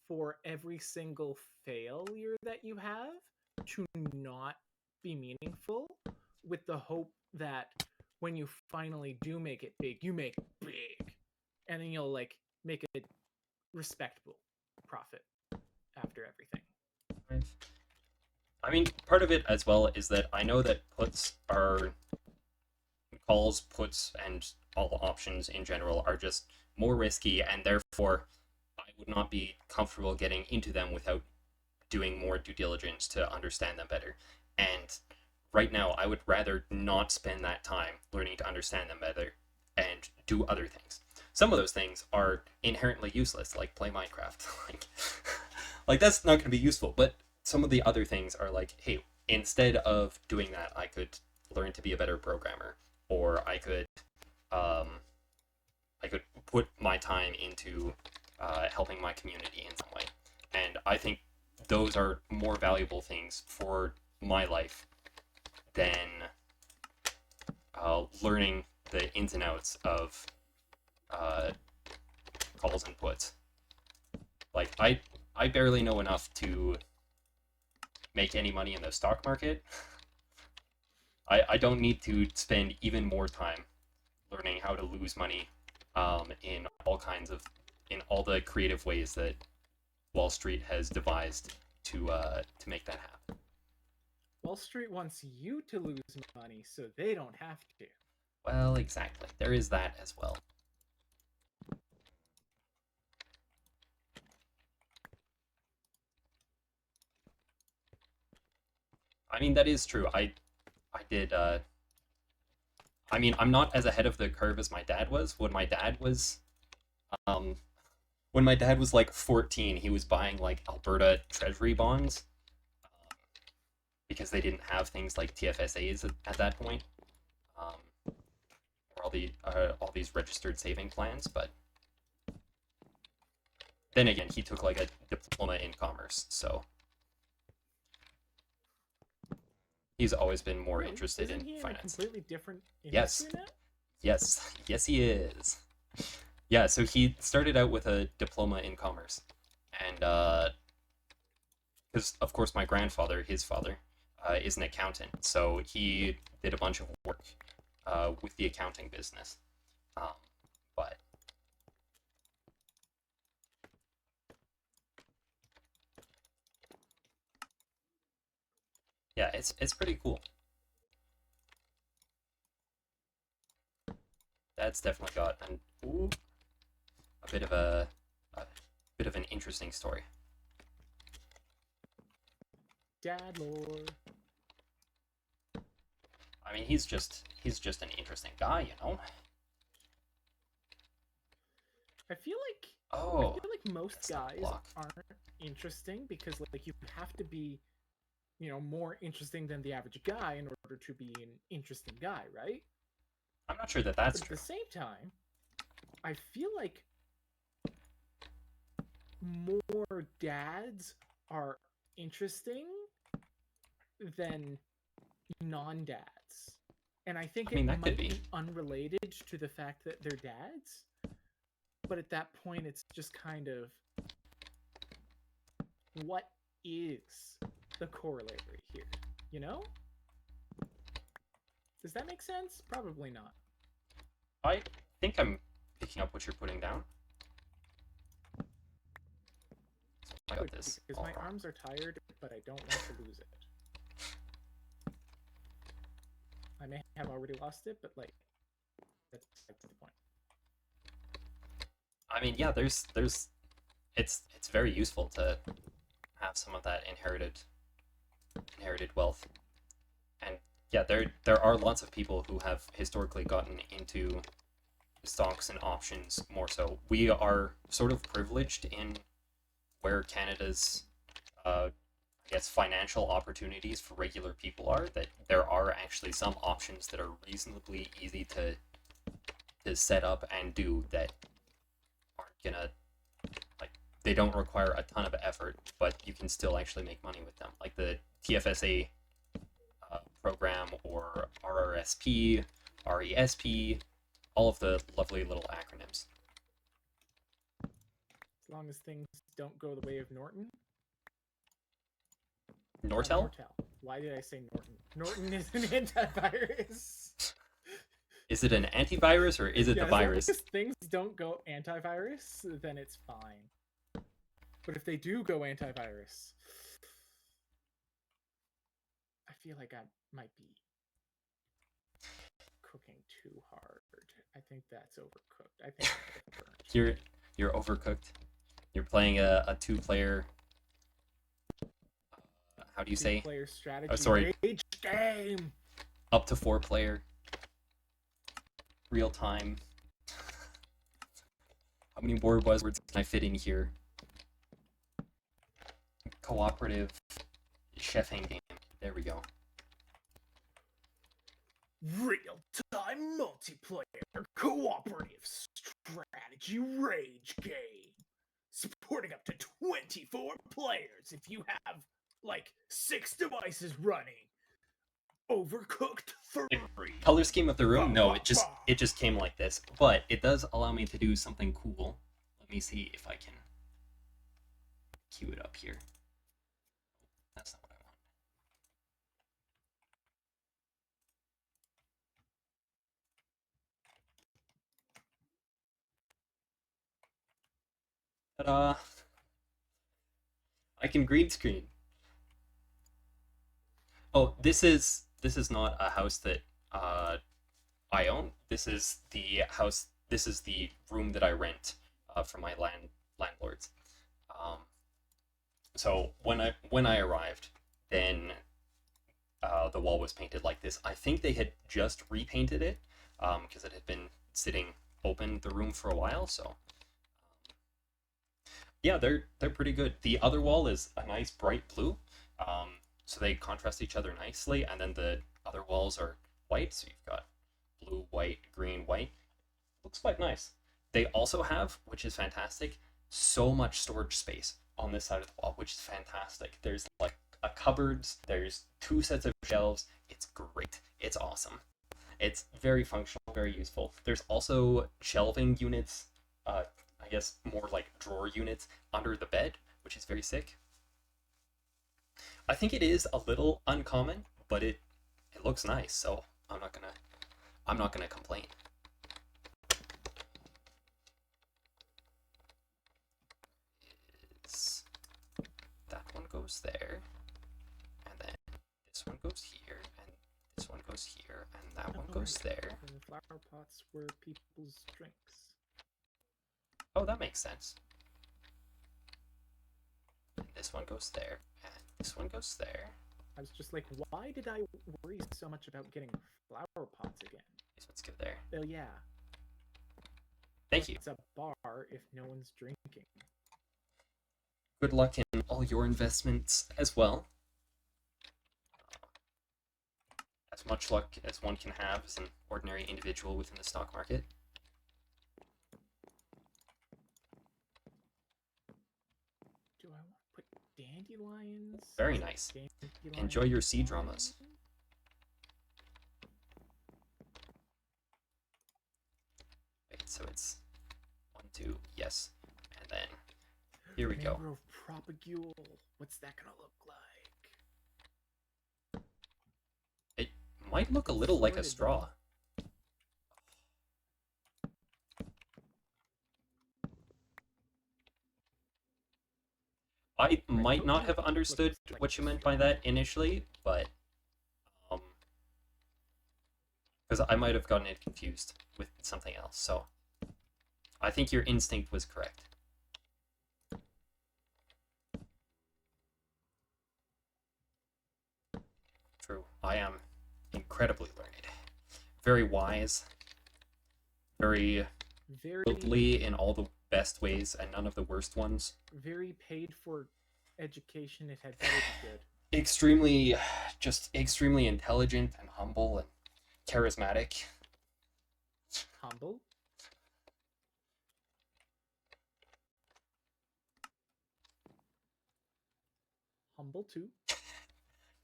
for every single failure that you have to not be meaningful, with the hope that when you finally do make it big, you make big. And then you'll like make a respectable profit after everything. I mean, part of it as well is that I know that puts, and all options in general are just more risky, and therefore I would not be comfortable getting into them without doing more due diligence to understand them better. And right now, I would rather not spend that time learning to understand them better and do other things. Some of those things are inherently useless, like play Minecraft. like that's not going to be useful. But some of the other things are like, hey, instead of doing that, I could learn to be a better programmer, or um, I could put my time into helping my community in some way. And I think those are more valuable things for my life than learning the ins and outs of uh, calls and puts. Like I barely know enough to make any money in the stock market. I don't need to spend even more time learning how to lose money in in all the creative ways that Wall Street has devised to make that happen. Wall Street wants you to lose money so they don't have to. Well, exactly. There is that as well. I mean, that is true. I did. I mean, I'm not as ahead of the curve as my dad was. Um, when my dad was like 14, he was buying like Alberta Treasury bonds because they didn't have things like TFSAs at that point, or all these registered saving plans. But then again, he took like a diploma in commerce, so he's always been more Really? interested Isn't in he in a finance. completely different Yes, industry now? yes, he is. Yeah, so he started out with a diploma in commerce, and because of course my grandfather, his father, is an accountant, so he did a bunch of work with the accounting business. Um, but yeah, it's pretty cool. That's definitely got a bit of a bit of an interesting story. Dad lore. I mean, he's just an interesting guy, you know. I feel like Oh, most that's not a guys block. aren't interesting because like you have to be, more interesting than the average guy in order to be an interesting guy, right? I'm not sure that that's But at true. the same time, I feel like more dads are interesting than non-dads. And I think I mean, it that could might be. be unrelated to the fact that they're dads, but at that point it's just kind of what is the corollary here, you know? Does that make sense? Probably not. I think I'm picking up what you're putting down. I got Good, this because all my wrong. arms are tired, but I don't want to lose it. I may have already lost it, but like that's the point. I mean, yeah, there's it's very useful to have some of that inherited wealth. And yeah, there are lots of people who have historically gotten into stocks and options more so. We are sort of privileged in where Canada's I guess financial opportunities for regular people are, that there are actually some options that are reasonably easy to set up and do that aren't gonna like they don't require a ton of effort, but you can still actually make money with them, like the TFSA program or RRSP, RESP, all of the lovely little acronyms. As long as things don't go the way of Norton. Nortel? Nortel. Why did I say Norton? Norton is an antivirus. Is it an antivirus or is it Yeah, the as long virus? as things don't go antivirus, then it's fine. But if they do go antivirus, I feel like I might be cooking too hard. I think that's overcooked. I think I might have burned. You're you're overcooked. You're playing a two-player. How do you say? Two-player Oh, strategy sorry, rage game. up to four-player, real time. How many more buzzwords can I fit in here? Cooperative chefing game. There we go. Real-time multiplayer cooperative strategy rage game. Supporting up to 24 players if you have like 6 devices running. Overcooked 3. Color scheme of the room, no, it just came like this, but it does allow me to do something cool. Let me see if I can cue it up here. That's not what I want. Ta-da! I can green screen. Oh, this is not a house that I own. This is the house. This is the room that I rent from my landlords. Um, so when I arrived, then the wall was painted like this. I think they had just repainted it because it had been sitting open the room for a while. So yeah, they're pretty good. The other wall is a nice bright blue, so they contrast each other nicely. And then the other walls are white, so you've got blue, white, green, white. Looks quite nice. They also have, which is fantastic, so much storage space on this side of the wall, which is fantastic. There's like a cupboards, there's two sets of shelves. It's great. It's awesome. It's very functional, very useful. There's also shelving units, I guess more like drawer units under the bed, which is very sick. I think it is a little uncommon, but it looks nice, so I'm not gonna complain. It's, that one goes there, and then this one goes here, and this one goes here, and that one goes there. And the flower pots were people's drinks. Oh, that makes sense. And this one goes there, and this one goes there. I was just like, why did I worry so much about getting flower pots again? This one's go there. Oh yeah. Thank you. It's a bar if no one's drinking. Good luck in all your investments as well. As much luck as one can have as an ordinary individual within the stock market. Do I want to put dandelions? Very nice. Dandelion Enjoy your sea dramas. Wait, so it's 1, 2, yes, and then here we go. Mangrove propagule. What's that gonna look like? It might look a little like a straw. I might not have understood what you meant by that initially, but because I might have gotten it confused with something else. So I think your instinct was correct. True. I am incredibly learned, very wise, very worldly in all the best ways and none of the worst ones. Very paid for education. It had better be good. Extremely, just extremely intelligent and humble and charismatic. Humble. Humble too.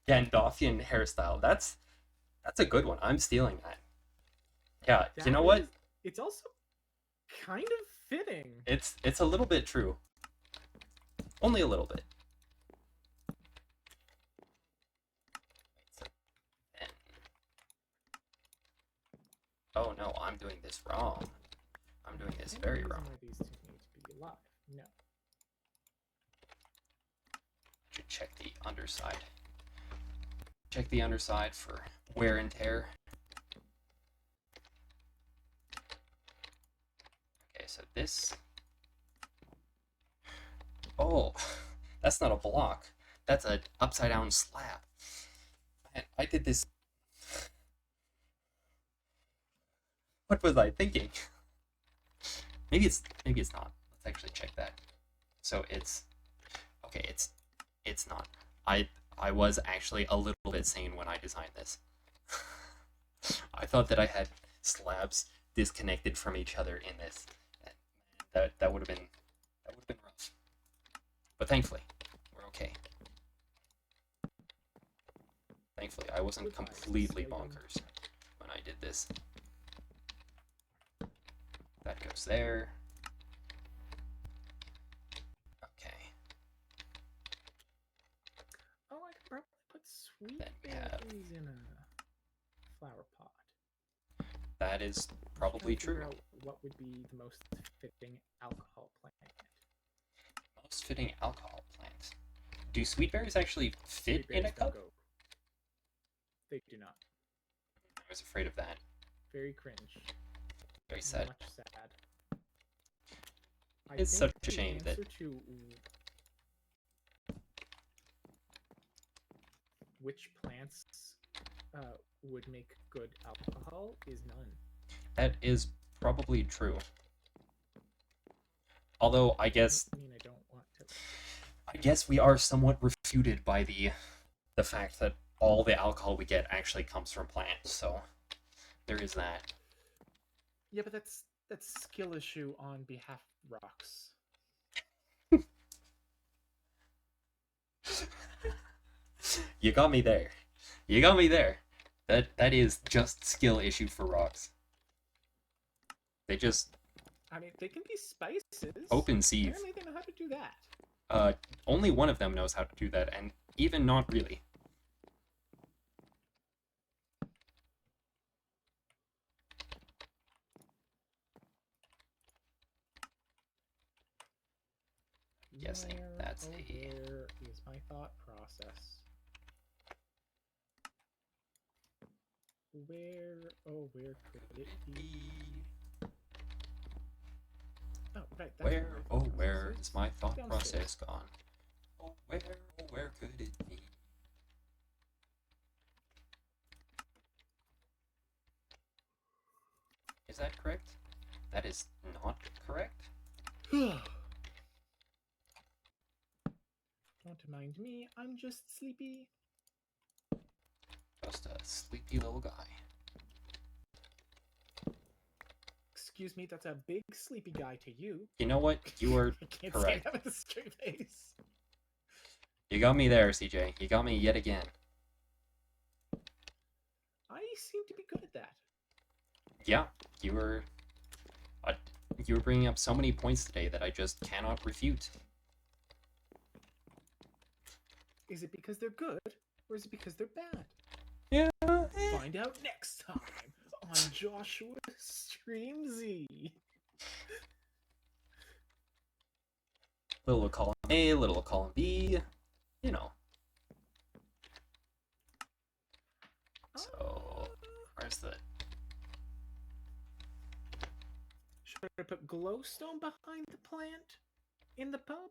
Gandalfian hairstyle. That's a good one. I'm stealing that. Yeah, That you know what? It's also kind of fitting. It's a little bit true. Only a little bit. Oh no, I'm doing this wrong. I'm doing this very wrong. Why these two need to be alive? No. Should check the underside. Check the underside for wear and tear. Okay, so this. Oh, that's not a block. That's an upside down slab. Man, I did this. What was I thinking? Maybe it's not. Let's actually check that. So it's okay, it's not. I was actually a little bit sane when I designed this. I thought that I had slabs disconnected from each other in this. That would have been rough. But thankfully, we're okay. Thankfully, I wasn't Goodbye, completely Satan. bonkers when I did this. That goes there. Okay. Oh, I could probably put sweet Then we have- berries in a flower pot. That is Trying probably to figure true. out what would be the most fitting alcohol plant. Most fitting alcohol plant. Do sweet berries actually fit Sweet in a berries don't cup? go. They do not. I was afraid of that. Very cringe. Very sad. Much sad. I It's think such a shame the that- answer to which plants would make good alcohol is none. That is probably true. Although I guess I mean, I don't want to. I guess we are somewhat refuted by the fact that all the alcohol we get actually comes from plants. So there is that. Yeah, but that's skill issue on behalf of rocks. You got me there. You got me there. That is just skill issue for rocks. They just I mean, they can be spices. open sieve. Apparently, they know how to do that. Only one of them knows how to do that, and even not really. Guessing that's a- Where is my thought process? Where could it be? Oh, right. That's Where, my oh, thought where process is my thought downstairs. process gone? Oh, where could it be? Is that correct? That is not correct? Don't mind me. I'm just sleepy. Just a sleepy little guy. Excuse me. That's a big sleepy guy to you. You know what? You are I can't correct. say that with a straight face. You got me there, CJ. You got me yet again. I seem to be good at that. Yeah, you were bringing up so many points today that I just cannot refute. Is it because they're good, or is it because they're bad? Yeah. Find out next time on Joshua Streamzy. Little column A, little column B, you know. So, where's the... Should I put glowstone behind the plant in the pub?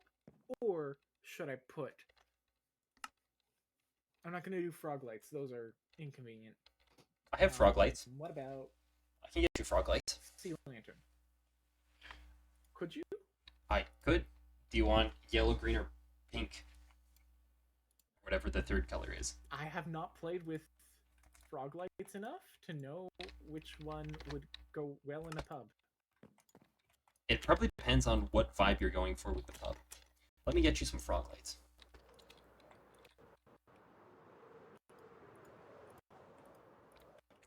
Or should I put... I'm not going to do frog lights. Those are inconvenient. I have frog lights. What about I can get you frog lights. sea lantern? Could you? I could. Do you want yellow, green, or pink? Whatever the third color is. I have not played with frog lights enough to know which one would go well in a pub. It probably depends on what vibe you're going for with the pub. Let me get you some frog lights.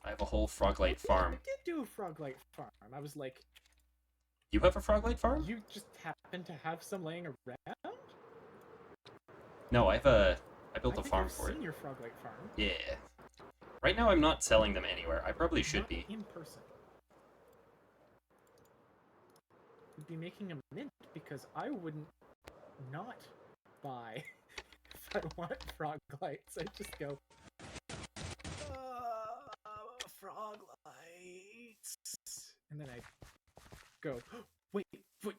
I have a whole frog light farm. I did do a frog light farm. I was like, You have a frog light farm? you just happen to have some laying around? No, I built I a think farm I've for it. seen your frog light farm. Yeah. Right now I'm not selling them anywhere. I probably should Not be. in person. You'd be making a mint because I wouldn't not buy if I want frog lights. I'd just go, frog lights. And then I'd go, wait,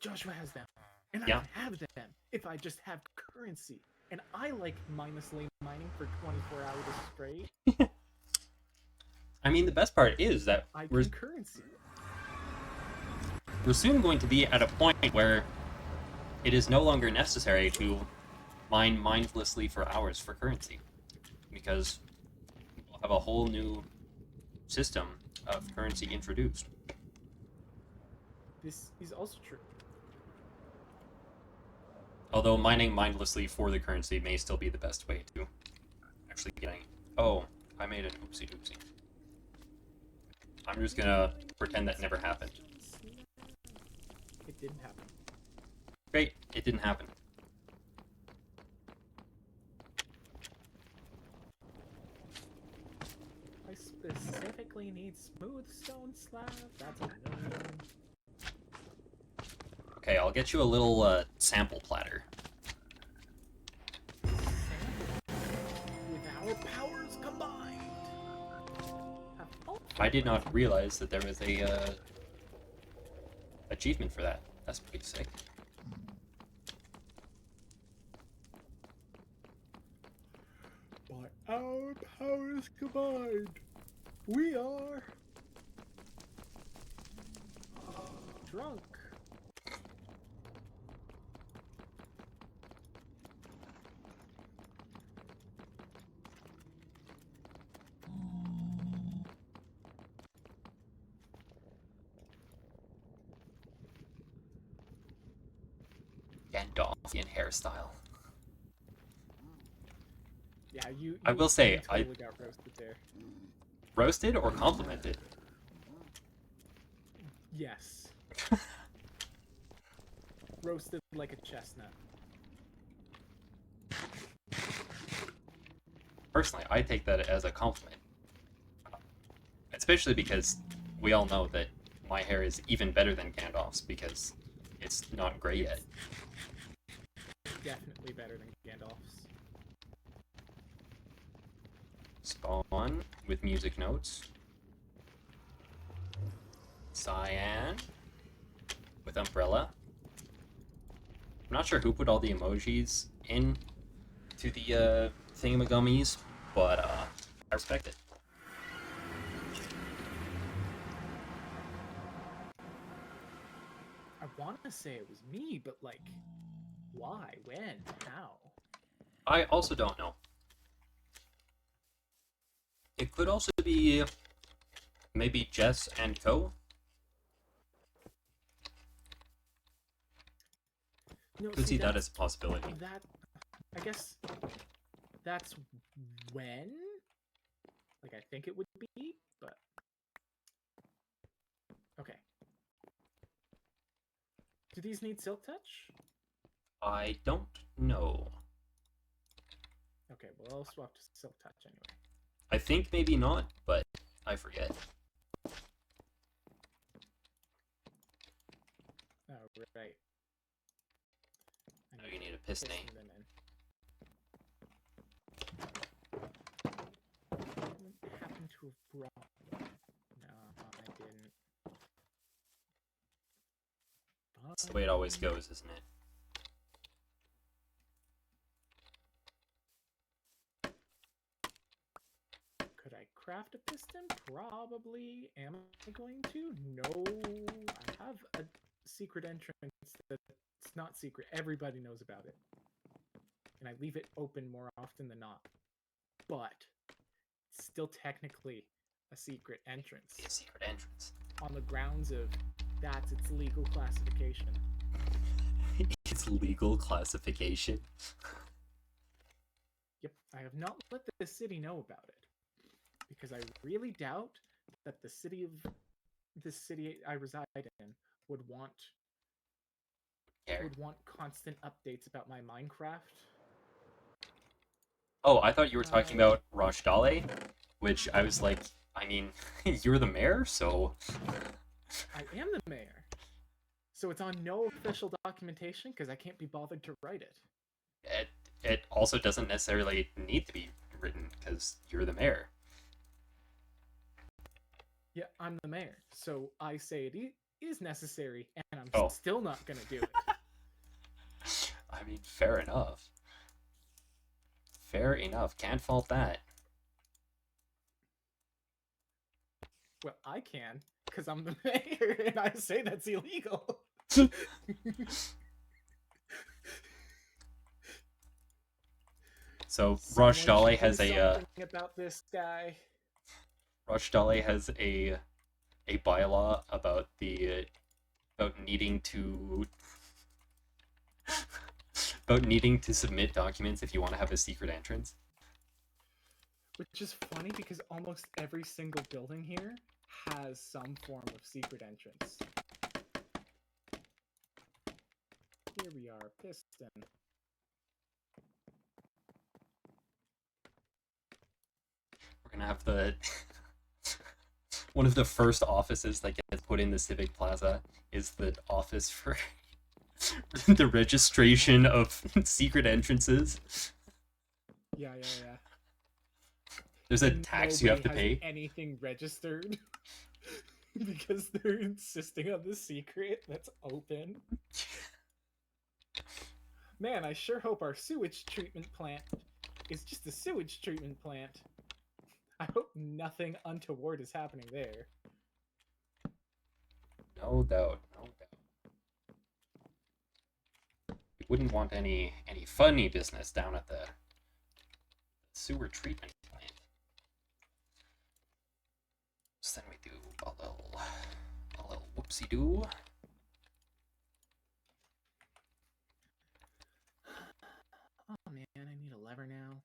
Joshua has them. And I Yeah. can have them if I just have currency. And I like mindlessly mining for 24 hours straight. I mean, the best part is that I we're can currency. soon going to be at a point where it is no longer necessary to mine mindlessly for hours for currency. Because we'll have a whole new system of currency introduced. This is also true. Although mining mindlessly for the currency may still be the best way to actually getting Oh, I made an oopsie doopsie. I'm just gonna pretend that never happened. It didn't happen. Great, it didn't happen. I specifically need smooth stone slabs. That's annoying. Okay, I'll get you a little sample platter. With our powers combined. I did not realize that there was a achievement for that. That's pretty sick. By our powers combined, we are drunk. Gandalfian hairstyle. Yeah, you I will say, you totally got roasted there. Roasted or complimented? Yes. Roasted like a chestnut. Personally, I take that as a compliment. Especially because we all know that my hair is even better than Gandalf's because it's not gray yet. Definitely better than Gandalf's. Spawn with music notes. Cyan with umbrella. I'm not sure who put all the emojis in to the thingamagummies, but I respect it. I want to say it was me, but like, why? When? How? I also don't know. It could also be maybe Jess and Co. No, Could see that as a possibility. That, I guess, that's when. Like, I think it would be, but okay. Do these need silk touch? I don't know. Okay, well, I'll swap to silk touch anyway. I think maybe not, but I forget. Oh, right. Oh, you need a piston. Them in. What happened to a bra? No, I didn't. That's the way it always goes, isn't it? Could I craft a piston? Probably. Am I going to? No. I have a secret entrance that's not secret. Everybody knows about it. And I leave it open more often than not. But it's still technically a secret entrance. A secret entrance. On the grounds of that's its legal classification. It's legal classification? Yep, I have not let the city know about it. Because I really doubt that the city I reside in would want constant updates about my Minecraft. Oh, I thought you were talking about Rochdale, which I was like, I mean, you're the mayor, so... I am the mayor. So it's on no official documentation because I can't be bothered to write it. It also doesn't necessarily need to be written because you're the mayor. Yeah, I'm the mayor. So I say it is necessary, and I'm still not going to do it. I mean, fair enough. Fair enough. Can't fault that. Well, I can, because I'm the mayor, and I say that's illegal. So Rochdale has about this guy. Rochdale has a bylaw about needing to about needing to submit documents if you want to have a secret entrance. Which is funny because almost every single building here has some form of secret entrance. Here we are, piston. We're gonna have the one of the first offices that gets put in the Civic Plaza is the office for the registration of secret entrances. Yeah. There's a And tax you have to nobody has pay. anything registered because they're insisting on the secret that's open. Man, I sure hope our sewage treatment plant is just a sewage treatment plant. I hope nothing untoward is happening there. No doubt, no doubt. We wouldn't want any funny business down at the sewer treatment plant. So then we do a little whoopsie doo. Oh man, I need a lever now.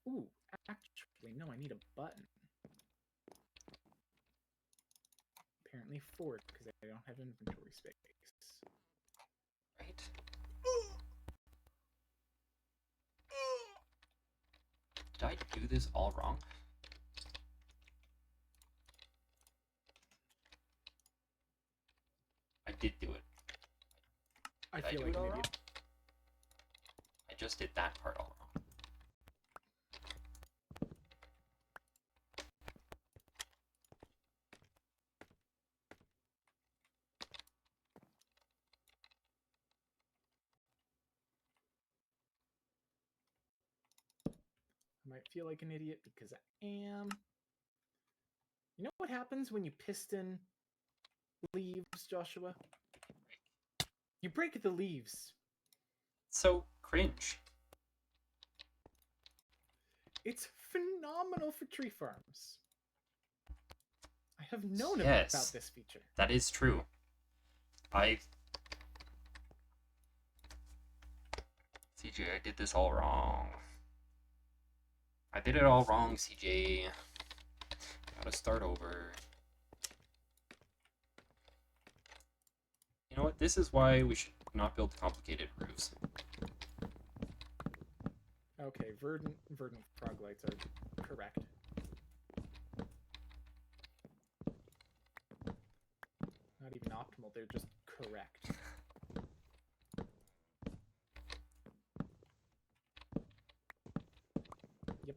Ooh, actually, no, I need a button. Apparently 4, because I don't have inventory space. Right. Did I do this all wrong? I did do it. I Did I feel do like it an all idiot. wrong? I just did that part all wrong. I might feel like an idiot because I am. You know what happens when you piston leaves, Joshua? You break the leaves. So cringe. It's phenomenal for tree farms. I have known Yes. about this feature. That is true. CJ, I did this all wrong. I did it all wrong, CJ. Gotta start over. You know what? This is why we should not build complicated roofs. Okay, verdant frog lights are correct. Not even optimal, they're just correct. Yep.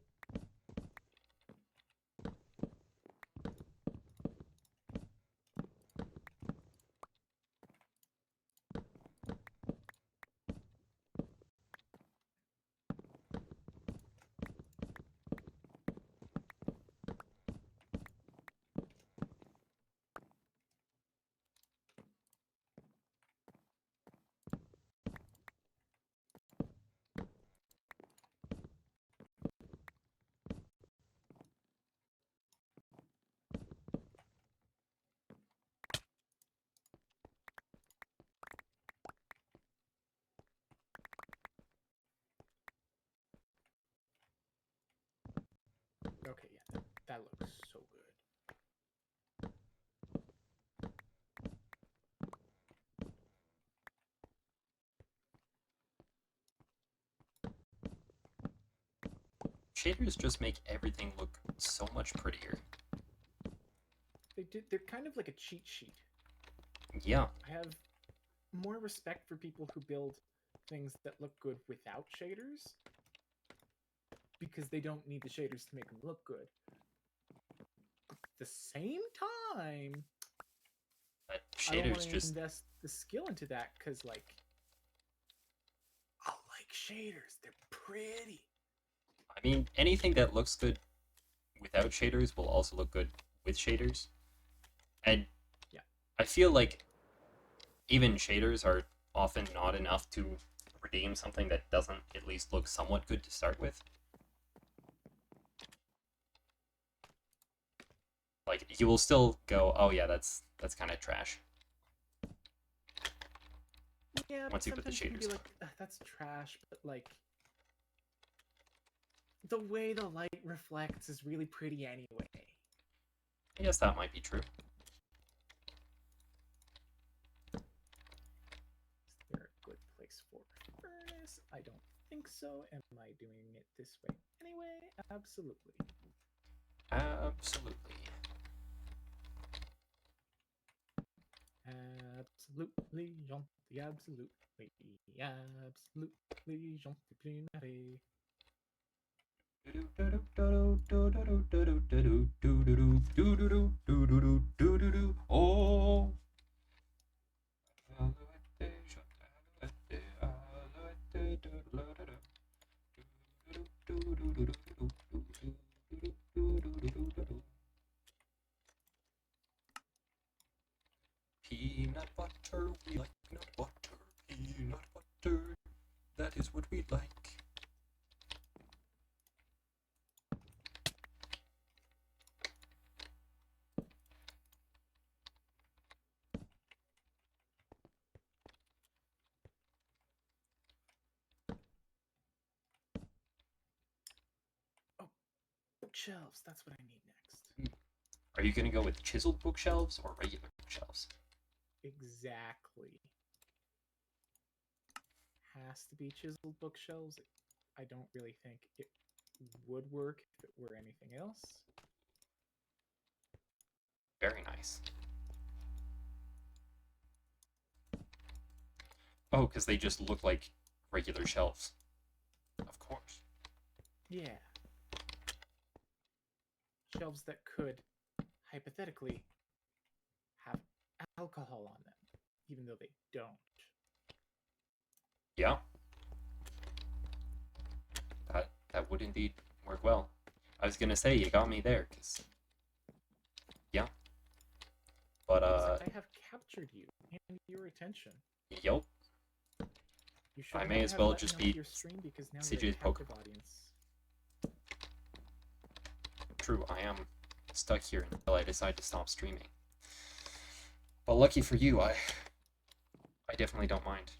Okay, yeah, that looks so good. Shaders just make everything look so much prettier. They're kind of like a cheat sheet. Yeah. I have more respect for people who build things that look good without shaders because they don't need the shaders to make them look good. But at the same time, But I don't want shaders to just invest the skill into that because, like, I like shaders. They're pretty. I mean, anything that looks good without shaders will also look good with shaders. And Yeah. I feel like even shaders are often not enough to redeem something that doesn't at least look somewhat good to start with. Like, you will still go, oh yeah, that's kind of trash. Yeah, Once but you put the sometimes you can be shaders like, that's trash, but like, the way the light reflects is really pretty anyway. I guess that might be true. Is there a good place for a furnace? I don't think so. Am I doing it this way anyway? Absolutely. Absolutely. Absolutely, gentil, absolutely, absolutely, gentil, plenary. Oh. Peanut butter, we like peanut butter. Peanut butter, that is what we like. Bookshelves, that's what I need next. Are you going to go with chiseled bookshelves or regular bookshelves? Exactly. Has to be chiseled bookshelves. I don't really think it would work if it were anything else. Very nice. Oh, because they just look like regular shelves. Of course. Yeah. Shelves that could, hypothetically, have alcohol on them, even though they don't. Yeah. That would indeed work well. I was gonna say you got me there, cause yeah. But I have captured you and your attention. yep. You should I not may as have well let just me off be your stream because now CJ's you're a captive Pokemon. audience. True, I am stuck here until I decide to stop streaming. But lucky for you, I definitely don't mind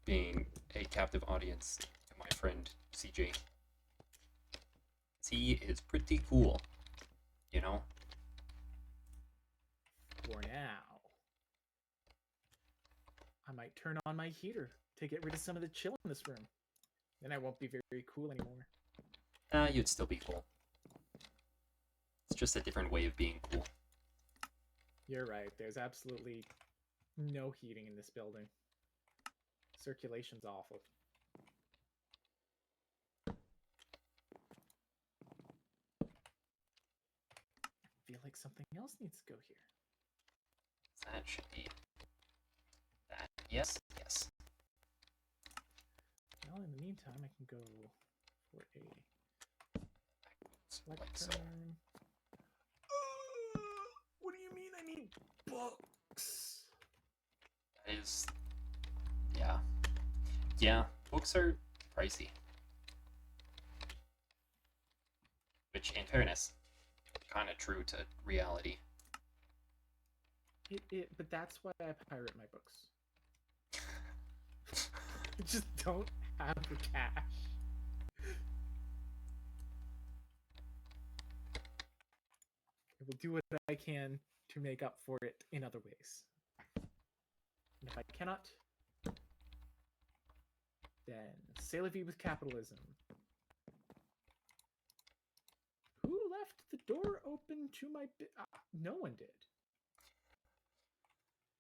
being a captive audience to my friend CJ. He is pretty cool, you know? For now. I might turn on my heater to get rid of some of the chill in this room. Then I won't be very cool anymore. You'd still be cool. It's just a different way of being cool. You're right. There's absolutely no heating in this building. Circulation's awful. I feel like something else needs to go here. That should be that. Yes, yes. Well, in the meantime, I can go for a select Like so. turn. What do you mean I need books? That is, yeah. Yeah, books are pricey. Which, in fairness, kind of true to reality. But that's why I pirate my books. I just don't have the cash. I will do what I can to make up for it in other ways. And if I cannot, then c'est la vie with capitalism. Who left the door open to my... no one did.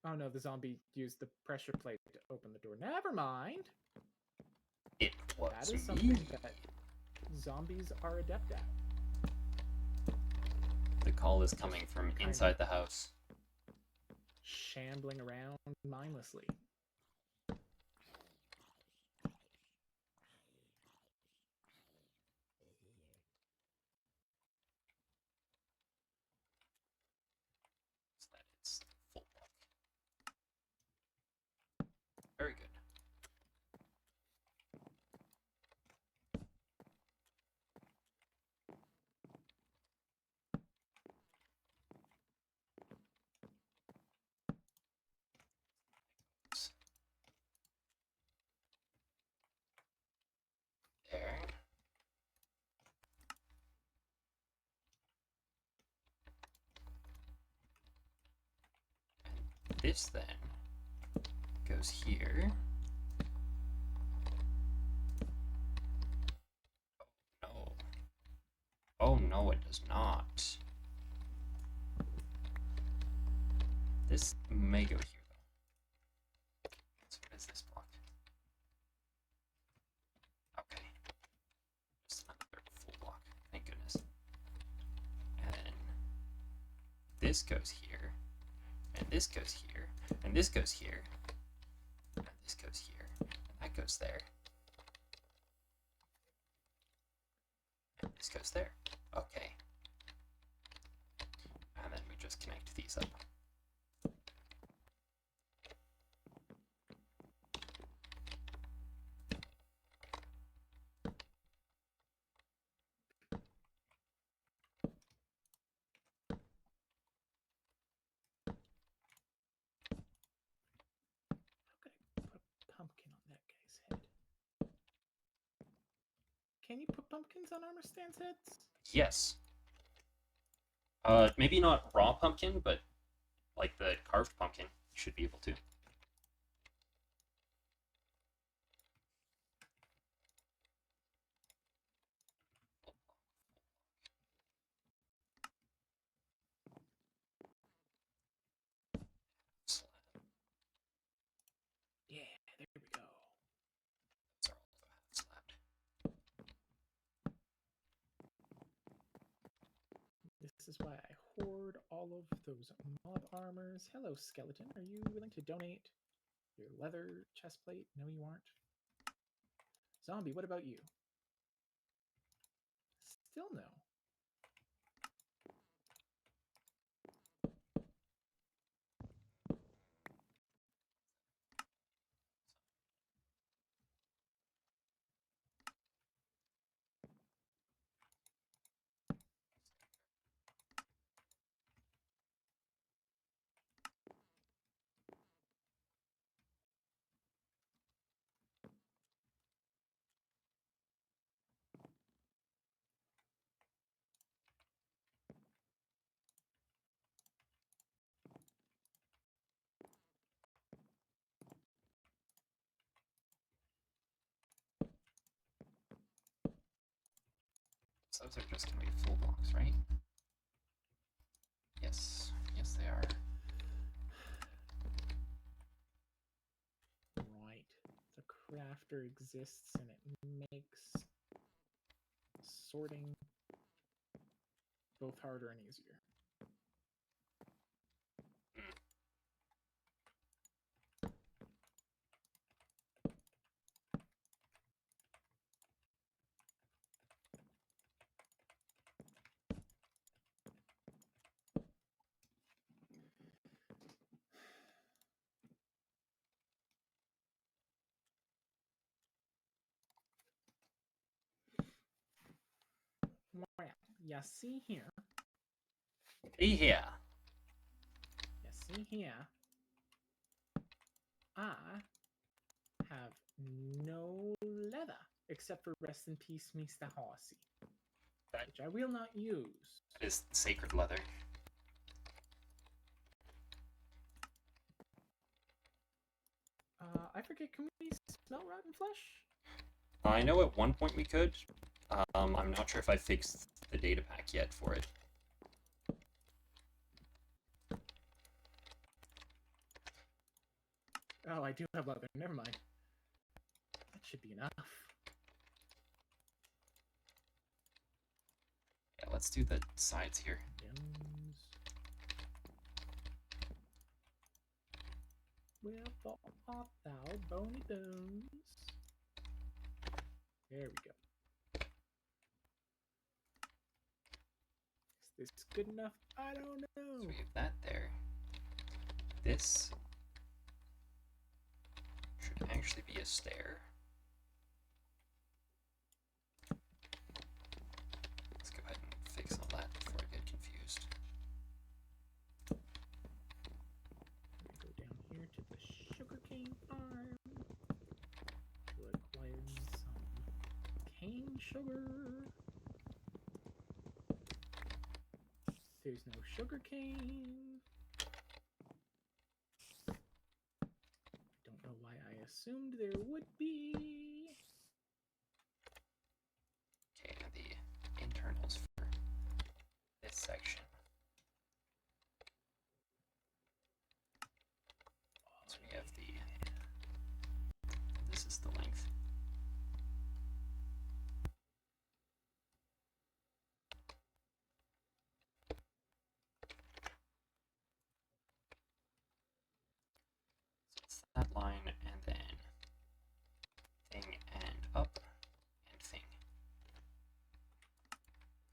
Oh no, the zombie used the pressure plate to open the door. Never mind. It was That is something that zombies are adept at. The call is coming from inside the house. Shambling around mindlessly. So that it's full block. Very good. this then goes here. No. Oh no, it does not. This may go here though. So what is this block? Okay. Just another full block. Thank goodness. And then this goes here. And this goes here. And this goes here. And this goes here. And that goes there. And this goes there. Okay. And then we just connect these up. Pumpkin on that guy's head. Can you put pumpkins on armor stands' heads? Yes. Maybe not raw pumpkin, but like the carved pumpkin, you should be able to. Yeah, there we go. Those are all slabbed. This is why I hoard all of those mob armors. Hello, skeleton. Are you willing to donate your leather chestplate? No, you aren't. Zombie, what about you? Still no. So those are just going to be full blocks, right? Yes. Yes, they are. Right. The crafter exists and it makes sorting both harder and easier. Well, you see here. See here. You see here. I have no leather except for rest in peace, Mr. Horsey, which I will not use. That is sacred leather. I forget, can we smell rotten flesh? I know at one point we could. I'm not sure if I fixed the data pack yet for it. Oh, I do have leather. Never mind. That should be enough. Yeah, let's do the sides here. Gems. Wherefore art thou, bony bones? There we go. Is this good enough? I don't know. So we have that there. This should actually be a stair. Let's go ahead and fix all that before I get confused. Go down here to the sugarcane farm to acquire some cane sugar. There's no sugar cane. assumed there would be. Okay, now the internals for this section. So we have this is the length. So it's that line, and then thing and up and thing.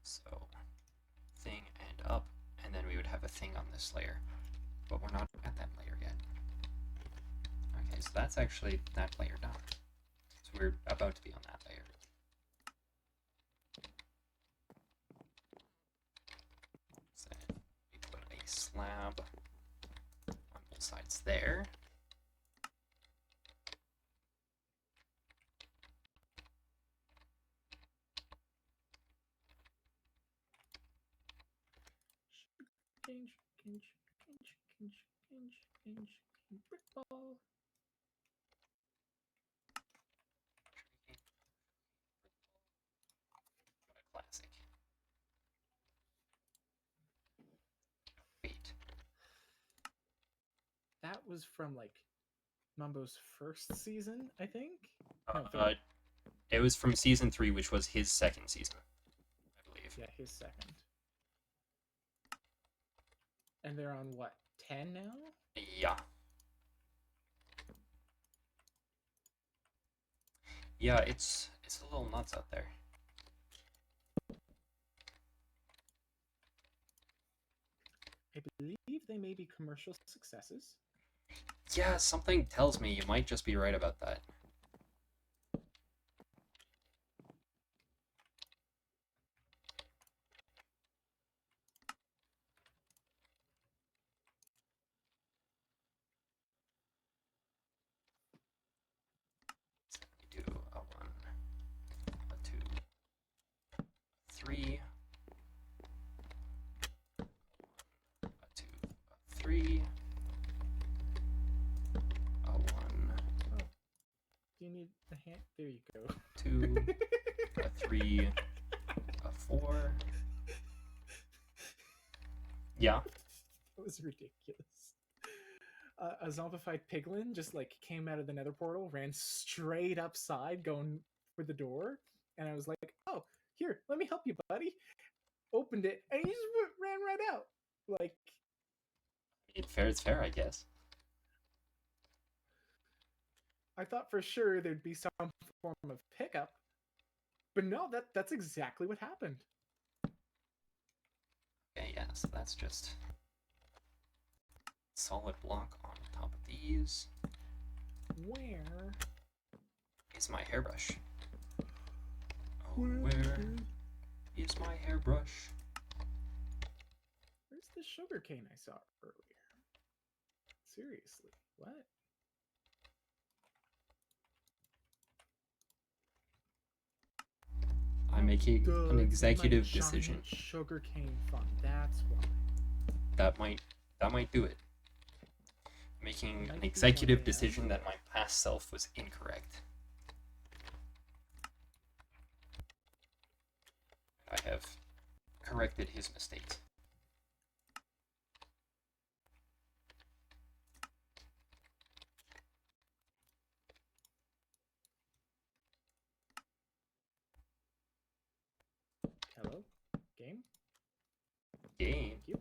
So thing and up, and then we would have a thing on this layer, but we're not at that layer yet. Okay, so that's actually that layer done. So we're about to be on that layer. So we put a slab on both sides there. Brick ball. What a classic. Wait. That was from like Mumbo's first season, I think. No, third. It was from season 3, which was his second season, I believe. Yeah, his second. And they're on what, 10 now? Yeah. Yeah, it's a little nuts out there. I believe they may be commercial successes. Yeah, something tells me you might just be right about that. So we do a 1, a 2, a 3, a 2, a 3, a 1, Oh. Do you need the hand? There you go. 2, a 3, a 4. Yeah. That was ridiculous. A zombified piglin just like came out of the nether portal, ran straight upside, going for the door, and I was like, "Oh, here, let me help you, buddy." Opened it, and he just ran right out. Like, Fair is fair, I guess. I thought for sure there'd be some form of pickup, but no, that's exactly what happened. Okay, yeah, so that's just solid block on top of these. Where Is my hairbrush? Oh, where is my hairbrush? Where's the sugar cane I saw earlier? Seriously, what? I'm making Duh, an it's executive my decision. giant sugar cane fund. That's why. That might do it. Making Might an be executive why, yeah. decision that my past self was incorrect. I have corrected his mistakes. Hello, game. Game. Thank you.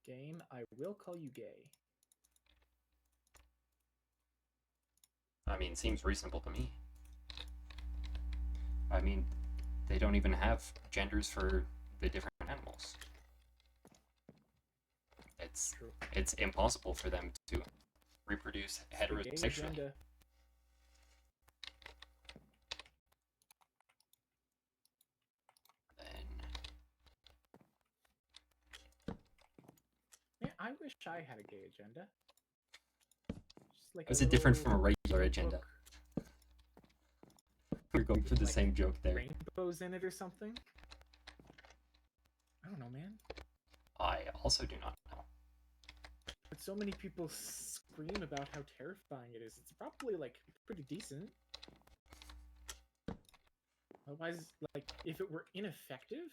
Game, I will call you gay. I mean, seems reasonable to me. I mean, they don't even have genders for the different animals. True. It's impossible for them to reproduce The gay heterosexually. agenda. Man, I wish I had a gay agenda. Just like How's it different little from a regular agenda? book We're going for the like same joke there. rainbows in it or something. I don't know, man. I also do not know. so many people scream about how terrifying it is. It's probably like pretty decent. Otherwise, like if it were ineffective,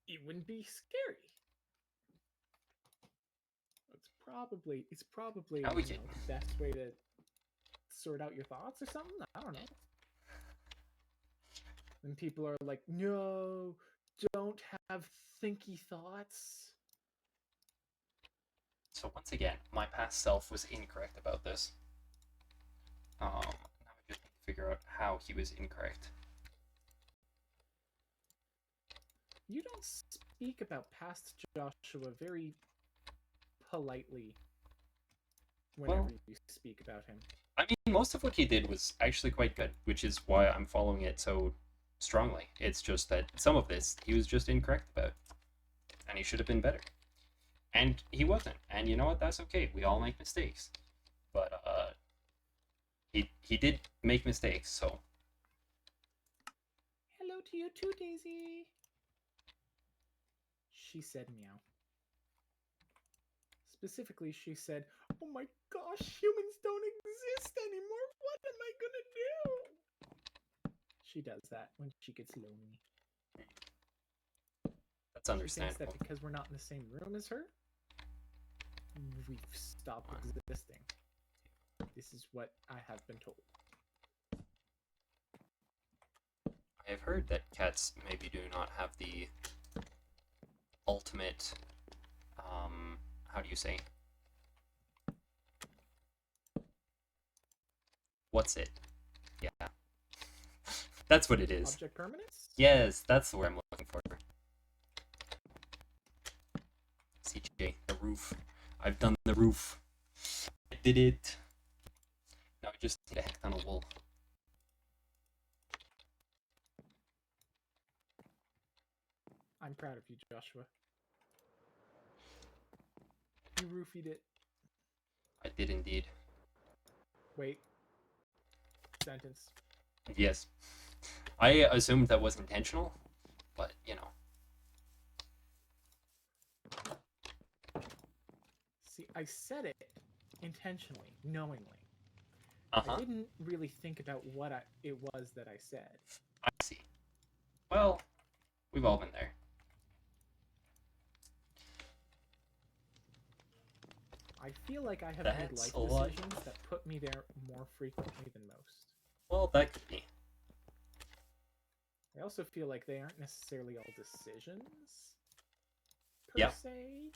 it wouldn't be scary. It's probably How we did. the best way to sort out your thoughts or something. I don't know. And people are like, no, don't have thinky thoughts. So once again, my past self was incorrect about this. Now I just need to figure out how he was incorrect. You don't speak about past Joshua very politely whenever Well, you speak about him. I mean, most of what he did was actually quite good, which is why I'm following it so strongly. It's just that some of this he was just incorrect about, and he should have been better. And he wasn't. And you know what? That's okay. We all make mistakes. But he did make mistakes, so Hello to you too, Daisy. She said meow. Specifically, she said, "Oh my gosh, humans don't exist anymore. What am I gonna do?" She does that when she gets lonely. that's She thinks understandable. that because we're not in the same room as her, we've stopped existing. This is what I have been told. I have heard that cats maybe do not have the ultimate, how do you say? What's it? Yeah. That's what it is. Object permanence? Yes, that's the word I'm looking for. CJ, the roof. I've done the roof. I did it. Now I just need a heck ton of wool. I'm proud of you, Joshua. You roofied it. I did indeed. Wait. Sentence. Yes. I assumed that was intentional, but you know. See, I said it intentionally, knowingly. Uh-huh. I didn't really think about what it was that I said. I see. Well, we've all been there. I feel like I have made That's life a lot. decisions that put me there more frequently than most. Well, that could be. I also feel like they aren't necessarily all decisions, per Yeah. se.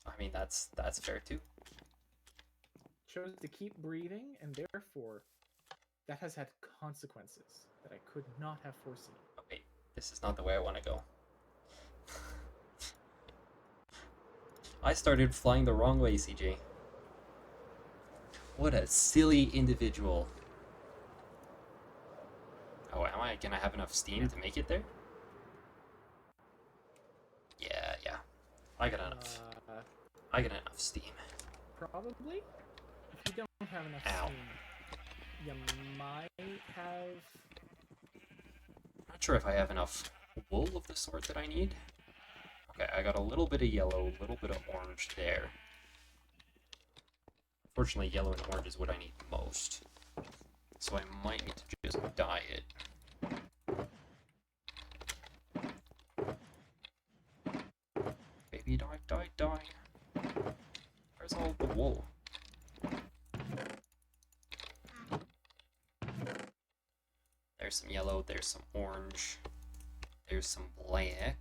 I mean, that's fair too. Chose to keep breathing, and therefore, that has had consequences that I could not have foreseen. Oh, wait, this is not the way I want to go. I started flying the wrong way, CJ. What a silly individual. Oh, am I gonna have enough steam to make it there? Yeah. I got enough. I got enough steam. Probably. If you don't have enough Ow. steam, you might have. I'm not sure if I have enough wool of the sort that I need. Okay, I got a little bit of yellow, a little bit of orange there. Unfortunately, yellow and orange is what I need most. So I might need to just dye it. Baby, dye. Where's all the wool? There's some yellow, there's some orange, there's some black.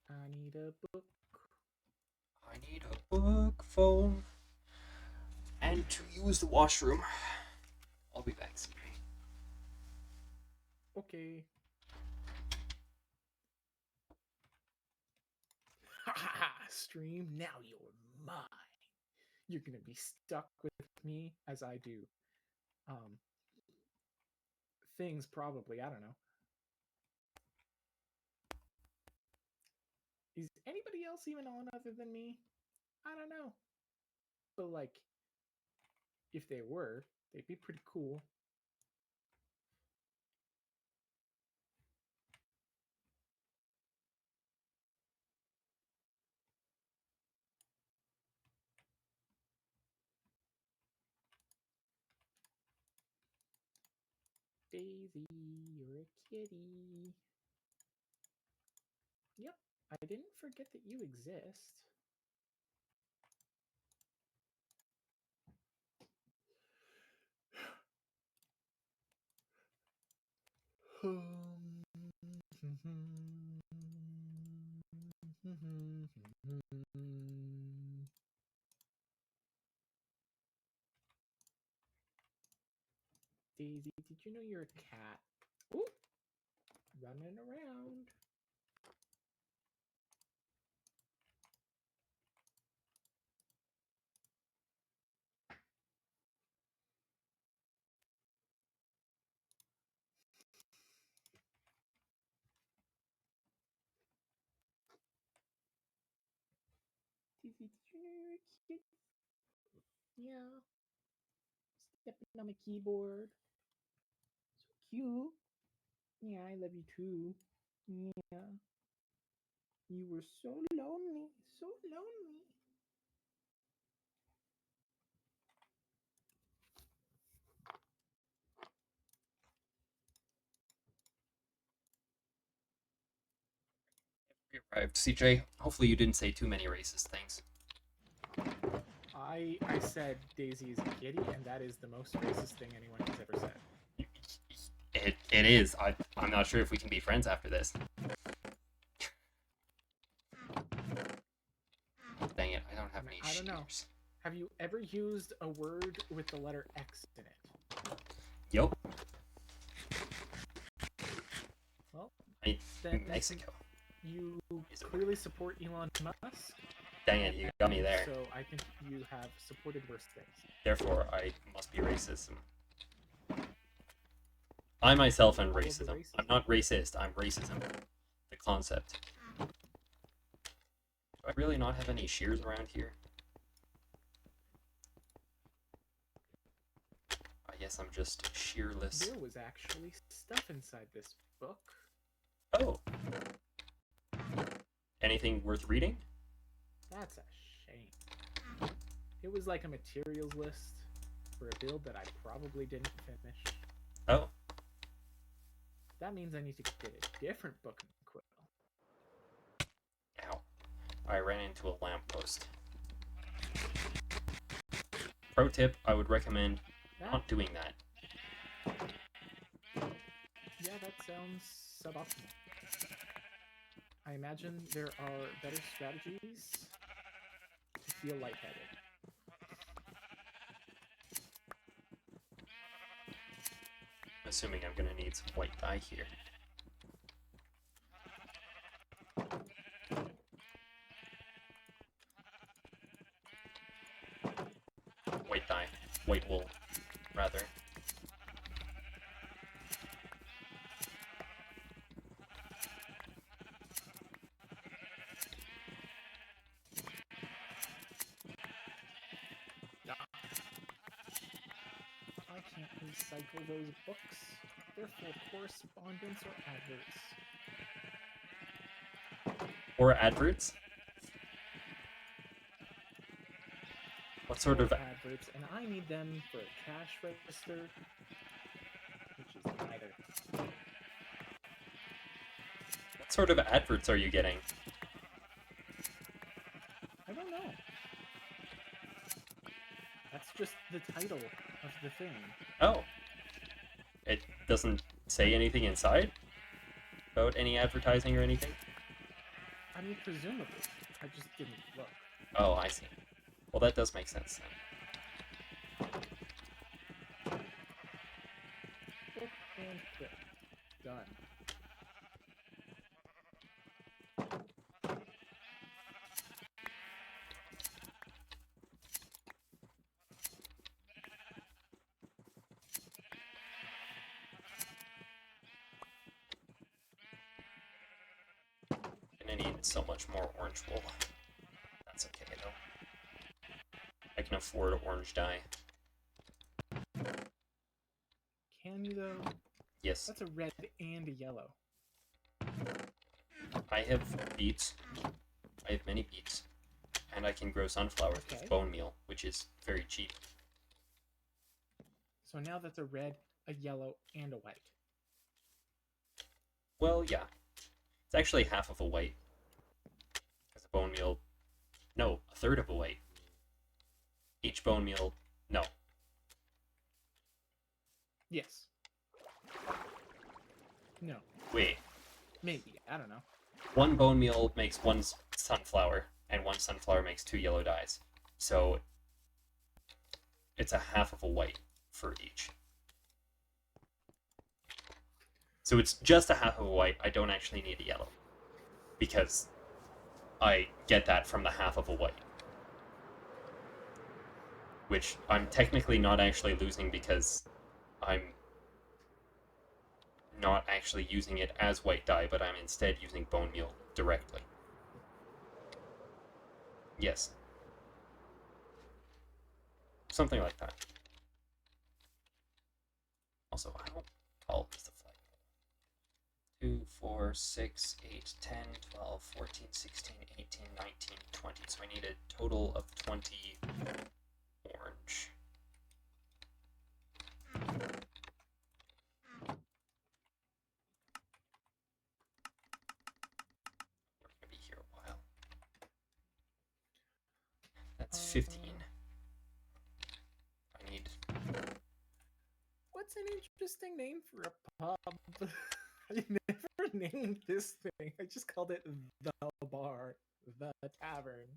I need a book. I need a book, phone, and to use the washroom. I'll be back soon. Okay. Ha ha ha! Stream, now you're mine. You're gonna be stuck with me as I do. Things probably, I don't know. Is anybody else even on other than me? I don't know. But like, if they were, they'd be pretty cool. Daisy, you're a kitty. Yep, I didn't forget that you exist. Daisy, did you know you're a cat? Ooh, running around. Daisy, did you know you're a kid? Yeah. Stepping on my keyboard. So cute. Yeah, I love you too. Yeah. You were so lonely. So lonely. We arrived. CJ, hopefully you didn't say too many racist things. I said Daisy is a kitty, and that is the most racist thing anyone has ever said. It is. I'm not sure if we can be friends after this. Dang it, I don't have any I don't know. shears. Have you ever used a word with the letter X in it? Yup. Well, then Mexico. You clearly support Elon Musk. Dang it, you got me there. So I think you have supported worse things. Therefore, I must be racist. I myself am racism. I'm not racist, I'm racism. The concept. Do I really not have any shears around here? I guess I'm just shearless. There was actually stuff inside this book. Oh. Anything worth reading? That's a shame. It was like a materials list for a build that I probably didn't finish. Oh. That means I need to get a different book and quill. Ow. I ran into a lamppost. Pro tip, I would recommend not doing that. Yeah, that sounds suboptimal. I imagine there are better strategies to feel lightheaded. I'm assuming I'm gonna need some white dye here. White dye. White wool, rather. I can't recycle those books. They're full of correspondence or adverts. Or adverts? What sort of adverts? And I need them for a cash register, which is neither. What sort of adverts are you getting? I don't know. That's just the title of the thing. Oh. It doesn't say anything inside? About any advertising or anything? I mean, presumably. I just didn't look. Oh, I see. Well, that does make sense then. Book and quit. Done. Gonna need so much more orange wool. That's okay though. I can can afford orange dye. Can you though? Yes, That's a red and a yellow. I have beets. I have many beets. And I can grow sunflowers Okay. with bone meal, which is very cheap. So now that's a red, a yellow, and a white. Well, yeah. It's actually half of a white. Because the bone meal... No, a third of a white. Each bone meal... No. Yes. No. Wait. Maybe. I don't know. One bone meal makes one sunflower, and one sunflower makes 2 yellow dyes. So it's a half of a white for each. So it's just a half of a white. I don't actually need a yellow. Because I get that from the half of a white. Which I'm technically not actually losing because I'm not actually using it as white dye, but I'm instead using bone meal directly. Yes. Something like that. Also, how tall is the flag? 2, 4, 6, 8, 10, 12, 14, 16, 18, 19, 20. So I need a total of 20 orange. We're going to be here a while. That's 15. I need... What's an interesting name for a pub? I never named this thing. I just called it the bar, the tavern.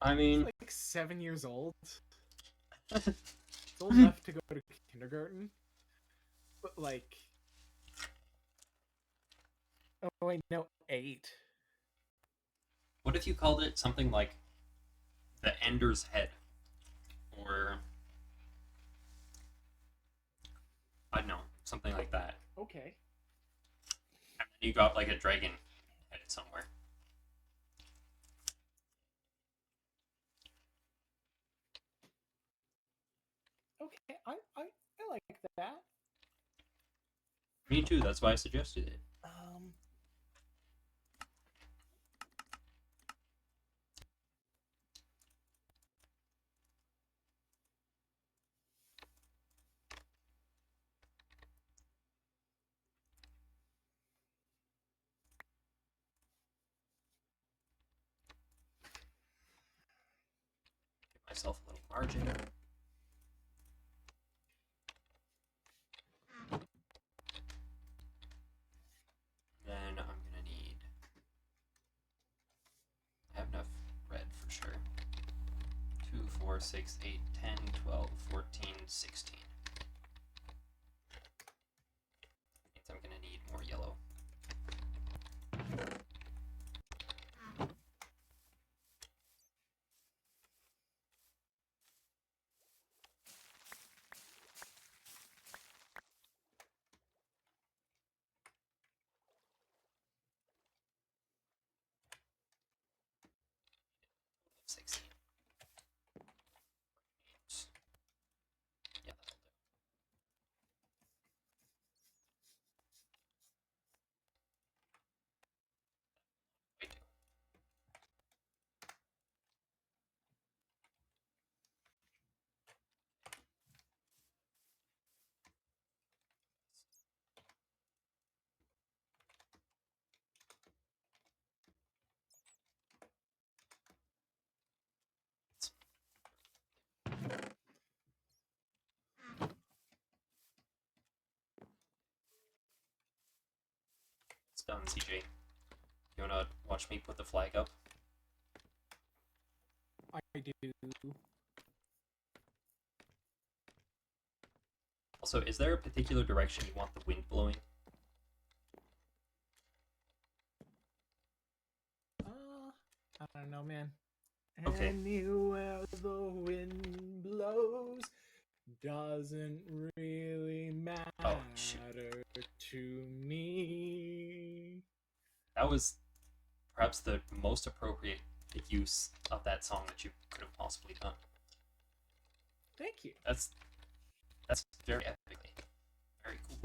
I mean... It's like 7 years old. It's old enough to go to kindergarten. But like... Oh wait, no, 8. What if you called it something like the Ender's Head? Or... I don't know, something like that. Okay. And then you got like a dragon headed somewhere. Okay, I like that. Me too, that's why I suggested it. Give myself a little margin. Then I'm gonna need... I have enough red for sure. 2, 4, 6, 8, 10, 12, 14, 16. Means I'm gonna need more yellow. Sixteen. Yeah, that'll do. I do. It's done, CJ. You wanna watch me put the flag up? I do. Also, is there a particular direction you want the wind blowing? I don't know, man. Okay. Anywhere the wind blows doesn't really matter shoot. to me. That was perhaps the most appropriate use of that song that you could have possibly done. Thank you. That's very epically. Very cool.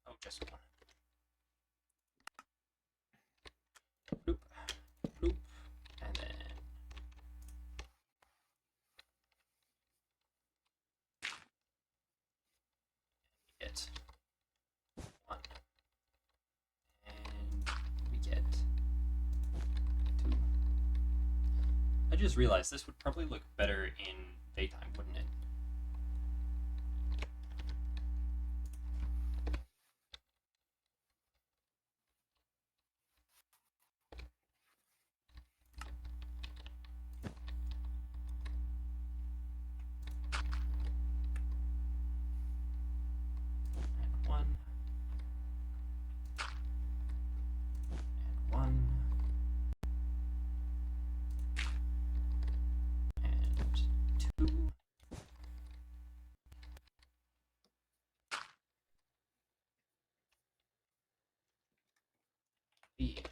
Oh, just one. Bloop, bloop, and then get one, and we get two. I just realized this would probably look better in daytime, wouldn't it? And one, and one, and two. Leave.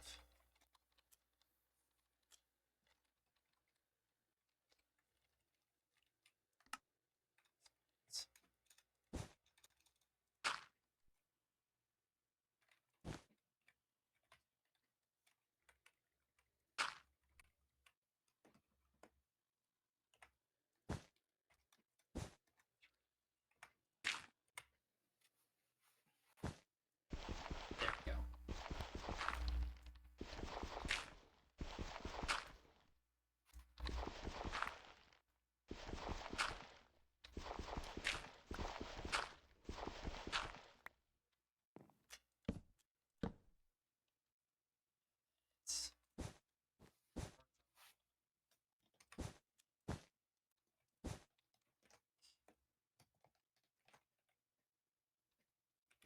There we go. It's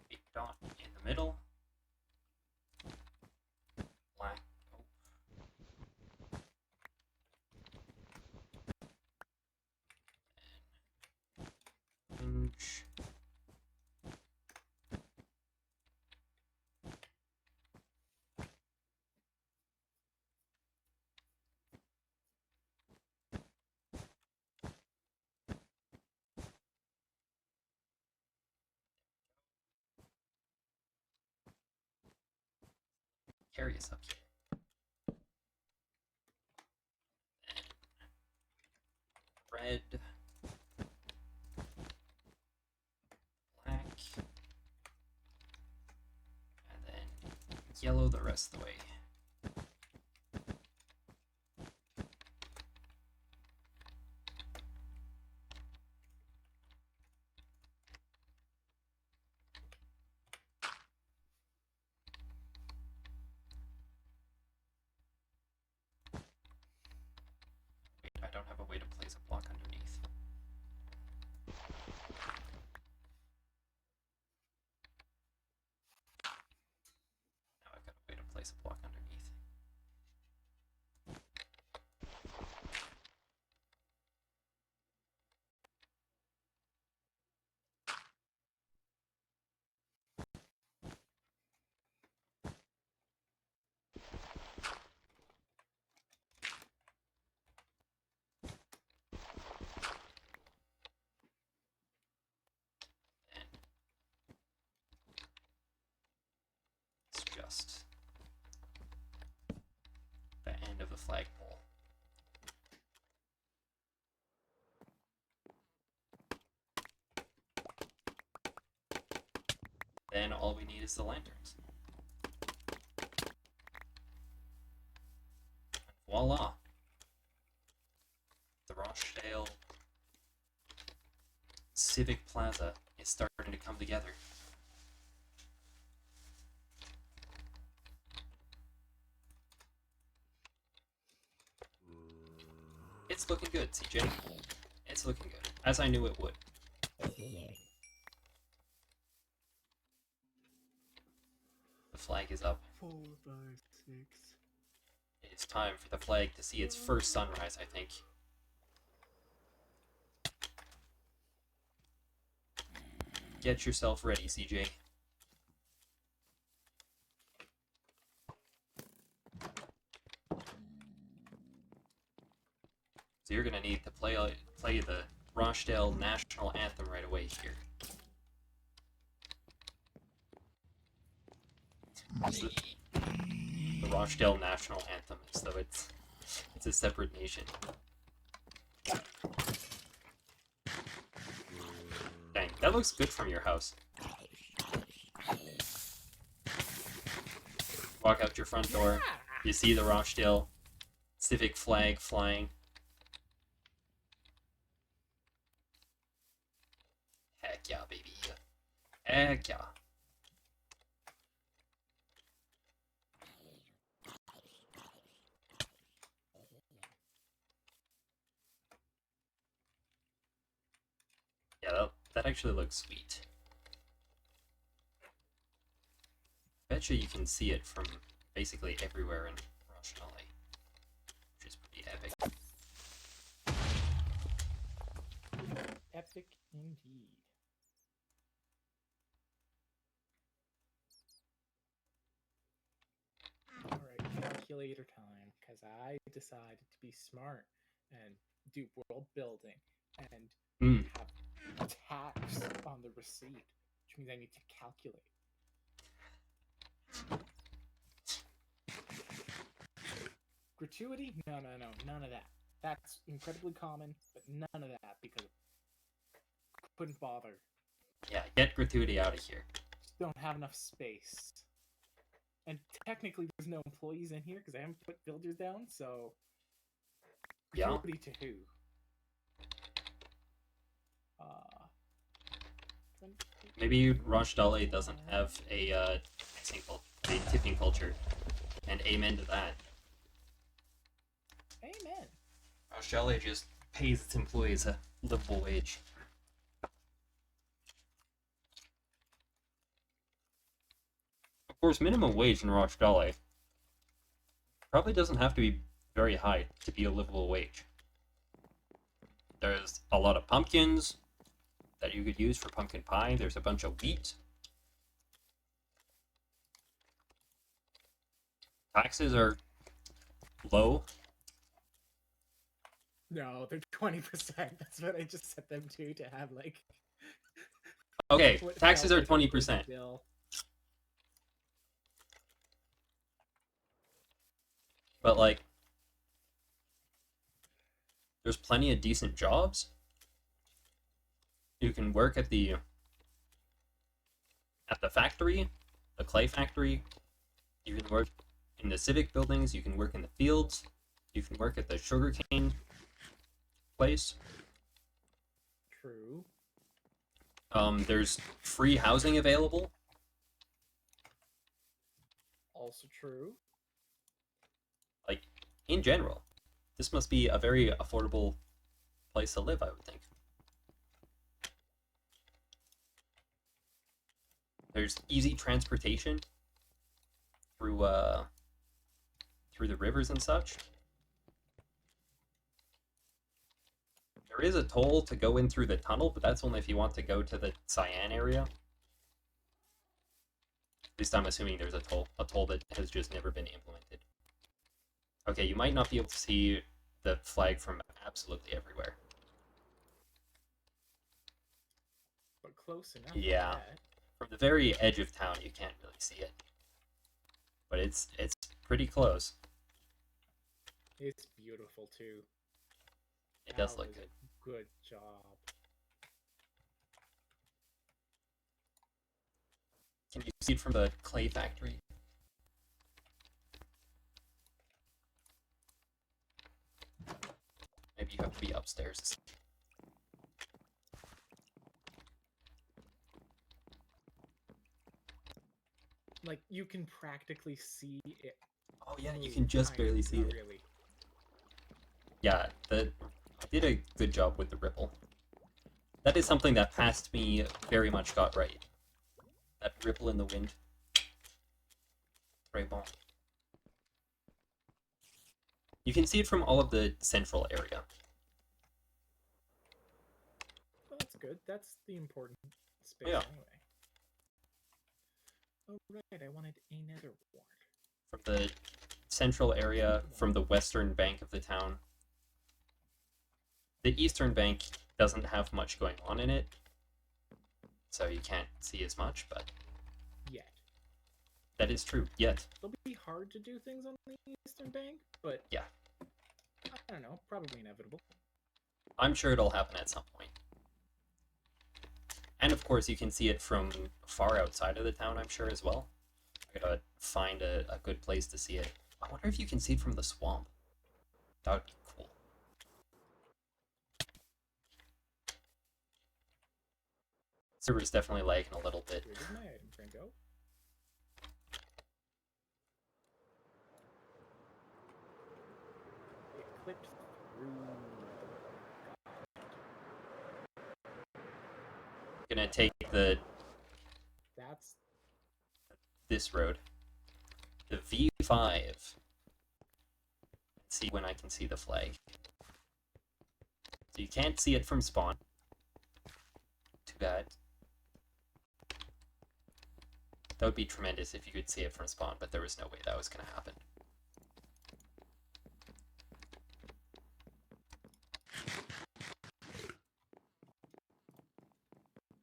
big dot in the middle. Black. Oh. Orange. Carry us up here. Red, black, and then yellow the rest of the way. Wait, I don't have a way to place a block underneath. Now I've got a way to place a block underneath. And it's just the end of the flagpole. Then all we need is the lanterns. Voila! The Rochdale Civic Plaza is starting to come together. It's looking good, CJ. It's looking good, as I knew it would. The flag is up. 4, 5, 6. It is time for the flag to see its first sunrise, I think. Get yourself ready, CJ. So you're gonna need to play the Rochdale National Anthem right away here. So the Rochdale National Anthem, so it's a separate nation. Dang, that looks good from your house. Walk out your front door, you see the Rochdale civic flag flying. Heck yeah, baby. Heck yeah. Yeah, that actually looks sweet. Betcha you can see it from basically everywhere in Rochdale, which is pretty epic. Epic indeed. Alright, calculator time, because I decided to be smart and do world building and have tax on the receipt, which means I need to calculate. Gratuity? No, none of that. That's incredibly common, but none of that because I couldn't bother. Yeah, get gratuity out of here. Just don't have enough space. And technically, there's no employees in here because I haven't put villagers down, so. Gratuity to who? Maybe Rochdale doesn't have a tipping culture, and amen to that. Amen. Rochdale just pays its employees a livable wage. Of course, minimum wage in Rochdale probably doesn't have to be very high to be a livable wage. There's a lot of pumpkins that you could use for pumpkin pie. There's a bunch of wheat. Taxes are low. No, they're 20%. That's what I just set them to have like. Okay, taxes are 20%. But like, there's plenty of decent jobs. You can work at the factory, the clay factory. You can work in the civic buildings. You can work in the fields. You can work at the sugarcane place. True. There's free housing available. Also true. Like, in general, this must be a very affordable place to live, I would think. There's easy transportation through the rivers and such. There is a toll to go in through the tunnel, but that's only if you want to go to the Cyan area. At least I'm assuming there's a toll that has just never been implemented. Okay, you might not be able to see the flag from absolutely everywhere. But close enough. Yeah. From the very edge of town, you can't really see it. But it's pretty close. It's beautiful, too. It does look good. Good job. Can you see it from the clay factory? Maybe you have to be upstairs. Like, you can practically see it. Oh yeah, you can just barely see it. Really. Yeah, I did a good job with the ripple. That is something that Past Me very much got right. That ripple in the wind. Très bon. You can see it from all of the central area. Well, that's good. That's the important space Yeah. anyway. Oh right, I wanted a nether wart. From the central area, from the western bank of the town. The eastern bank doesn't have much going on in it, so you can't see as much, but Yet. that is true. Yet. It'll be hard to do things on the eastern bank, but Yeah. I don't know, probably inevitable. I'm sure it'll happen at some point. And of course, you can see it from far outside of the town, I'm sure, as well. I gotta find a good place to see it. I wonder if you can see it from the swamp. That would be cool. Server's definitely lagging a little bit. Where did my item frame go? It clipped through Gonna take That's this road, the V5. Let's see when I can see the flag. So you can't see it from spawn. Too bad. That would be tremendous if you could see it from spawn, but there was no way that was going to happen.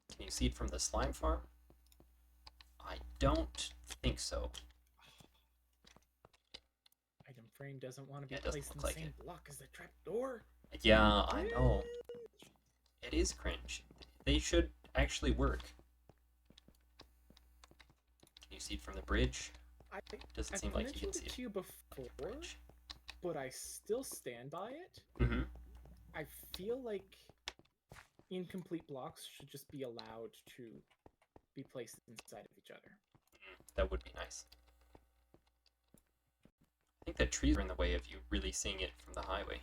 Can you see it from the slime farm? I don't think so. item frame doesn't want to be Yeah, it doesn't placed in look the like same it. block as the trapdoor. Yeah, I know. It is cringe. They should actually work. Can you see it from the bridge? Doesn't seem like you can see it it. to you before, but I still stand by it. Mm-hmm. I feel like incomplete blocks should just be allowed to be placed inside of each other. That would be nice. I think the trees are in the way of you really seeing it from the highway.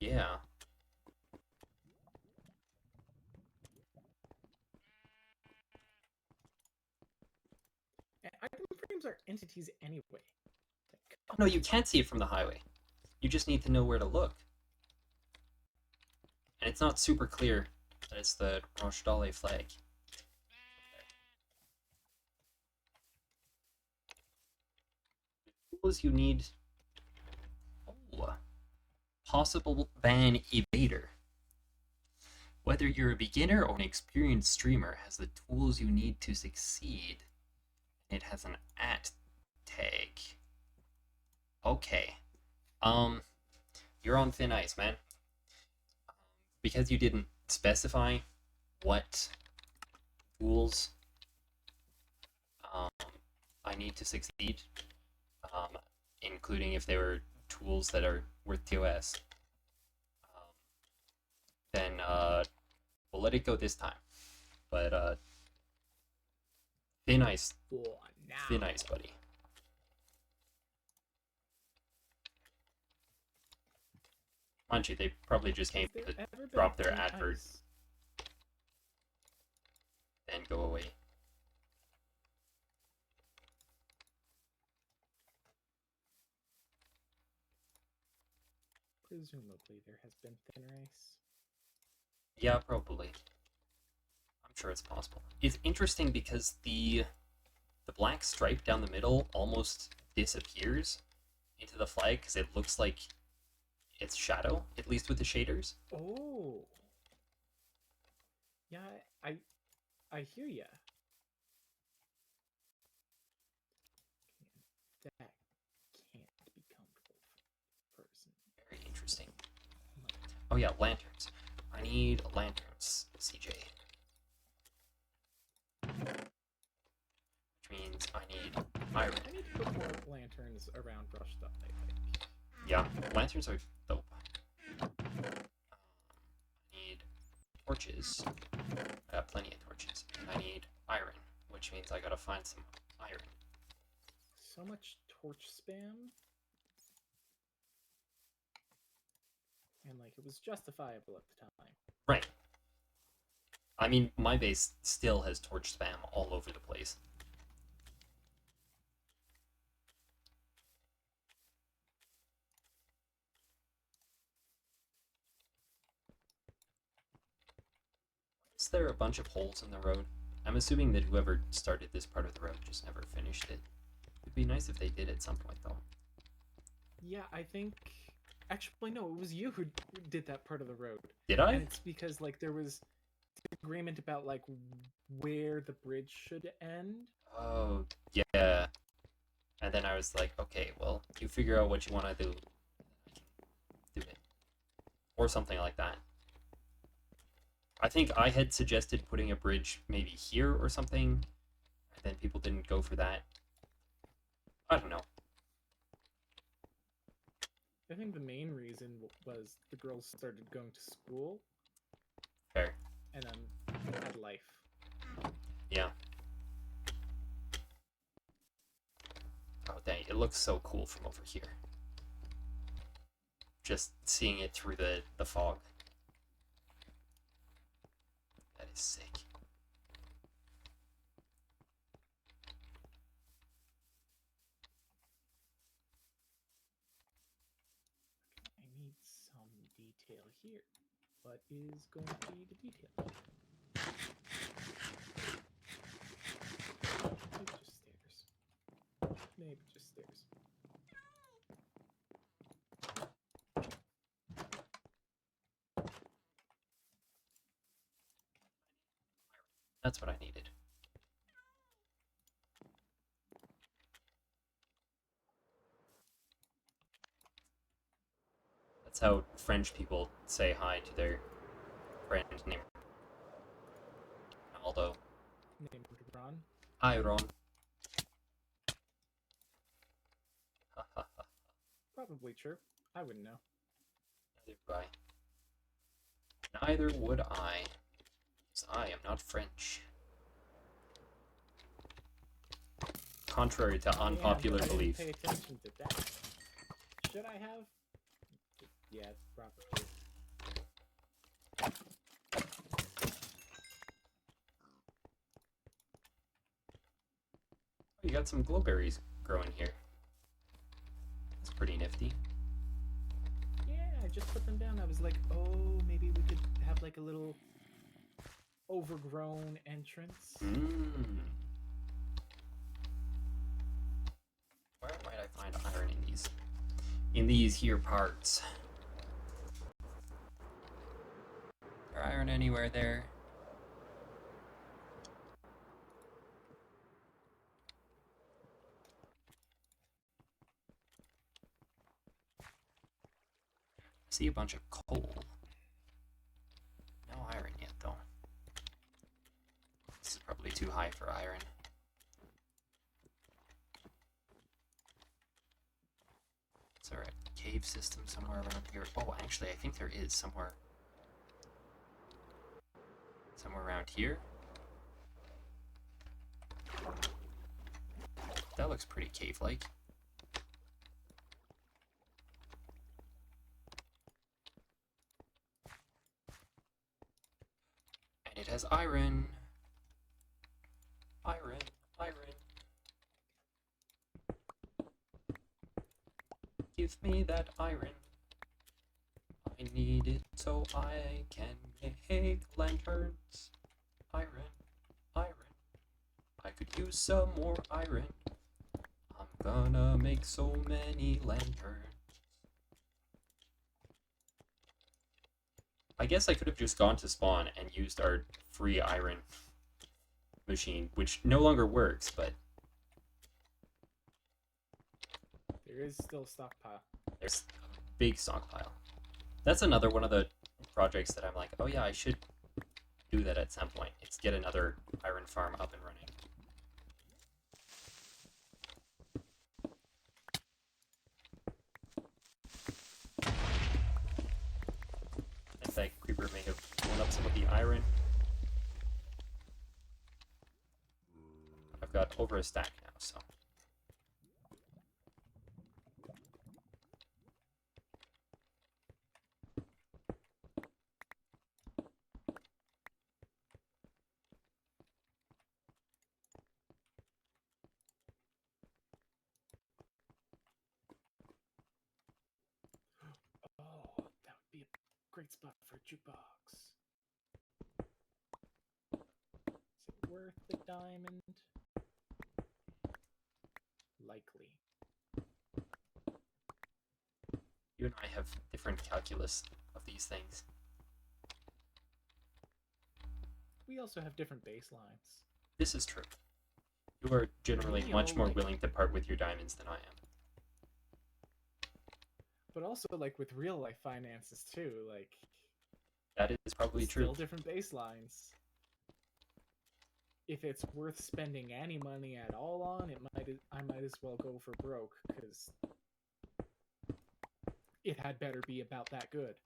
Yeah. And item frames are entities anyway. Oh, no, you can't see it from the highway. You just need to know where to look. And it's not super clear that it's the Rochdale flag. Tools you need. Oh, possible ban evader. Whether you're a beginner or an experienced streamer has the tools you need to succeed. It has an @ tag. Okay. You're on thin ice, man. Because you didn't specify what tools I need to succeed, including if they were tools that are worth TOS, then we'll let it go this time. But thin ice, thin ice, buddy. Mind you, they probably just came to drop their advert, then go away. Presumably there has been thinner ice. Yeah, probably. I'm sure it's possible. It's interesting because the black stripe down the middle almost disappears into the flag because it looks like it's shadow, at least with the shaders. Oh. Yeah, I hear ya. That can't be comfortable for a person. Very interesting. Oh yeah, lanterns. I need lanterns, CJ. Which means I need iron. I need to put more lanterns around Rochdale, I think. Yeah, lanterns are dope. I need torches. I got plenty of torches. And I need iron, which means I gotta find some iron. So much torch spam. And like it was justifiable at the time. Right. I mean, my base still has torch spam all over the place. Is there a bunch of holes in the road? I'm assuming that whoever started this part of the road just never finished it. It'd be nice if they did at some point, though. Yeah, I think. Actually, no, it was you who did that part of the road. Did I? And it's because like there was agreement about like where the bridge should end. Oh, yeah. And then I was like, okay, well, you figure out what you want to do. Do it. Or something like that. I think I had suggested putting a bridge maybe here or something, and then people didn't go for that. I don't know. I think the main reason was the girls started going to school. Fair. And then had life. Yeah. Oh, dang. It looks so cool from over here. Just seeing it through the fog. That is sick. I need some detail here. What is going to be the detail? Maybe just stairs. Maybe just stairs. That's what I needed. That's how French people say hi to their friend named Aldo. Named Ron. Hi, Ron. Probably true. I wouldn't know. Neither would I. Because I am not French. Contrary to unpopular belief. I didn't pay attention to that. Should I have? Yeah, probably. Oh, you got some glowberries growing here. That's pretty nifty. Yeah, I just put them down. I was like, oh, maybe we could have like a little overgrown entrance. Where might I find iron in these? In these here parts. Is there iron anywhere there? I see a bunch of coal. No iron yet, though. This is probably too high for iron. Is there a cave system somewhere around here? Oh, actually, I think there is somewhere. Somewhere around here. That looks pretty cave-like. And it has iron. Iron, iron. Give me that iron. I need it so I can make lanterns. Iron, iron. I could use some more iron. I'm gonna make so many lanterns. I guess I could have just gone to spawn and used our free iron machine, which no longer works, but There is still a stockpile. there's a big stockpile. That's another one of the projects that I'm like, oh yeah, I should do that at some point. It's get another iron farm up and running. And that creeper may have blown up some of the iron. I've got over a stack now, so. Oh, that would be a great spot for a jukebox. worth a diamond? Likely. You and I have different calculus of these things. We also have different baselines. This is true. You are generally We much all, more like- willing to part with your diamonds than I am. But also, like, with real life finances, too, like, That is probably still true. different baselines. If it's worth spending any money at all on, I might as well go for broke, because it had better be about that good.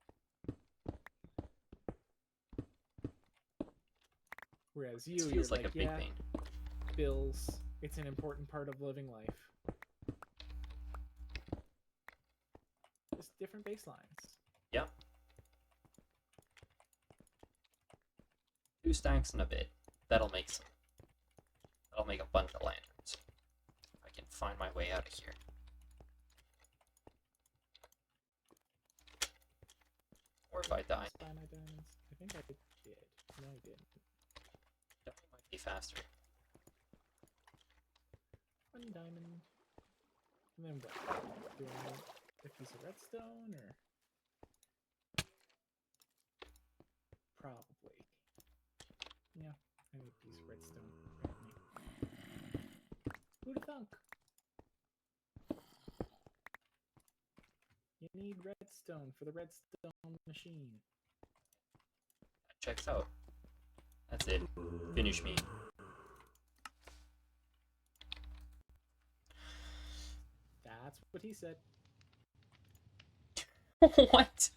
Whereas This you're feels like like, a big yeah, pain. bills, it's an important part of living life. Just different baselines. Yep. 2 stacks and a bit. That'll make some. That'll make a bunch of lanterns. If I can find my way out of here. Or if I die. Buy my diamonds. I think I did. No, I didn't. That might be faster. 1 diamond. And then what? Do I need a piece of redstone or? Probably. Yeah, I need a piece of redstone. Apparently. Who'd have thunk? You need redstone for the redstone machine. That checks out. That's it. Finish me. That's what he said. What?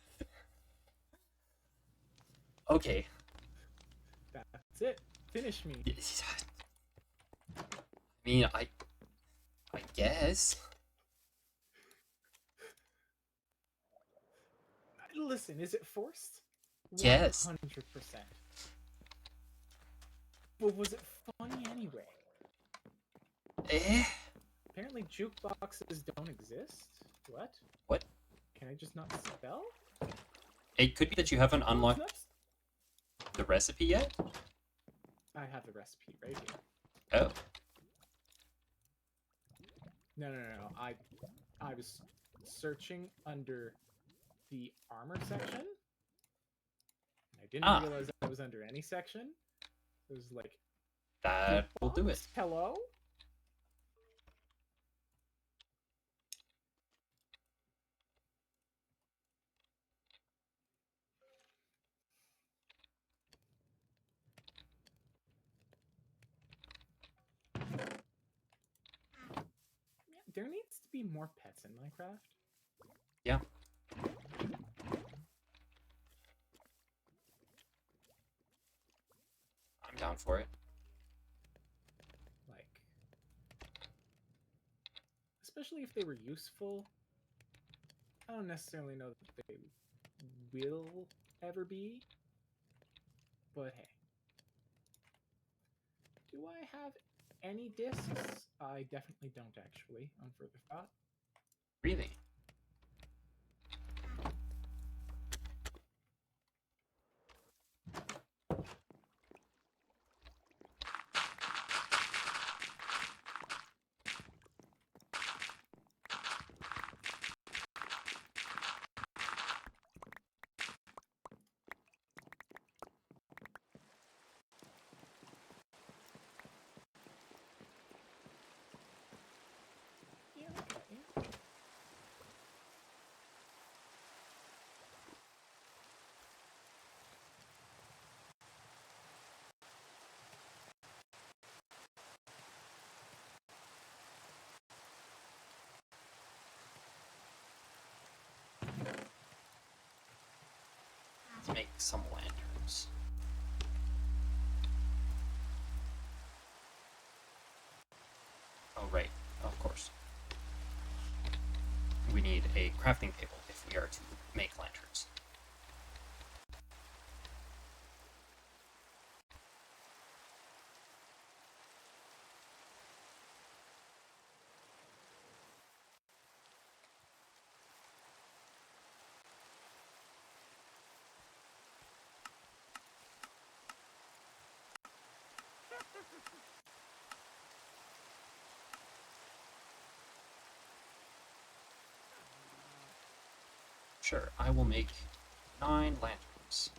Okay. That's it. Finish me. I mean, I guess. Listen, is it forced? Yes. 100%. But was it funny anyway? Eh? Apparently jukeboxes don't exist. What? What? Can I just not spell? It could be that you haven't unlocked Oops. the recipe yet? I have the recipe right here. Oh. No. I was searching under the armor section. I didn't realize I was under any section. It was like, That will do it. hello? There needs to be more pets in Minecraft. Yeah. I'm down for it. Like, especially if they were useful. I don't necessarily know that they will ever be, but hey. Do I have any discs? I definitely don't actually, on further thought. Really? Yeah, okay. Let's make some lanterns. Oh, right. Of course. We need a crafting table if we are to make lanterns. Sure, I will make 9 lanterns.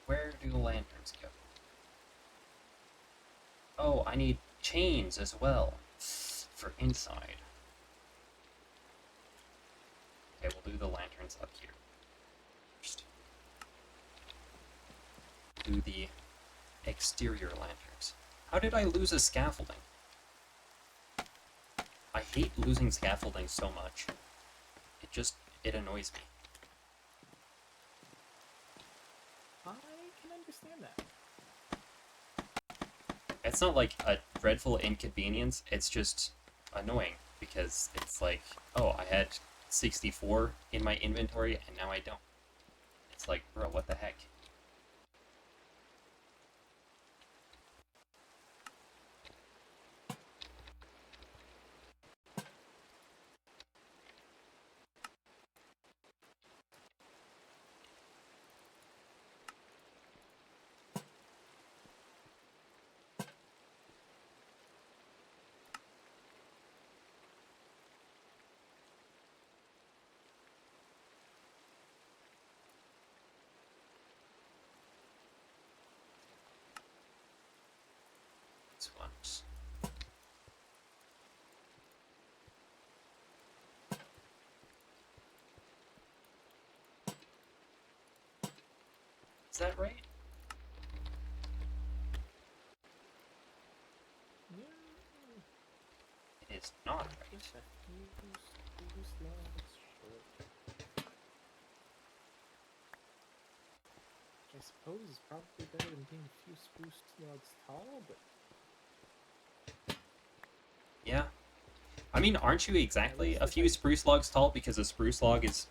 Where do the lanterns go? Oh, I need chains as well for inside. Okay, we'll do the lanterns up here first. Do the exterior lanterns. How did I lose a scaffolding? I hate losing scaffolding so much. It annoys me. I can understand that. It's not like a dreadful inconvenience, it's just annoying because it's like, oh, I had 64 in my inventory and now I don't. It's like, bro, what the heck? This one's... Is that right? Yeah. It is not right. Just a few slots short. Which I suppose is probably better than being a few spruce logs tall, but Yeah. I mean, aren't you exactly least a if few I- spruce logs tall because a spruce log is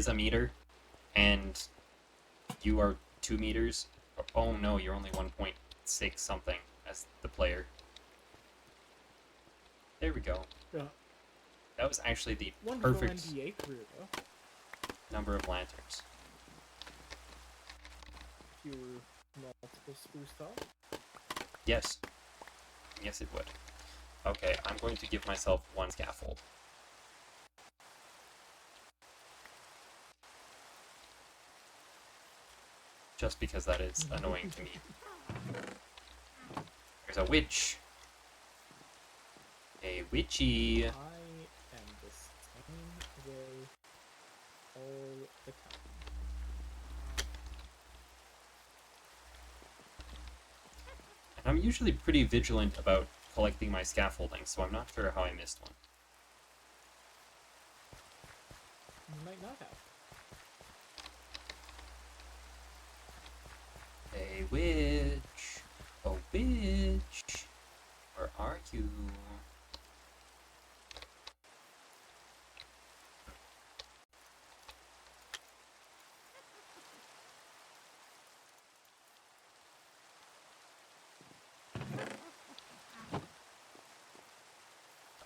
a meter, and you are 2 meters? Oh no, you're only 1.6 something as the player. There we go. That was actually the wonderful perfect NBA career, though. number of lanterns. If you were multiple spruce tall. Yes. Yes, it would. Okay, I'm going to give myself 1 scaffold. Just because that is annoying to me. There's a witch. A witchy. I am the same way all the time. And I'm usually pretty vigilant about collecting my scaffolding, so I'm not sure how I missed one. You might not have. A witch. A witch. Where are you?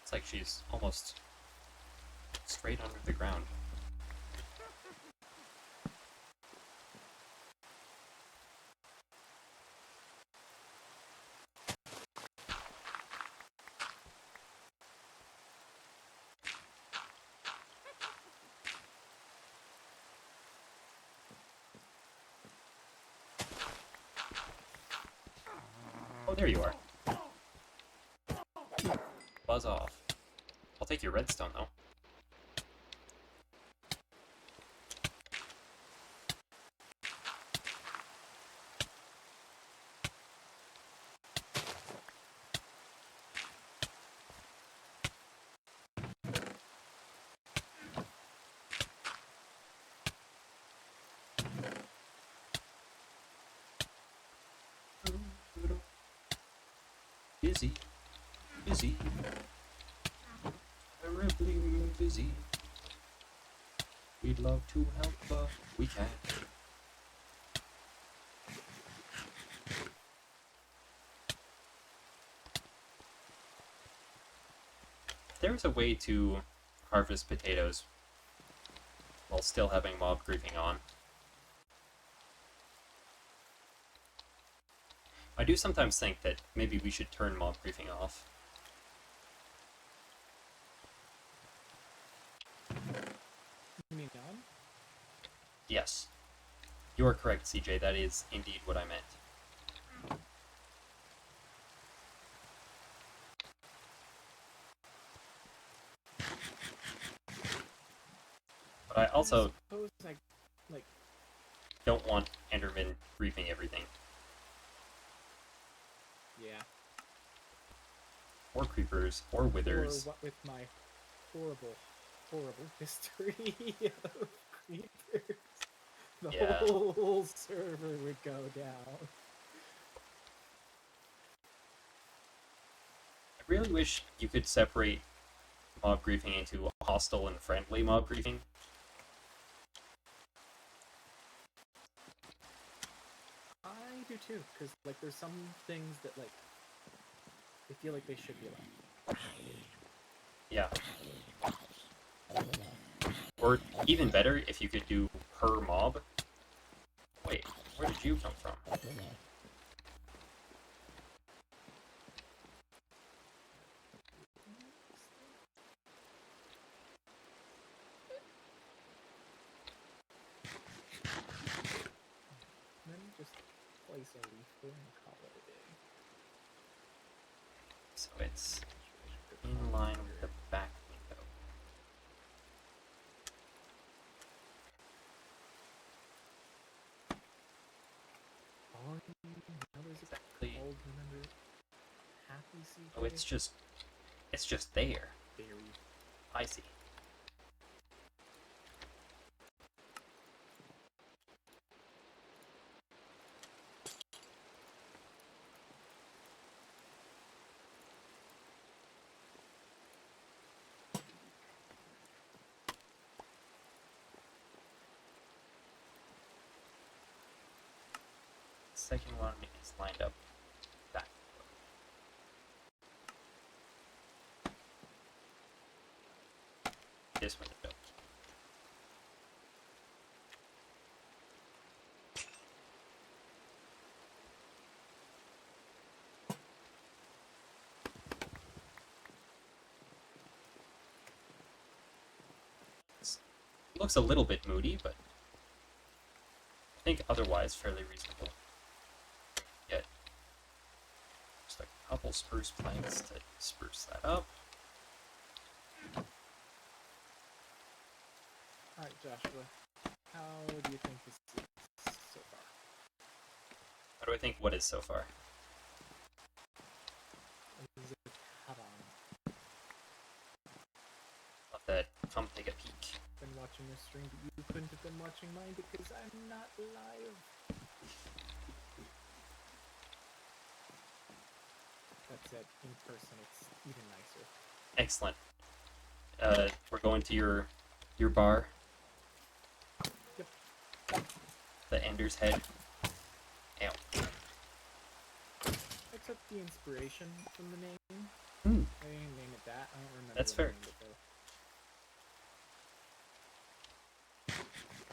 It's like she's almost straight under the ground. Oh, there you are. Buzz off. I'll take your redstone, though. Busy. Busy. Terribly busy. We'd love to help, but we can't. There's a way to harvest potatoes while still having mob creeping on. I do sometimes think that maybe we should turn mob griefing off. You mean none? Yes. You are correct, CJ. That is indeed what I meant. But I also I suppose I, like, don't want Enderman griefing everything. yeah. Or creepers, or withers. Or what with my horrible, horrible history of creepers, the Yeah. whole server would go down. I really wish you could separate mob griefing into hostile and friendly mob griefing. I do too, because like there's some things that like I feel like they should be allowed. Yeah. Or even better, if you could do per mob. Wait, where did you come from? Let me just place a leaf there and call it a day. So it's in line with the back window. How does it Exactly. called? Remember? Happy CJ? Oh, it's just there. Berry. I see. Second one is lined up back. This one don't. Looks a little bit moody, but I think otherwise fairly reasonable. Get just a couple spruce planks to spruce that up. Alright, Joshua. How do you think this is so far? How do I think what is so far? Is it cut on? Let that come take a peek. Been watching your stream, but you couldn't have been watching mine because I'm not live. That said, in person, it's even nicer. Excellent. We're going to your bar. Yep. The Ender's Head. Ow. I took the inspiration from the name. Hmm. I didn't name it that. I don't remember. That's what I fair. named it, though.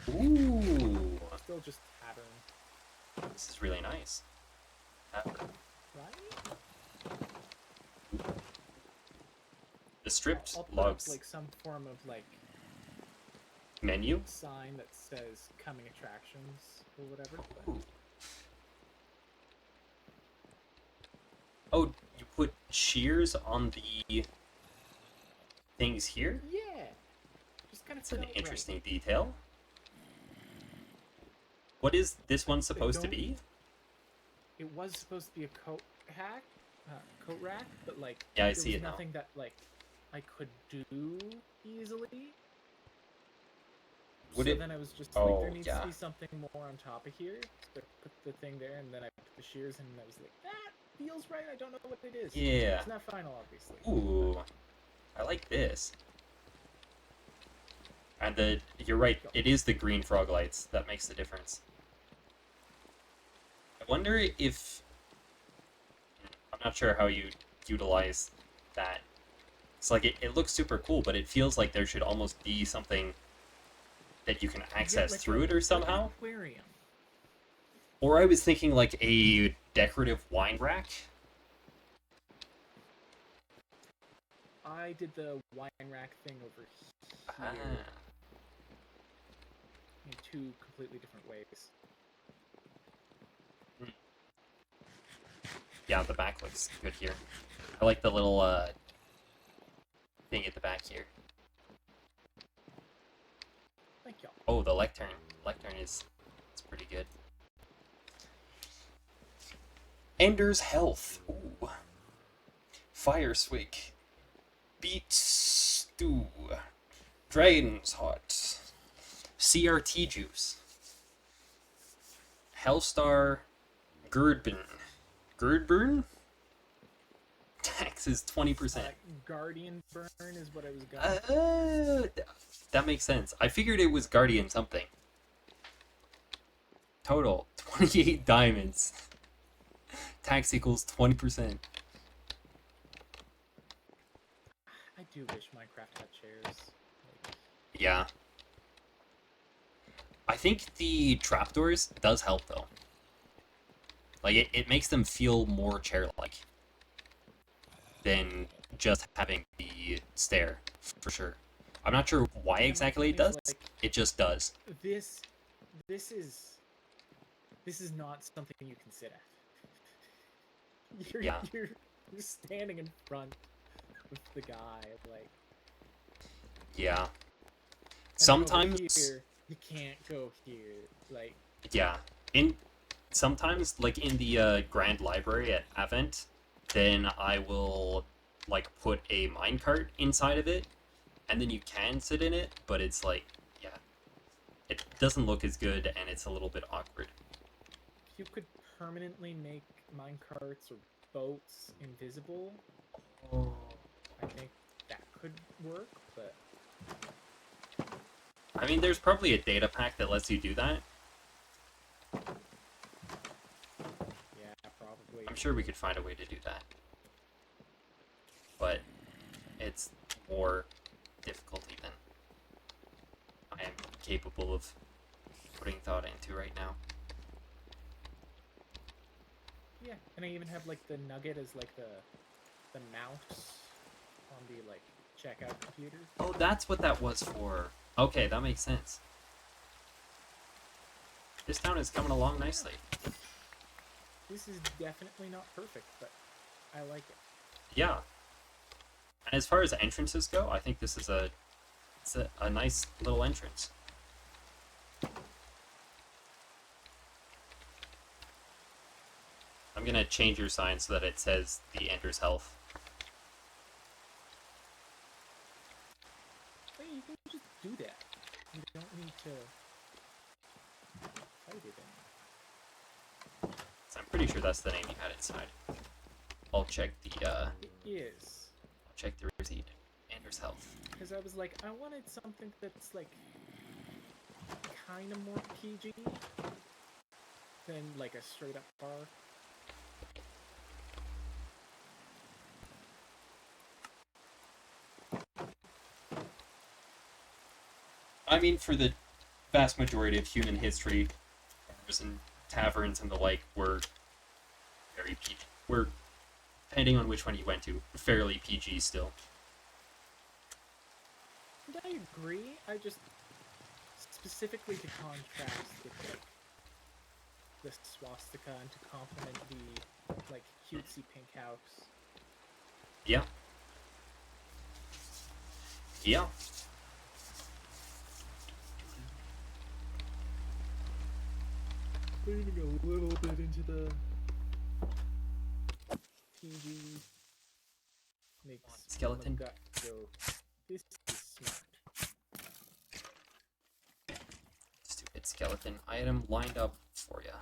Ooh. Still just tavern, This is really nice. right? The stripped I'll put logs up, like some form of like menu. sign that says "coming attractions" or whatever. Ooh. Oh, you put shears on the things here? Yeah, just kind of. That's an interesting detail. What is this one supposed to be? It was supposed to be a coat rack, but like Yeah, I there see was it now. nothing that like I could do easily. Would so it- then I was just Oh, like, there needs yeah. to be something more on top of here. So I put the thing there, and then I put the shears, and I was like, that feels right. I don't know what it is. Yeah. It's not final, obviously. Ooh. I like this. And you're right, it is the green frog lights that makes the difference. I wonder if... I'm not sure how you utilize that. It's like, it looks super cool, but it feels like there should almost be something that you can access like through it or somehow. Like an aquarium. Or I was thinking like a decorative wine rack. I did the wine rack thing over Ah. here in two completely different ways. Yeah, the back looks good here. I like the little thing at the back here. Thank y'all. Oh, the lectern. Lectern is it's pretty good. Ender's Health. Ooh. Fire Swig. Beet Stew. Dragon's Heart. CRT Juice. Hellstar Girdburn. Girdburn? Tax is 20%. Guardian Burn is what I was going. That makes sense. I figured it was Guardian something. Total 28 diamonds. Tax equals 20%. I do wish Minecraft had chairs. Like, Yeah. I think the trapdoors does help though. Like it makes them feel more chair-like than just having the stair, for sure. I'm not sure why exactly it does. like, It just does. this is not something you can sit at. Yeah. You're standing in front of the guy, like. Yeah. And Sometimes over here, you can't go here, like. yeah. Sometimes like in the Grand Library at Avent, then I will like put a minecart inside of it, and then you can sit in it, but it's like yeah, it doesn't look as good and it's a little bit awkward. You could permanently make minecarts or boats invisible. I think that could work, but I mean, there's probably a data pack that lets you do that. yeah, probably. I'm sure we could find a way to do that. But it's more difficulty than I am capable of putting thought into right now. Yeah, and I even have like the nugget as like the mouse on the like checkout computer. Oh, that's what that was for. Okay, that makes sense. This town is coming along nicely. This is definitely not perfect, but I like it. Yeah. And as far as entrances go, I think this is a nice little entrance. I'm gonna change your sign so that it says the Ender's Health. Hey, you can just do that. You don't need to fight it anymore. So I'm pretty sure that's the name you had inside. I'll check the It is. I'll check the receipt. Ender's Health. Because I was like, I wanted something that's like kind of more PG than like a straight up bar. I mean, for the vast majority of human history, bars and taverns and the like were very PG. Were, depending on which one you went to, fairly PG still. And I agree. I just specifically to contrast with like the swastika and to complement the like cutesy pink house. Yeah. Yeah. Leaning a little bit into the PG makes Skeleton. my gut go, this is smart. Stupid skeleton item lined up for ya.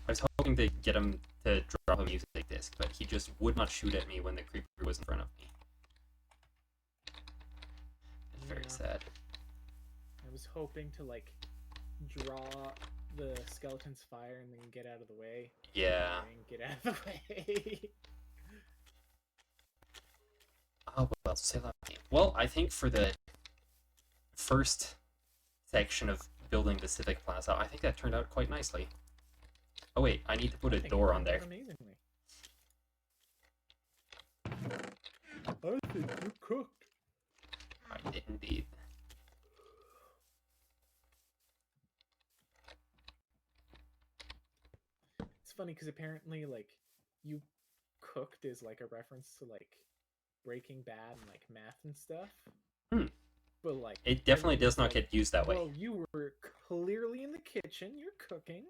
I was hoping to get him to drop a music disc, but he just would not shoot at me when the creeper was in front of me. It's very Yeah. sad. I was hoping to like draw the skeleton's fire and then get out of the way. Yeah. And get out of the way. Oh well, say that. Well, I think for the first section of building the Civic Plaza, I think that turned out quite nicely. Oh wait, I need to put I a think it door on turned out there. amazingly. I think you cooked. I did indeed. It's funny because apparently, like, you cooked is like a reference to like Breaking Bad and like math and stuff. Hmm. But like, It definitely does everyone's not like, get used that way. well, you were clearly in the kitchen. You're cooking.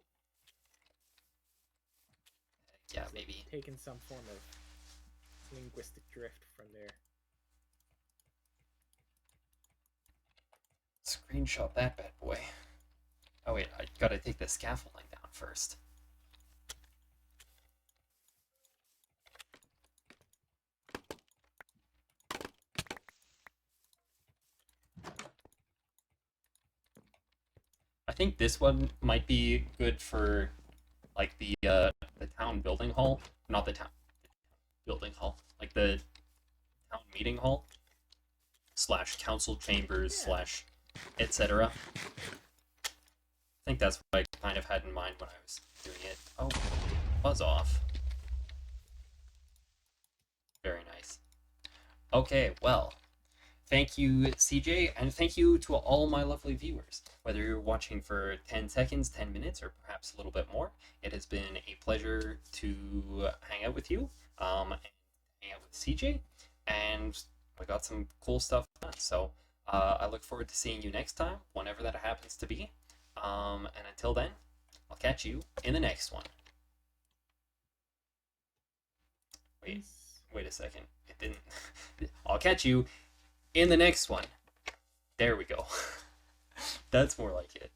Yeah, It's like maybe. taking some form of linguistic drift from there. Screenshot that bad boy. Oh wait, I gotta take the scaffolding down first. I think this one might be good for like the town building hall, not the town building hall, like the town meeting hall slash council chambers Yeah. slash etc. I think that's what I kind of had in mind when I was doing it. Oh, buzz off. Very nice. Okay, well, thank you, CJ, and thank you to all my lovely viewers. Whether you're watching for 10 seconds, 10 minutes, or perhaps a little bit more, it has been a pleasure to hang out with you, and hang out with CJ, and I got some cool stuff done. So I look forward to seeing you next time, whenever that happens to be. And until then, I'll catch you in the next one. Wait, Peace. wait a second. It didn't. I'll catch you in the next one. There we go. That's more like it.